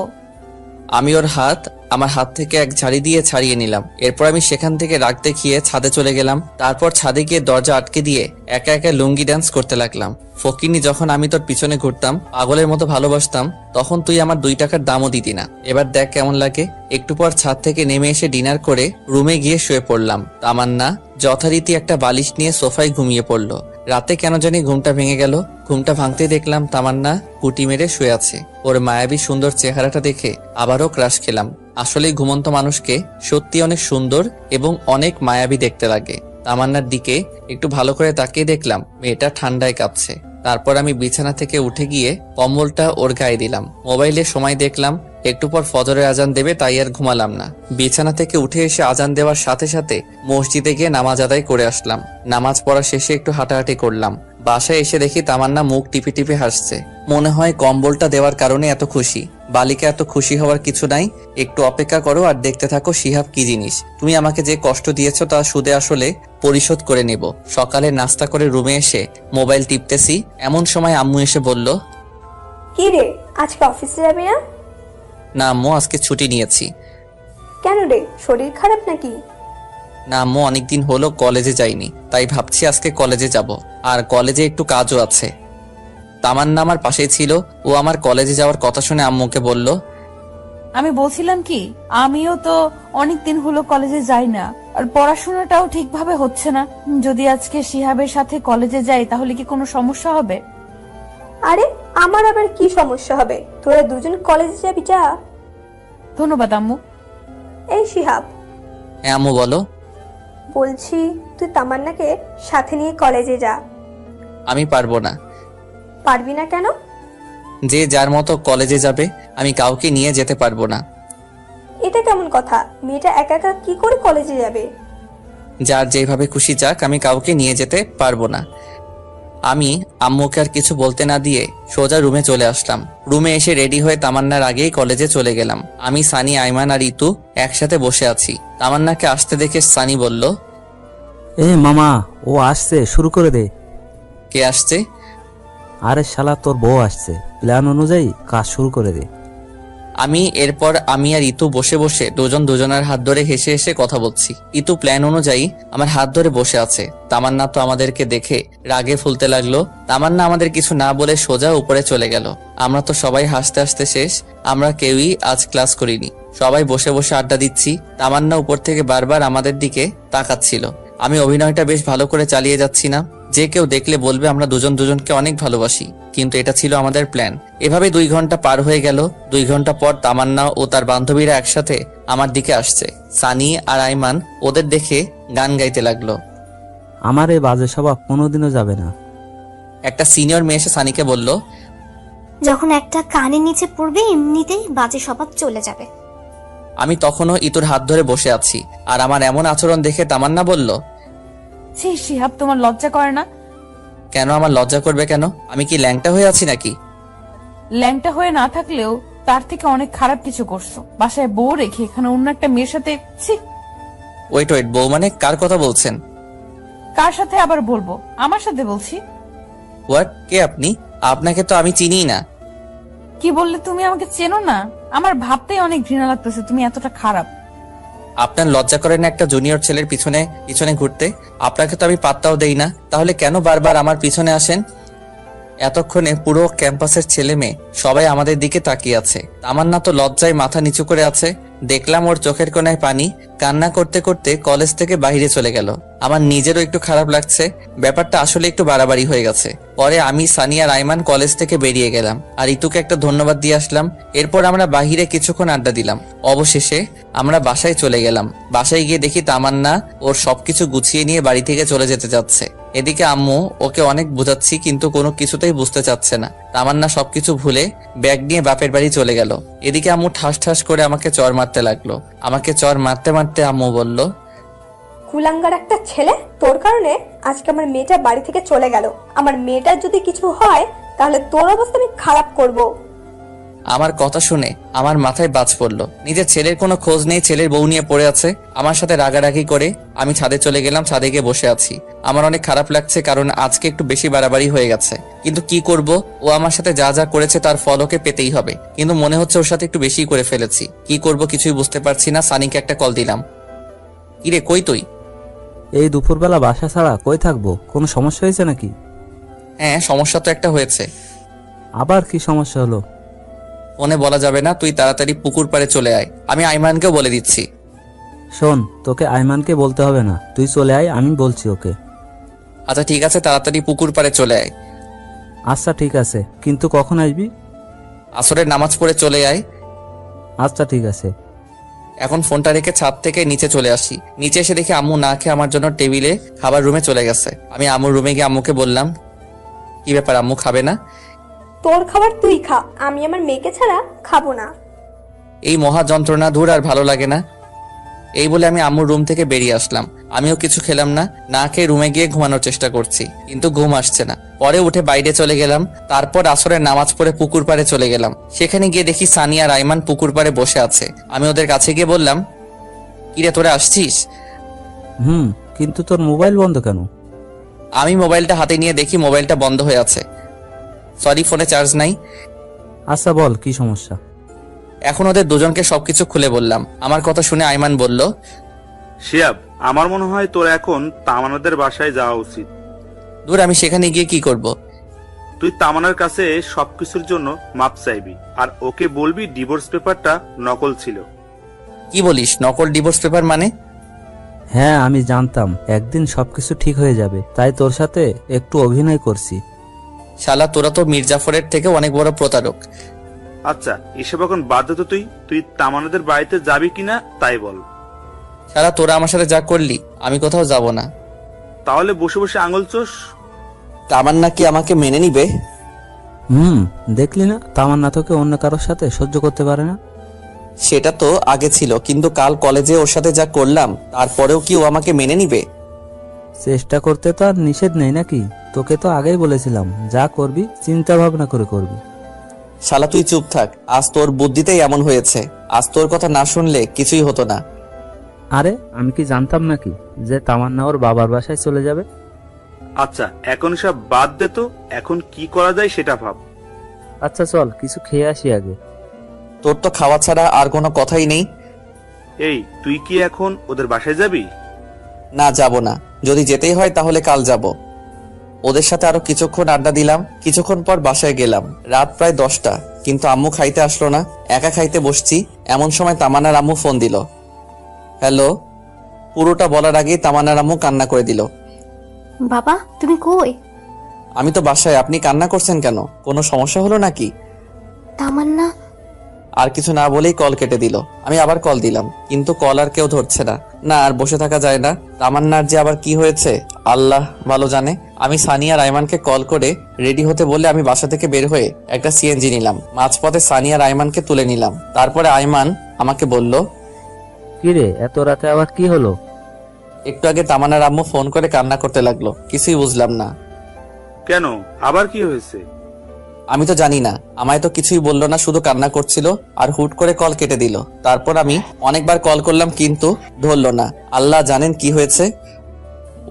Speaker 1: আমি ওর হাত আমার হাত থেকে এক ঝাড়ি দিয়ে ছাড়িয়ে নিলাম। এরপর আমি সেখান থেকে রাগ দেখিয়ে ছাদে চলে গেলাম। তারপর ছাদে গিয়ে দরজা আটকে দিয়ে একা একা লুঙ্গি ডান্স করতে লাগলাম। ফকিনি, যখন আমি তোর পিছনে ঘুরতাম, পাগলের মতো ভালোবাসতাম, তখন তুই আমার 2 টাকার দামও দিতি না। এবার দেখ কেমন লাগে। একটু পর ছাদ থেকে নেমে এসে ডিনার করে রুমে গিয়ে শুয়ে পড়লাম। তামান্না যথারীতি একটা বালিশ নিয়ে সোফায় ঘুমিয়ে পড়লো। রাতে কেন জানি ঘুমটা ভেঙে গেল। ঘুমটা ভাঙতে দেখলাম তামান্না পুটি মেরে শুয়ে আছে। ওর মায়াবী সুন্দর চেহারাটা দেখে আবারও ক্রাশ খেলাম। আসলেই ঘুমন্ত মানুষকে সত্যি অনেক সুন্দর এবং অনেক মায়াবী দেখতে লাগে। তামান্নার দিকে একটু ভালো করে তাকিয়ে দেখলাম মেয়েটা ঠান্ডায় কাঁপছে। তারপর আমি বিছানা থেকে উঠে গিয়ে কম্বলটা ওর গায়ে দিলাম। মোবাইলে সময় দেখলাম, একটু পর ফজরের আজান দেবে, তাই আর ঘুমালাম না। বিছানা থেকে উঠে এসে আজান দেওয়ার সাথে সাথে মসজিদে গিয়ে নামাজ আদায় করে আসলাম। নামাজ পড়া শেষে একটু হাঁটাহাঁটি করলাম। বাসায় এসে দেখি তামান্না মুখ টিপে টিপে হাসছে। মনে হয় কম্বলটা দেওয়ার কারণে এত খুশি। বালিকা এত খুশি হওয়ার কিছু নাই। একটু অপেক্ষা করো আর দেখতে থাকো শিহাব কি জিনিস। তুমি আমাকে যে কষ্ট দিয়েছো তা সুদে আসলে পরিশোধ করে নেব। সকালে নাস্তা করে রুমে এসে মোবাইল টিপতেছি, এমন সময় আম্মু এসে বলল,
Speaker 3: কি রে, আজকে অফিসে যাবি না?
Speaker 1: না আম্মু, আজকে ছুটি নিয়েছি।
Speaker 3: কেন রে, শরীর খারাপ নাকি?
Speaker 1: না আম্মু, অনেকদিন হলো কলেজে যাইনি, তাই ভাবছি আজকে কলেজে যাব। আর কলেজে একটু কাজও আছে। তামান্না আমার পাশেই ছিল। ও আমার কলেজে যাওয়ার কথা শুনে আম্মুকে বলল,
Speaker 6: আমি বলছিলাম কি, আমিও তো অনেকদিন হলো কলেজে যাই না, আর পড়াশোনাটাও ঠিকভাবে হচ্ছে না। যদি আজকে শিহাবের সাথে কলেজে যাই তাহলে কি কোনো সমস্যা হবে?
Speaker 3: আরে আমার আবার কি সমস্যা হবে? তোরা দুজন কলেজে যাবি, যা।
Speaker 6: ধন্যবাদ আম্মু।
Speaker 3: এই শিহাব,
Speaker 1: হ্যাঁ আম্মু বলো।
Speaker 3: বলছি তুই তামান্নাকে সাথে নিয়ে কলেজে যা।
Speaker 1: আমি পারবো না।
Speaker 3: পারবি না কেন?
Speaker 1: যে যার মতো কলেজে যাবে, আমি কাউকে নিয়ে যেতে পারবো না।
Speaker 3: এটা কেমন কথা? মেয়েটা একা একা কি করে কলেজে যাবে?
Speaker 1: যার যেভাবে খুশি যাক, আমি কাউকে নিয়ে যেতে পারবো না। আমি আম্মুকে আর কিছু বলতে না দিয়ে সোজা রুমে চলে আসলাম। রুমে এসে রেডি হয়ে তামান্নার আগেই কলেজে চলে গেলাম। আমি, সানি, আইমান আর ইতু একসাথে বসে আছি। তামান্নাকে আসতে দেখে সানি বলল,
Speaker 2: এ মামা, ও আসছে, শুরু করে দে।
Speaker 1: কে আসছে?
Speaker 2: আরে শালা, তোর বউ আসছে, প্ল্যান অনুযায়ী কাজ শুরু করে দে।
Speaker 1: এরপর আমি আর ইতু বসে বসে দুজন দুজনের হাত ধরে হেসে হেসে কথা বলছি। ইতু প্ল্যান অনুযায়ী আমার হাত ধরে বসে আছে। তামান্না তো আমাদেরকে দেখে রাগে ফুলতে লাগলো। তামান্না আমাদের কিছু না বলে সোজা উপরে চলে গেল। আমরা তো সবাই হাসতে হাসতে শেষ। আমরা কেউই আজ ক্লাস করিনি। সবাই বসে বসে আড্ডা দিচ্ছি। তামান্না উপর থেকে বারবার আমাদের দিকে তাকাচ্ছিল। আমি অভিনয়টা বেশ ভালো করে চালিয়ে যাচ্ছি না? যে কেউ দেখলে বলবে আমরা দুজন দুজনকে অনেক ভালোবাসি, কিন্তু এটা ছিল আমাদের প্ল্যান। এভাবে 2 ঘন্টা পার হয়ে গেল। 2 ঘন্টা পর তামান্না ও তার বান্ধবীরা একসাথে আমার দিকে আসছে। সানি আর আইমান ওদের দেখে গান গাইতে লাগলো।
Speaker 2: আমার এই বাজে স্বভাব কোনোদিনও যাবে না।
Speaker 1: একটা সিনিয়র মেয়ে এসে সানিকে বলল,
Speaker 4: যখন একটা কানের নিচে পড়বে এমনিতেই বাজে স্বভাব চলে যাবে।
Speaker 1: আমি তখনও ইতুর হাত ধরে বসে আছি। আর আমার এমন আচরণ দেখে তামান্না বলল,
Speaker 6: ছি শিহাব, তোমার লজ্জা করে না?
Speaker 1: কেন আমার লজ্জা করবে কেন? আমি কি ল্যাংটা হয়ে আছি নাকি?
Speaker 6: ল্যাংটা হয়ে না থাকলেও তার থেকে অনেক খারাপ কিছু করছো। বাসায় বউ রেখে এখানে অন্য একটা মেয়ের সাথে। ছি।
Speaker 1: ওয়েট, বউ মানে কার কথা বলছেন?
Speaker 6: কার সাথে আবার বলবো? আমার সাথে বলছি।
Speaker 1: হোয়াট? কে আপনি? আপনাকে তো আমি চিনিই না।
Speaker 6: কি বললে তুমি? আমাকে চেনো না? আমার ভাবতেই অনেক ঘৃণা লাগতেছে তুমি এতটা খারাপ।
Speaker 1: আপনার লজ্জা করে না একটা জুনিয়র ছেলের পিছনে পিছনে ঘুরতে? আপনাকে তো আমি পাত্তাও দেই না, তাহলে কেন বারবার আমার পিছনে আসেন? এতক্ষণে পুরো ক্যাম্পাসের ছেলে মেয়ে সবাই আমাদের দিকে তাকিয়ে আছে। তামান্না তো লজ্জায় মাথা নিচু করে আছে। দেখলাম ওর চোখের কোণায় পানি। কান্না করতে করতে কলেজ থেকে বাইরে চলে গেল। আমার নিজেরও একটু খারাপ লাগছে। ব্যাপারটা আসলে একটু বাড়াবাড়ি হয়ে গেছে। পরে আমি, সানি আর আইমান কলেজ থেকে বেরিয়ে গেলাম আর ইতুকে একটা ধন্যবাদ দিয়ে আসলাম। এরপর আমরা বাহিরে কিছুক্ষণ আড্ডা দিলাম। অবশেষে আমরা বাসায় চলে গেলাম। বাসায় গিয়ে দেখি তামান্না ওর সবকিছু গুছিয়ে নিয়ে বাড়ি থেকে চলে যেতে যাচ্ছে। এদিকে আম্মু ওকে অনেক বোঝাচ্ছি, কিন্তু কোনো কিছুতেই বুঝতে চাচ্ছে না। তামান্না সবকিছু ভুলে ব্যাগ নিয়ে বাপের বাড়ি চলে গেল। এদিকে আম্মু ঠাস ঠাস করে আমাকে চর মারতে লাগলো। আমাকে চর মারতে মারতে আম্মু বলল,
Speaker 3: কুলাঙ্গার একটা ছেলে, তোর কারণে আজকে আমার মেয়েটা বাড়ি থেকে চলে গেল। আমার মেয়েটার যদি কিছু হয় তাহলে তোর অবস্থা আমি খারাপ করব।
Speaker 1: আমার কথা শুনে আমার মাথায় বাজ পড়লো। নিজের ছেলের কোনো খোঁজ নেই, ছেলের বউ নিয়ে পড়ে আছে। আমার সাথে রাগারাগি করে আমি ছাদে চলে গেলাম, ছাদে গিয়ে বসে আছি। আমার অনেক খারাপ লাগছে, কারণ আজকে একটু বেশি বাড়াবাড়ি হয়ে গেছে। কিন্তু কি করব, ও আমার সাথে যা যা করেছে তার ফল ওকে পেতেই হবে। কিন্তু মনে হচ্ছে ওর সাথে একটু বেশি করে ফেলেছি। কি করব কিছুই বুঝতে পারছি না। সানিকে একটা কল দিলাম। কিরে, কই তুই?
Speaker 2: এই দুপুরবেলা বাসা ছাড়া কই থাকবো? কোনো সমস্যা হয়েছে নাকি?
Speaker 1: হ্যাঁ, সমস্যা তো একটা হয়েছে।
Speaker 2: আবার কি সমস্যা হলো?
Speaker 1: ফোনে বলা যাবে না, তুই তাড়াতাড়ি পুকুর পাড়ে চলে আয়। আমি আইমানকেও বলে দিচ্ছি।
Speaker 2: শোন, তোকে আইমানকে বলতে হবে না, তুই চলে আয়, আমি বলছি ওকে।
Speaker 1: আচ্ছা ঠিক আছে, তাড়াতাড়ি পুকুর পাড়ে চলে আয়।
Speaker 2: আচ্ছা ঠিক আছে, কিন্তু কখন আসবি?
Speaker 1: আসরের নামাজ পড়ে চলে আয়।
Speaker 2: আচ্ছা ঠিক আছে।
Speaker 1: এখন ফোনটা রেখে ছাদ থেকে নিচে চলে আসি। নিচে এসে দেখি আম্মু না খেয়ে আমার জন্য টেবিলে খাবার রুমে চলে গেছে। আমি আম্মুর রুমে গিয়ে আম্মুকে বললাম, কি ব্যাপার আম্মু, খাবে না?
Speaker 3: তোর খাবার তুই খা, আমি আমার মেয়েকে ছাড়া খাবো না।
Speaker 1: এই মহা যন্ত্রণা দূর আর ভালো লাগে না। এই বলে আমি আম্মুর রুম থেকে বেরিয়ে আসলাম। আমিও কিছু খেলাম না, না খেয়ে রুমে গিয়ে ঘুমানোর চেষ্টা করছি, কিন্তু ঘুম আসছে না। পরে উঠে বাইরে চলে গেলাম। তারপর আসরের নামাজ পড়ে পুকুর পাড়ে চলে গেলাম। সেখানে গিয়ে দেখি সানি আর আইমান পুকুর পাড়ে বসে আছে। আমি ওদের কাছে গিয়ে বললাম, কিরে তোরা আসছিস?
Speaker 2: কিন্তু তোর মোবাইল বন্ধ কেন?
Speaker 1: আমি মোবাইলটা হাতে নিয়ে দেখি মোবাইলটা বন্ধ হয়ে আছে। সরি, ফোনে চার্জ নাই।
Speaker 2: আচ্ছা বল, কি সমস্যা?
Speaker 1: এখন ওদের দুজনকে সবকিছু খুলে বললাম। আমার কথা শুনে আইমান বলল,
Speaker 5: শিহাব, আমার মনে হয় তোর এখন তামান্নাদের বাসায় যাওয়া উচিত।
Speaker 1: দূর, আমি সেখানে গিয়ে কি করব?
Speaker 5: তুই তামান্নার কাছে সবকিছুর জন্য মাপ চাইবি, আর ওকে বলবি ডিভোর্স পেপারটা নকল ছিল।
Speaker 1: কি বলিস, নকল ডিভোর্স পেপার মানে?
Speaker 2: হ্যাঁ, আমি জানতাম একদিন সবকিছু ঠিক হয়ে যাবে, তাই তোর সাথে একটু অভিনয় করছি।
Speaker 1: শালা, তোরা তো মির্জাফরের থেকে অনেক বড় প্রতারক।
Speaker 5: আচ্ছা, এসব এখন বাদ দে তো। তুই তামান্নাদের বাড়িতে যাবি কিনা তাই বল।
Speaker 1: শালা, তোরা আমার সাথে যা করলি, আমি কোথাও যাব না।
Speaker 5: তাহলে বসে বসে আঙুল চোষ।
Speaker 1: তামান্না কি আমাকে মেনে নিবে?
Speaker 2: দেখলি না, তামান্না তোকে অন্য কারোর সাথে সহ্য করতে পারে না।
Speaker 1: সেটা তো আগে ছিল, কিন্তু কাল কলেজে ওর সাথে যা করলাম তারপরেও কি ও আমাকে মেনে নিবে?
Speaker 2: চেষ্টা করতে তো আর নিষেধ নেই নাকি? তোকে তো আগেই বলেছিলাম, যা করবি চিন্তা ভাবনা করে করবি।
Speaker 1: শালা, তুই চুপ থাক। আজ তোর বুদ্ধিতেই এমন হয়েছে। আজ তোর কথা না শুনলে কিছুই হতো না।
Speaker 2: আরে আমি কি জানতাম নাকি যে তামান্না ওর বাবার বাসায় চলে যাবে?
Speaker 5: আচ্ছা, এখন সব বাদ দে তো, এখন কি করা যায় সেটা ভাব।
Speaker 2: আচ্ছা চল, কিছু খেয়ে আসি আগে।
Speaker 1: তোর তো খাওয়া ছাড়া আর কোনো কথাই নেই।
Speaker 5: এই, তুই কি এখন ওদের বাসায় যাবি?
Speaker 1: না, যাব না। যদি যেতেই হয় তাহলে কাল যাব। ওদের সাথে আরো কিছুক্ষণ আড্ডা দিলাম। কিছুক্ষণ পর বাসায় গেলাম। রাত প্রায় 10টা, কিন্তু আম্মু খাইতে আসলো না। একা খাইতে বসছি, এমন সময় তামান্নার আম্মু ফোন দিল। হ্যালো। পুরোটা বলার আগেই তামান্নার আম্মু কান্না করে দিল।
Speaker 4: বাবা তুমি কই?
Speaker 1: আমি তো বাসায়। আপনি কান্না করছেন কেন? কোনো সমস্যা হলো নাকি?
Speaker 4: তামান্না?
Speaker 1: আর কিছু না বলেই কল কেটে দিল। আমি আবার কল দিলাম, কিন্তু কল আর কেউ ধরছে না। না, আর বসে থাকা যায় না। তামান্নার যে আবার কি হয়েছে আল্লাহ ভালো জানে। আমি সানি আর আইমানকে কল করে রেডি হতে বললে আমি বাসা থেকে বের হয়ে একটা সিএনজি নিলাম। মাঝপথে সানি আর আইমানকে তুলে নিলাম। তারপরে আইমান আমাকে বলল,
Speaker 2: কিরে এত রাতে আবার কি হলো?
Speaker 1: একটু আগে তামান্নার আম্মু ফোন করে কান্না করতে লাগলো। কিছুই বুঝলাম না।
Speaker 5: কেন, আবার কি হয়েছে?
Speaker 1: আমি তো জানি না, আমায় তো কিছুই বললো না, শুধু কান্না করছিল আর হুট করে কল কেটে দিল। তারপর আমি অনেকবার কল করলাম, কিন্তু ধরলো না। আল্লাহ জানেন কি হয়েছে।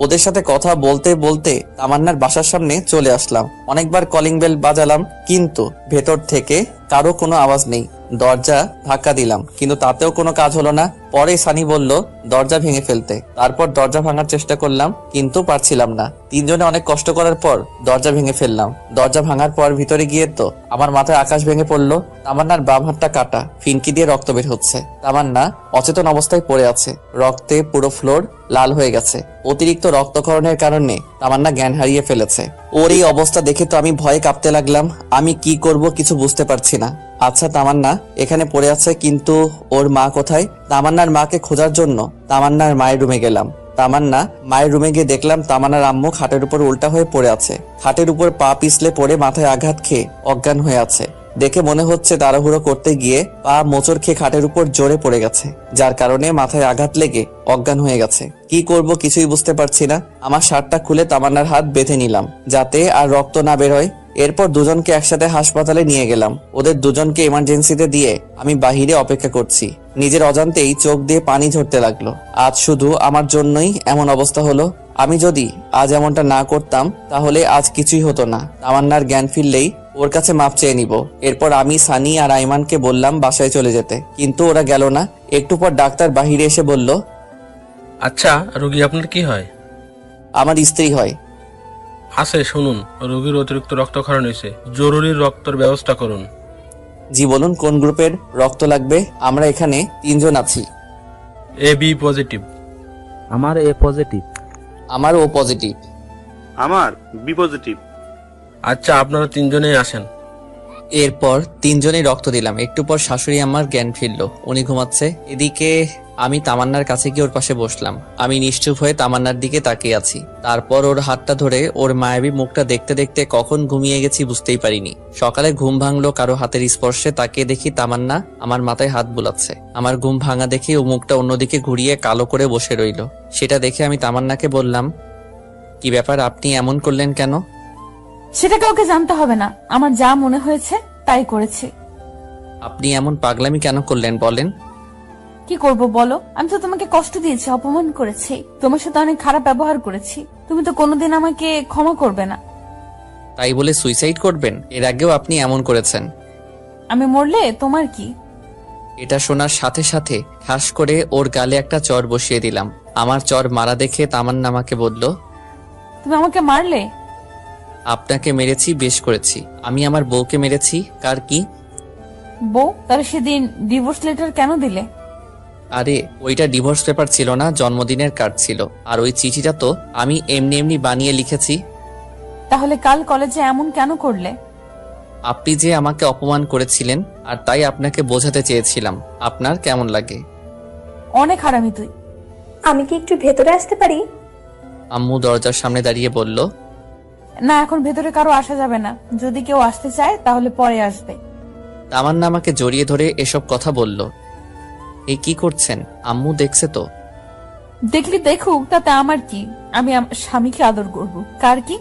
Speaker 1: ওদের সাথে কথা বলতে বলতে তামান্নার বাসার সামনে চলে আসলাম। অনেকবার কলিং বেল বাজালাম, কিন্তু ভেতর থেকে কারো কোনো আওয়াজ নেই। দরজা ধাক্কা দিলাম, কিন্তু তাতেও কোনো কাজ হলো না। পরে সানি বলল দরজা ভেঙে ফেলতে। তারপর দরজা ভাঙার চেষ্টা করলাম, কিন্তু পারছিলাম না। তিনজনে অনেক কষ্ট করার পর দরজা ভেঙে ফেললাম। দরজা ভাঙার পর ভিতরে গিয়ে তো আমার মাথায় আকাশ ভেঙে পড়লো। তামান্নার বাম হাতটা কাটা, ফিনকি দিয়ে রক্ত বের হচ্ছে। তামান্না অচেতন অবস্থায় পড়ে আছে, রক্তে পুরো ফ্লোর লাল হয়ে গেছে। অতিরিক্ত রক্তক্ষরণের কারণে তামান্না জ্ঞান হারিয়ে ফেলেছে। ওর এই অবস্থা দেখে তো আমি ভয়ে কাঁপতে লাগলাম। আমি কি করব কিছু বুঝতে পারছি না। আচ্ছা, তামান্না এখানে পড়ে আছে, কিন্তু ওর মা কোথায়? তামান্নার মাকে খোঁজার জন্য তামান্নার মায়ের রুমে গেলাম। তামান্না মায়ের রুমে গিয়ে দেখলাম তামান্নার আম্মু খাটের উপর উল্টা হয়ে পড়ে আছে। খাটের উপর পা পিছলে পড়ে মাথায় আঘাত খেয়ে অজ্ঞান হয়ে আছে। দেখে মনে হচ্ছে তাড়াহুড়ো করতে গিয়ে পা মোচড় খেয়ে খাটের উপর জোরে পড়ে গেছে, যার কারণে মাথায় আঘাত লেগে অজ্ঞান হয়ে গেছে। কি করব কিছুই বুঝতে পারছি না। আমার শার্টটা খুলে তামান্নার হাত বেঁধে নিলাম, যাতে আর রক্ত না বের হয়। এরপর দুজনকে একসাথে হাসপাতালে নিয়ে গেলাম। ওদের দুজনকে ইমার্জেন্সিতে দিয়ে আমি বাহিরে অপেক্ষা করছি। নিজের অজান্তেই চোখ দিয়ে পানি ঝরতে লাগলো। আজ শুধু আমার জন্যই এমন অবস্থা হলো। আমি যদি আজ এমনটা না করতাম তাহলে আজ কিছুই হতো না। তামান্নার জ্ঞান ফিরলেই ওর কাছে মাপ চেয়ে নিব। এরপর আমি সানি আর আইমানকে বললাম বাসায় চলে যেতে, কিন্তু ওরা গেল না। একটু পর ডাক্তার বাহিরে এসে বলল,
Speaker 10: আচ্ছা, রোগী আপনার কি হয়?
Speaker 1: আমার স্ত্রী হয়।
Speaker 10: আছে, শুনুন, রোগীর অতিরিক্ত রক্তক্ষরণ হয়েছে, জরুরি রক্তের ব্যবস্থা করুন।
Speaker 1: জি বলুন, কোন গ্রুপের রক্ত লাগবে? আমরা এখানে 3 জন আছি।
Speaker 10: A B positive.
Speaker 2: আমার এ পজিটিভ।
Speaker 1: আমার ও পজিটিভ।
Speaker 5: আমার বি পজিটিভ।
Speaker 10: আচ্ছা, আপনারা 3 জনেই আসেন।
Speaker 1: এরপর 3 জনেই রক্ত দিলাম। একটু পর শাশুড়ি আমার জ্ঞান ফিরল, উনি ঘুমাচ্ছে। এদিকে আমি তামান্নার কাছে গিয়ে ওর পাশে বসলাম। আমি নিশ্চুপ হয়ে তামান্নার দিকে তাকিয়ে আছি। তারপর ওর হাতটা ধরে ওর মায়াবী মুখটা দেখতে দেখতে কখন ঘুমিয়ে গেছি বুঝতেই পারিনি। সকালে ঘুম ভাঙলো কারো হাতের স্পর্শে। তাকিয়ে দেখি তামান্না আমার মাথায় হাত বুলাচ্ছে। আমার ঘুম ভাঙা দেখে ও মুখটা অন্যদিকে ঘুরিয়ে কালো করে বসে রইল। সেটা দেখে আমি তামান্নাকে বললাম, কি ব্যাপার, আপনি এমন করলেন কেন?
Speaker 6: সেটা কাউকে জানতে হবে না, আমার যা মনে হয়েছে তাই করেছি।
Speaker 1: আপনি এমন পাগলামি কেন করলেন বলেন?
Speaker 6: কি করব বলো? আমি তো তোমাকে কষ্ট দিয়েছি, অপমান করেছি, তোমার সাথে অনেক খারাপ ব্যবহার করেছি। তুমি তো কোনোদিন আমাকে ক্ষমা করবে না।
Speaker 1: তাই বলে সুইসাইড করবেন? এর আগেও আপনি এমন করেছেন।
Speaker 6: আমি মরলে তোমার কি?
Speaker 1: এটা শোনার সাথে সাথে ঠাস করে ওর গালে একটা চর বসিয়ে দিলাম। আমার চর মারা দেখে তামান্না আমাকে বলল,
Speaker 6: তুমি আমাকে মারলে?
Speaker 1: আপনাকে মেরেছি, বেশ করেছি। আমি আমার বউকে মেরেছি, কার কি?
Speaker 6: বউ? তাহলে সেদিন ডিভোর্স লেটার কেন দিলে?
Speaker 1: আরে ওইটা ডিভোর্স পেপার ছিল না, জন্মদিনের কার্ড ছিল। আর ওই চিঠিটা তো আমি এমনি এমনি বানিয়ে লিখেছি।
Speaker 6: তাহলে কাল কলেজে এমন কেন করলে?
Speaker 1: আপনি যে আমাকে অপমান করেছিলেন, আর তাই আপনাকে বোঝাতে চেয়েছিলাম। আপনার কেমন লাগে?
Speaker 6: অনেক হারামি তুই।
Speaker 3: আমি কি একটু ভেতরে আসতে পারি?
Speaker 1: আম্মু দরজার সামনে দাঁড়িয়ে বলল,
Speaker 6: না, এখন ভেতরে কারো আসা যাবে না। যদি কেউ আসতে চায় তাহলে পরে আসবে।
Speaker 1: তামান্না আমাকে জড়িয়ে ধরে এসব কথা বলল। এই কি করছেন? আম্মু দেখছে তো?
Speaker 6: দেখলি দেখুক, তাতে আমার কি? আমি আমার স্বামীকে আদর করব, কার কি?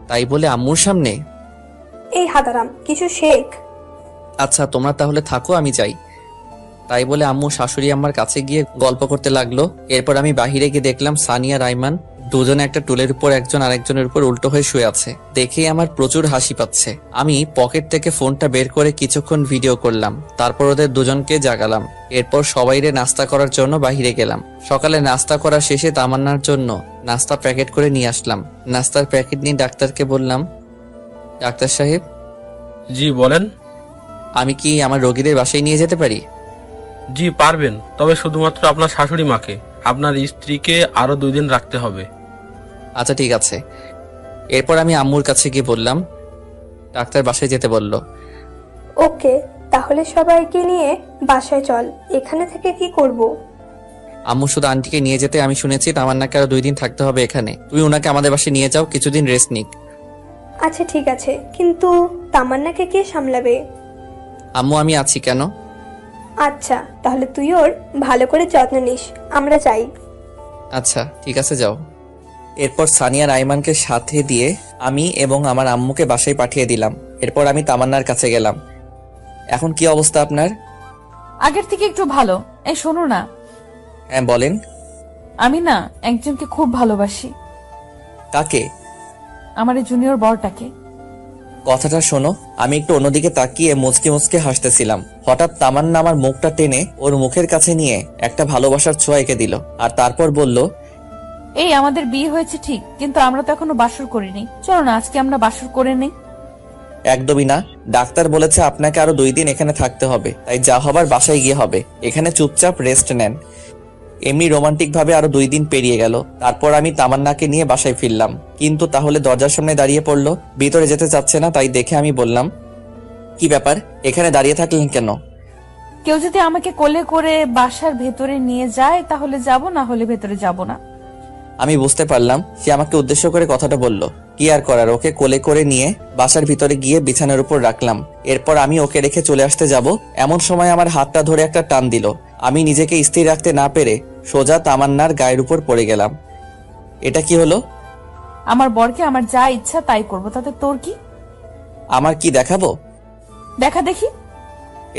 Speaker 1: তাই বলে আম্মুর সামনে?
Speaker 3: এই হাদারাম, কিছু শেখ।
Speaker 1: আচ্ছা তোমরা তাহলে থাকো, আমি যাই। তাই বলে আম্মু শাশুড়ি আমার কাছে গিয়ে গল্প করতে লাগলো। এরপর আমি বাহিরে গিয়ে দেখলাম সানিয়া রাইমান দুজনে একটা টুলের উপর একজন আরেকজনের উপর উল্টো হয়ে শুয়ে আছে। দেখেই আমার প্রচুর হাসি পাচ্ছে। আমি পকেট থেকে ফোনটা বের করে কিছুক্ষণ ভিডিও করলাম। তারপর ওদের দুজনকে জাগালাম। এরপর সবাইরে নাস্তা করার জন্য বাহিরে গেলাম। সকালে নাস্তা করা শেষে তামান্নার জন্য নাস্তা প্যাকেট করে নিয়ে আসলাম। নাস্তার প্যাকেট নিয়ে ডাক্তারকে বললাম, ডাক্তার সাহেব,
Speaker 10: জি বলেন।
Speaker 1: আমি কি আমার রোগীদের বাসায় নিয়ে যেতে পারি?
Speaker 10: জি পারবেন, তবে শুধুমাত্র আপনার শাশুড়ি মাকে। আপনার স্ত্রীকে আরো 2 দিন রাখতে হবে।
Speaker 1: আচ্ছা ঠিক আছে। এরপর আমি আম্মুর কাছে গিয়ে বললাম, ডাক্তার বাসায় যেতে বলল।
Speaker 3: ওকে, তাহলে সবাইকে নিয়ে বাসায় চল। এখানে থেকে কি করব?
Speaker 1: আম্মু শুধু আন্টিকে নিয়ে যেতে। আমি শুনেছি তামান্নাকে আরো 2 দিন থাকতে হবে এখানে। তুমি ওনাকে আমাদের বাসায় নিয়ে যাও, কিছুদিন রেস্ট নিক।
Speaker 3: আচ্ছা ঠিক আছে, কিন্তু তামান্নাকে কে সামলাবে?
Speaker 1: আম্মু আমি আছি কেন?
Speaker 3: আচ্ছা, তাহলে তুই ওর ভালো করে যত্ন নিস। আমরা যাই।
Speaker 1: আচ্ছা ঠিক আছে, যাও। এরপর সানিয়া রাইমানকে সাথে দিয়ে আমি এবং আমার আম্মুকে বাসায় পাঠিয়ে দিলাম। এরপর আমি তামান্নার কাছে গেলাম। এখন কি অবস্থা আপনার?
Speaker 6: আগের থেকে একটু ভালো। এই শোনো না,
Speaker 1: হ্যাঁ বলেন।
Speaker 6: আমি না একজনকে খুব ভালোবাসি।
Speaker 1: কাকে?
Speaker 6: আমার এই জুনিয়র বড়টাকে।
Speaker 1: কথাটা শোনো। আমি একটু অন্যদিকে তাকিয়ে মুচকে মুচকে হাসতেছিলাম। হঠাৎ তামান্না আমার মুখটা টেনে ওর মুখের কাছে নিয়ে একটা ভালোবাসার ছোঁয়া এঁকে দিল। আর তারপর বলল,
Speaker 6: এই আমাদের বিয়ে হয়েছে ঠিক, কিন্তু আমরা তো এখনো বাসর করিনি। চলো না আজকে আমরা বাসর করে নেই।
Speaker 1: একদমই না। ডাক্তার বলেছে আপনাকে আরো 2 দিন এখানে থাকতে হবে। তাই যা হবার বাসায় গিয়ে হবে। এখানে চুপচাপ রেস্ট নেন। এমনি রোমান্টিক ভাবে আরো 2 দিন পেরিয়ে গেল। তারপর আমি তামান্নাকে নিয়ে বাসায় ফিরলাম। কিন্তু তাহলে দরজার সামনে দাঁড়িয়ে পড়লো, ভিতরে যেতে চাচ্ছে না। তাই দেখে আমি বললাম, কি ব্যাপার, এখানে দাঁড়িয়ে থাকলেন কেন?
Speaker 6: কেউ যদি আমাকে কোলে করে বাসার ভেতরে নিয়ে যায় তাহলে যাব, না হলে ভেতরে যাব না।
Speaker 1: আমি বুঝতে পারলাম সে আমাকে উদ্দেশ্য করে কথাটা বলল। কি আর করার, ওকে কোলে করে নিয়ে বাসার ভিতরে গিয়ে বিছানার উপর রাখলাম। এরপর আমি ওকে রেখে চলে আসতে যাব, এমন সময় আমার হাতটা ধরে একটা টান দিল। আমি নিজেকে স্থির রাখতে না পেরে সোজা তামান্নার গায়ের উপর পড়ে গেলাম। এটা কি হলো?
Speaker 6: আমার বরকে আমার যা ইচ্ছা তাই করব, তাতে তোর কি?
Speaker 1: আমার কি দেখাবো?
Speaker 6: দেখা দেখি।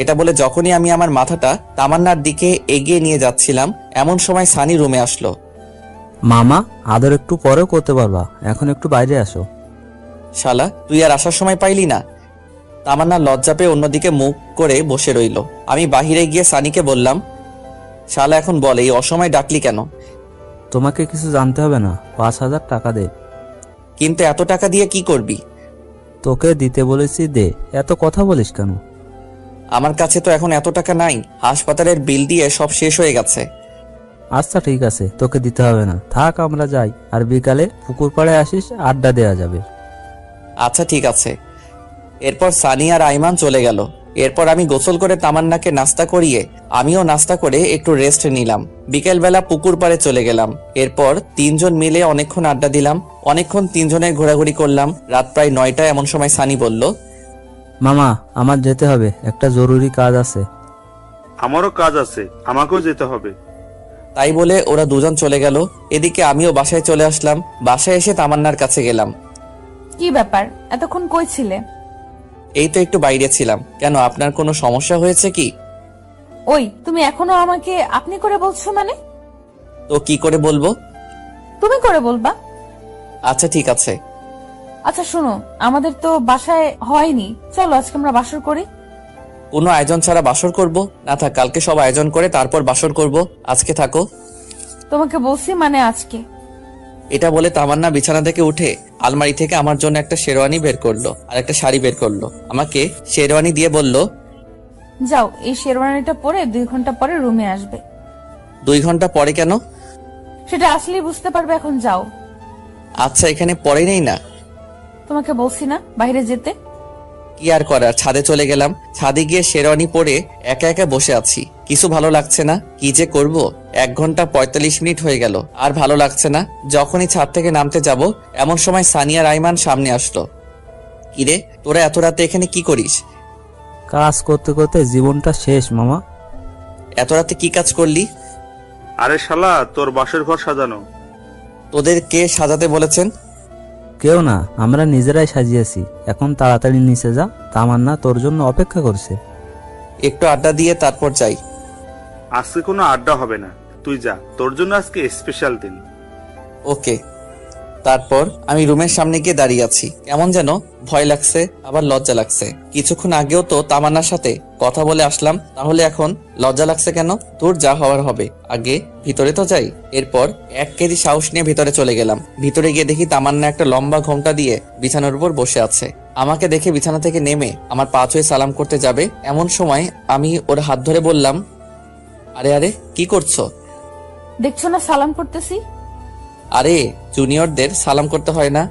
Speaker 1: এটা বলে যখনই আমি আমার মাথাটা তামান্নার দিকে এগিয়ে নিয়ে যাচ্ছিলাম, এমন সময় সানি রুমে আসলো।
Speaker 2: মামা, আদর একটু পরেও করতে পারবা, এখন একটু বাইরে আসো।
Speaker 1: শালা, তুই আর আসার সময় পাইলি না? তামান্না লজ্জা পেয়ে অন্যদিকে মুখ করে বসে রইল। আমি বাহিরে গিয়ে সানিকে বললাম, শালা এখন বল, এই অসময় ডাকলি কেন?
Speaker 2: তোমাকে কিছু জানতে হবে না, 5,000 টাকা দে।
Speaker 1: কিন্তু এত টাকা দিয়ে কি করবি?
Speaker 2: তোকে দিতে বলেছি, দে। এত কথা বলিস কেন?
Speaker 1: আমার কাছে তো এখন এত টাকা নাই, হাসপাতালের বিল দিয়ে সব শেষ হয়ে গেছে।
Speaker 2: আচ্ছা ঠিক আছে, তোকে দিতে হবে না, থাক আমরা যাই, আর বিকালে পুকুর পাড়ে আসিস, আড্ডা দেওয়া যাবে।
Speaker 1: আচ্ছা ঠিক আছে। এরপর সানি আর আইমান চলে গেল। এরপর আমি গোসল করে তামান্নাকে নাস্তা করিয়ে আমিও নাস্তা করে একটু রেস্ট নিলাম। বিকেলবেলা পুকুর পাড়ে চলে গেলাম। এরপর 3 জন মিলে অনেকক্ষণ আড্ডা দিলাম, অনেকক্ষণ 3 জনের ঘোরাঘুরি করলাম। রাত প্রায় 9টায় এমন সময় সানি বলল,
Speaker 2: মামা, আমার যেতে হবে, একটা জরুরি কাজ আছে।
Speaker 5: আমারও কাজ আছে, আমাকেও যেতে হবে।
Speaker 1: তাই বলে ওরা 2 জন চলে গেল। এদিকে আমিও বাসায় চলে আসলাম। বাসায় এসে তামান্নার কাছে গেলাম।
Speaker 6: কি ব্যাপার, এতক্ষণ কই ছিলে?
Speaker 1: এই তো একটু বাইরে ছিলাম। কেন, আপনার কোনো সমস্যা হয়েছে কি?
Speaker 6: ওই, তুমি এখনো আমাকে আপনি করে বলছো মানে?
Speaker 1: তো কি করে বলবো?
Speaker 6: তুমি করে বলবা।
Speaker 1: আচ্ছা ঠিক আছে।
Speaker 6: আচ্ছা শোনো, আমাদের তো বাসায় হয়নি, চলো আজকে আমরা বাসর করি।
Speaker 1: কোনো আয়োজন ছাড়া বাসর করব? না থাক, কালকে সব আয়োজন করে তারপর বাসর করব। আজকে থাকো।
Speaker 6: তোমাকে বলছি মানে আজকে।
Speaker 1: এটা বলে তামান্না বিছানা থেকে উঠে আলমারি থেকে আমার জন্য একটা শেরওয়ানি বের করলো আর একটা শাড়ি বের করলো। আমাকে শেরওয়ানি দিয়ে বলল,
Speaker 6: যাও, এই শেরওয়ানিটা পরে 2 ঘন্টা পরে রুমে আসবে।
Speaker 1: 2 ঘন্টা পরে কেন?
Speaker 6: সেটা আসলেই বুঝতে পারবে, এখন যাও।
Speaker 1: আচ্ছা, এখানে পরে নেই না?
Speaker 6: তোমাকে বলছি না বাইরে যেতে।
Speaker 1: কি আর করার, ছাদে চলে গেলাম। ছাদে গিয়ে শেরওয়ানি পরে একা একা বসে আছি। কিছু ভালো লাগছে না, কি যে করব। 1 ঘন্টা 45 মিনিট হয়ে গেল, আর ভালো লাগছে না। যখনই ছাদ থেকে নামতে যাব, এমন সময় সানিয়া রাইমান সামনে আসলো। কিরে, তোরা এত রাতে এখানে কি করিস?
Speaker 2: কাজ করতে করতে জীবনটা শেষ মামা।
Speaker 1: এত রাতে কি কাজ করলি?
Speaker 5: আরে শালা, তোর বাসর ঘর সাজানো।
Speaker 1: তোদের কে সাজাতে বলেছেন?
Speaker 2: কেউ না, আমরা নিজেরাই সাজিয়েছি। এখন তাড়াতাড়ি নিচে যা, তামান্না তোর জন্য অপেক্ষা করছে।
Speaker 1: একটু আড্ডা দিয়ে তারপর যাই।
Speaker 5: আজকে কোনো আড্ডা হবে না, তুই যা, তোর জন্য আজকে স্পেশাল দিন।
Speaker 1: ওকে। তারপর আমি রুমের সামনে গিয়ে দাঁড়িয়ে আছি। কেমন যেন ভয় লাগছে, আবার লজ্জা লাগছে। কিছুক্ষণ আগেও তো তামান্নার সাথে কথা বলে আসলাম, তাহলে এখন লজ্জা লাগছে কেন? তোর যা হওয়ার হবে, আগে ভিতরে তো যাই। এরপর 1 কেজি সাহস নিয়ে ভিতরে চলে গেলাম। ভিতরে গিয়ে দেখি তামান্না একটা লম্বা ঘোমটা দিয়ে বিছানার উপর বসে আছে। আমাকে দেখে বিছানা থেকে নেমে আমার পা ছুঁয়ে সালাম করতে যাবে, এমন সময় আমি ওর হাত ধরে বললাম, আরে আরে কি করছো?
Speaker 6: দেখছো না সালাম করতেছি।
Speaker 1: আরে, জুনিয়রদের সালাম করতে হয় না?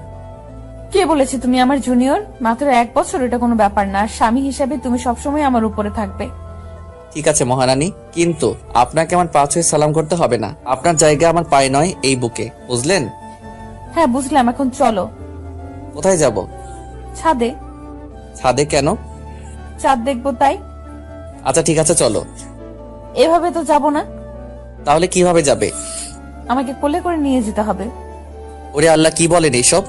Speaker 6: কে বলেছে তুমি আমার জুনিয়র? মাত্র 1 বছর, এটা কোনো ব্যাপার না। আর স্বামী হিসাবে তুমি সবসময় আমার উপরে থাকবে।
Speaker 1: ঠিক আছে মহারানী, কিন্তু আপনাকে আমার পা ছুঁয়ে সালাম করতে হবে না। আপনার জায়গা আমার পায়ে নয়, এই বুকে, বুঝলেন?
Speaker 6: হ্যাঁ বুঝলাম, এখন চলো।
Speaker 1: কোথায় যাব?
Speaker 6: ছাদে।
Speaker 1: ছাদে কেন?
Speaker 6: চাঁদ দেখবো তাই।
Speaker 1: আচ্ছা ঠিক আছে, চলো।
Speaker 6: এভাবে তো যাব না।
Speaker 1: তাহলে কিভাবে যাবে?
Speaker 6: আমাকে কোলে করে নিয়ে যেতে হবে।
Speaker 1: ওরে আল্লাহ, কি বলেন এইসব?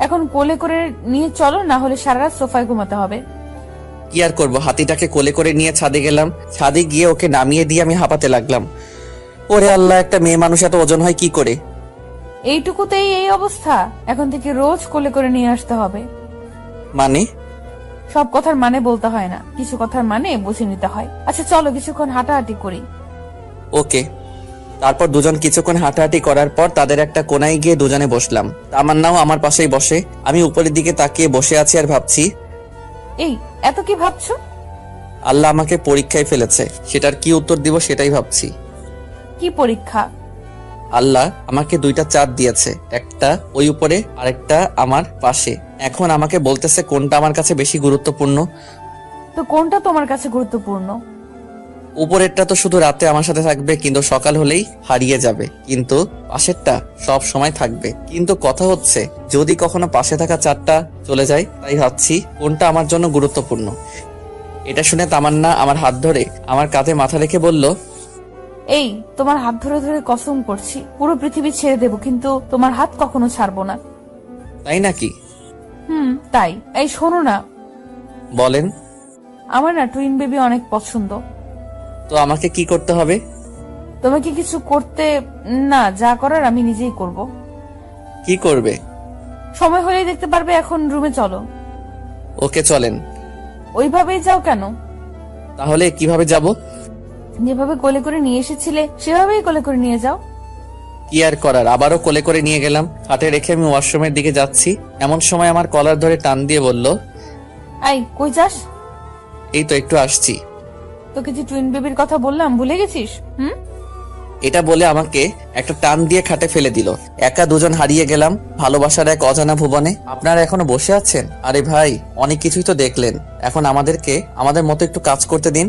Speaker 6: এখন কোলে করে নিয়ে চলো, না হলে সারা রাত সোফায় ঘুমাতে হবে।
Speaker 1: কি আর করবো, হাতিটাকে কোলে করে নিয়ে ছাদে গেলাম। ছাদে গিয়ে ওকে নামিয়ে দিয়ে আমি হাঁপাতে লাগলাম। ওরে আল্লাহ, একটা মেয়ে মানুষ এত ওজন হয় কি করে?
Speaker 6: এইটুকুতেই এই অবস্থা? এখন থেকে রোজ কোলে করে নিয়ে আসতে হবে।
Speaker 1: মানে?
Speaker 6: সব কথার মানে বলতে হয় না, কিছু কথার মানে বুঝে নিতে হয়। আচ্ছা চলো, কিছুক্ষণ হাঁটাহাঁটি করি।
Speaker 1: ওকে। তারপর 2 জন কিছুক্ষণ হাঁটাহাঁটি করার পর তাদের একটা কোনায় গিয়ে 2 জনে বসলাম। তামান্নাও আমার পাশেই বসে। আমি উপরের দিকে তাকিয়ে বসে আছি আর ভাবছি,
Speaker 6: এই এত কি ভাবছো?
Speaker 1: আল্লাহ আমাকে পরীক্ষায় ফেলেছে, সেটার কি উত্তর দিব সেটাই ভাবছি।
Speaker 6: কি পরীক্ষা?
Speaker 1: আল্লাহ আমাকে 2টা চাঁদ দিয়েছে, একটা ওই উপরে আর একটা আমার পাশে। এখন আমাকে বলতেছে কোনটা আমার কাছে বেশি গুরুত্বপূর্ণ।
Speaker 6: তো কোনটা তোমার কাছে গুরুত্বপূর্ণ?
Speaker 1: উপরেরটা তো শুধু রাতে আমার সাথে থাকবে, কিন্তু সকাল হলেই হারিয়ে যাবে। কিন্তু পাশেরটা সব সময় থাকবে। কিন্তু কথা হচ্ছে, যদি কখনো পাশে থাকা চাঁদটা চলে যায়, তাই ভাবছি কোনটা আমার জন্য গুরুত্বপূর্ণ। এটা শুনে তামান্না আমার হাত ধরে আমার কাঁধে মাথা রেখে বলল,
Speaker 6: এই তোমার হাত ধরে ধরে কসম করছি পুরো পৃথিবী ছেড়ে দেব, কিন্তু তোমার হাত কখনো ছাড়বো না।
Speaker 1: তাই নাকি?
Speaker 6: তাই। এই শোনো না,
Speaker 1: বলেন।
Speaker 6: আমার না টুইন বেবি অনেক পছন্দ।
Speaker 1: তো আমাকে কি করতে হবে?
Speaker 6: তোমাকে কিছু করতে না, যা করার আমি নিজেই করব।
Speaker 1: কি করবে?
Speaker 6: সময় হলেই দেখতে পারবে। এখন রুমে চলো।
Speaker 1: ওকে চলেন।
Speaker 6: ওইভাবেই যাও কেন?
Speaker 1: তাহলে কিভাবে যাব?
Speaker 6: যেভাবে কোলে করে নিয়ে এসেছিলে সেভাবেই কোলে করে নিয়ে যাও।
Speaker 1: কি আর করার, আবারও কোলে করে নিয়ে গেলাম। হাতে রেখে আমি ওয়াশরুমের দিকে যাচ্ছি, এমন সময় আমার কলার ধরে টান দিয়ে বলল,
Speaker 6: আই কই যাস?
Speaker 1: এই তো একটু আসছি।
Speaker 6: তোকে যে টুইন বেবির কথা বললাম ভুলে গেছিস?
Speaker 1: এটা বলে আমাকে একটা টান দিয়ে খাটে ফেলে দিল। একা দুজন হারিয়ে গেলাম ভালোবাসার এক অজানা ভুবনে। আপনারা এখনো বসে আছেন? আরে ভাই, অনেক কিছুই তো দেখলেন, এখন আমাদেরকে আমাদের মতো একটু কাজ করতে দিন।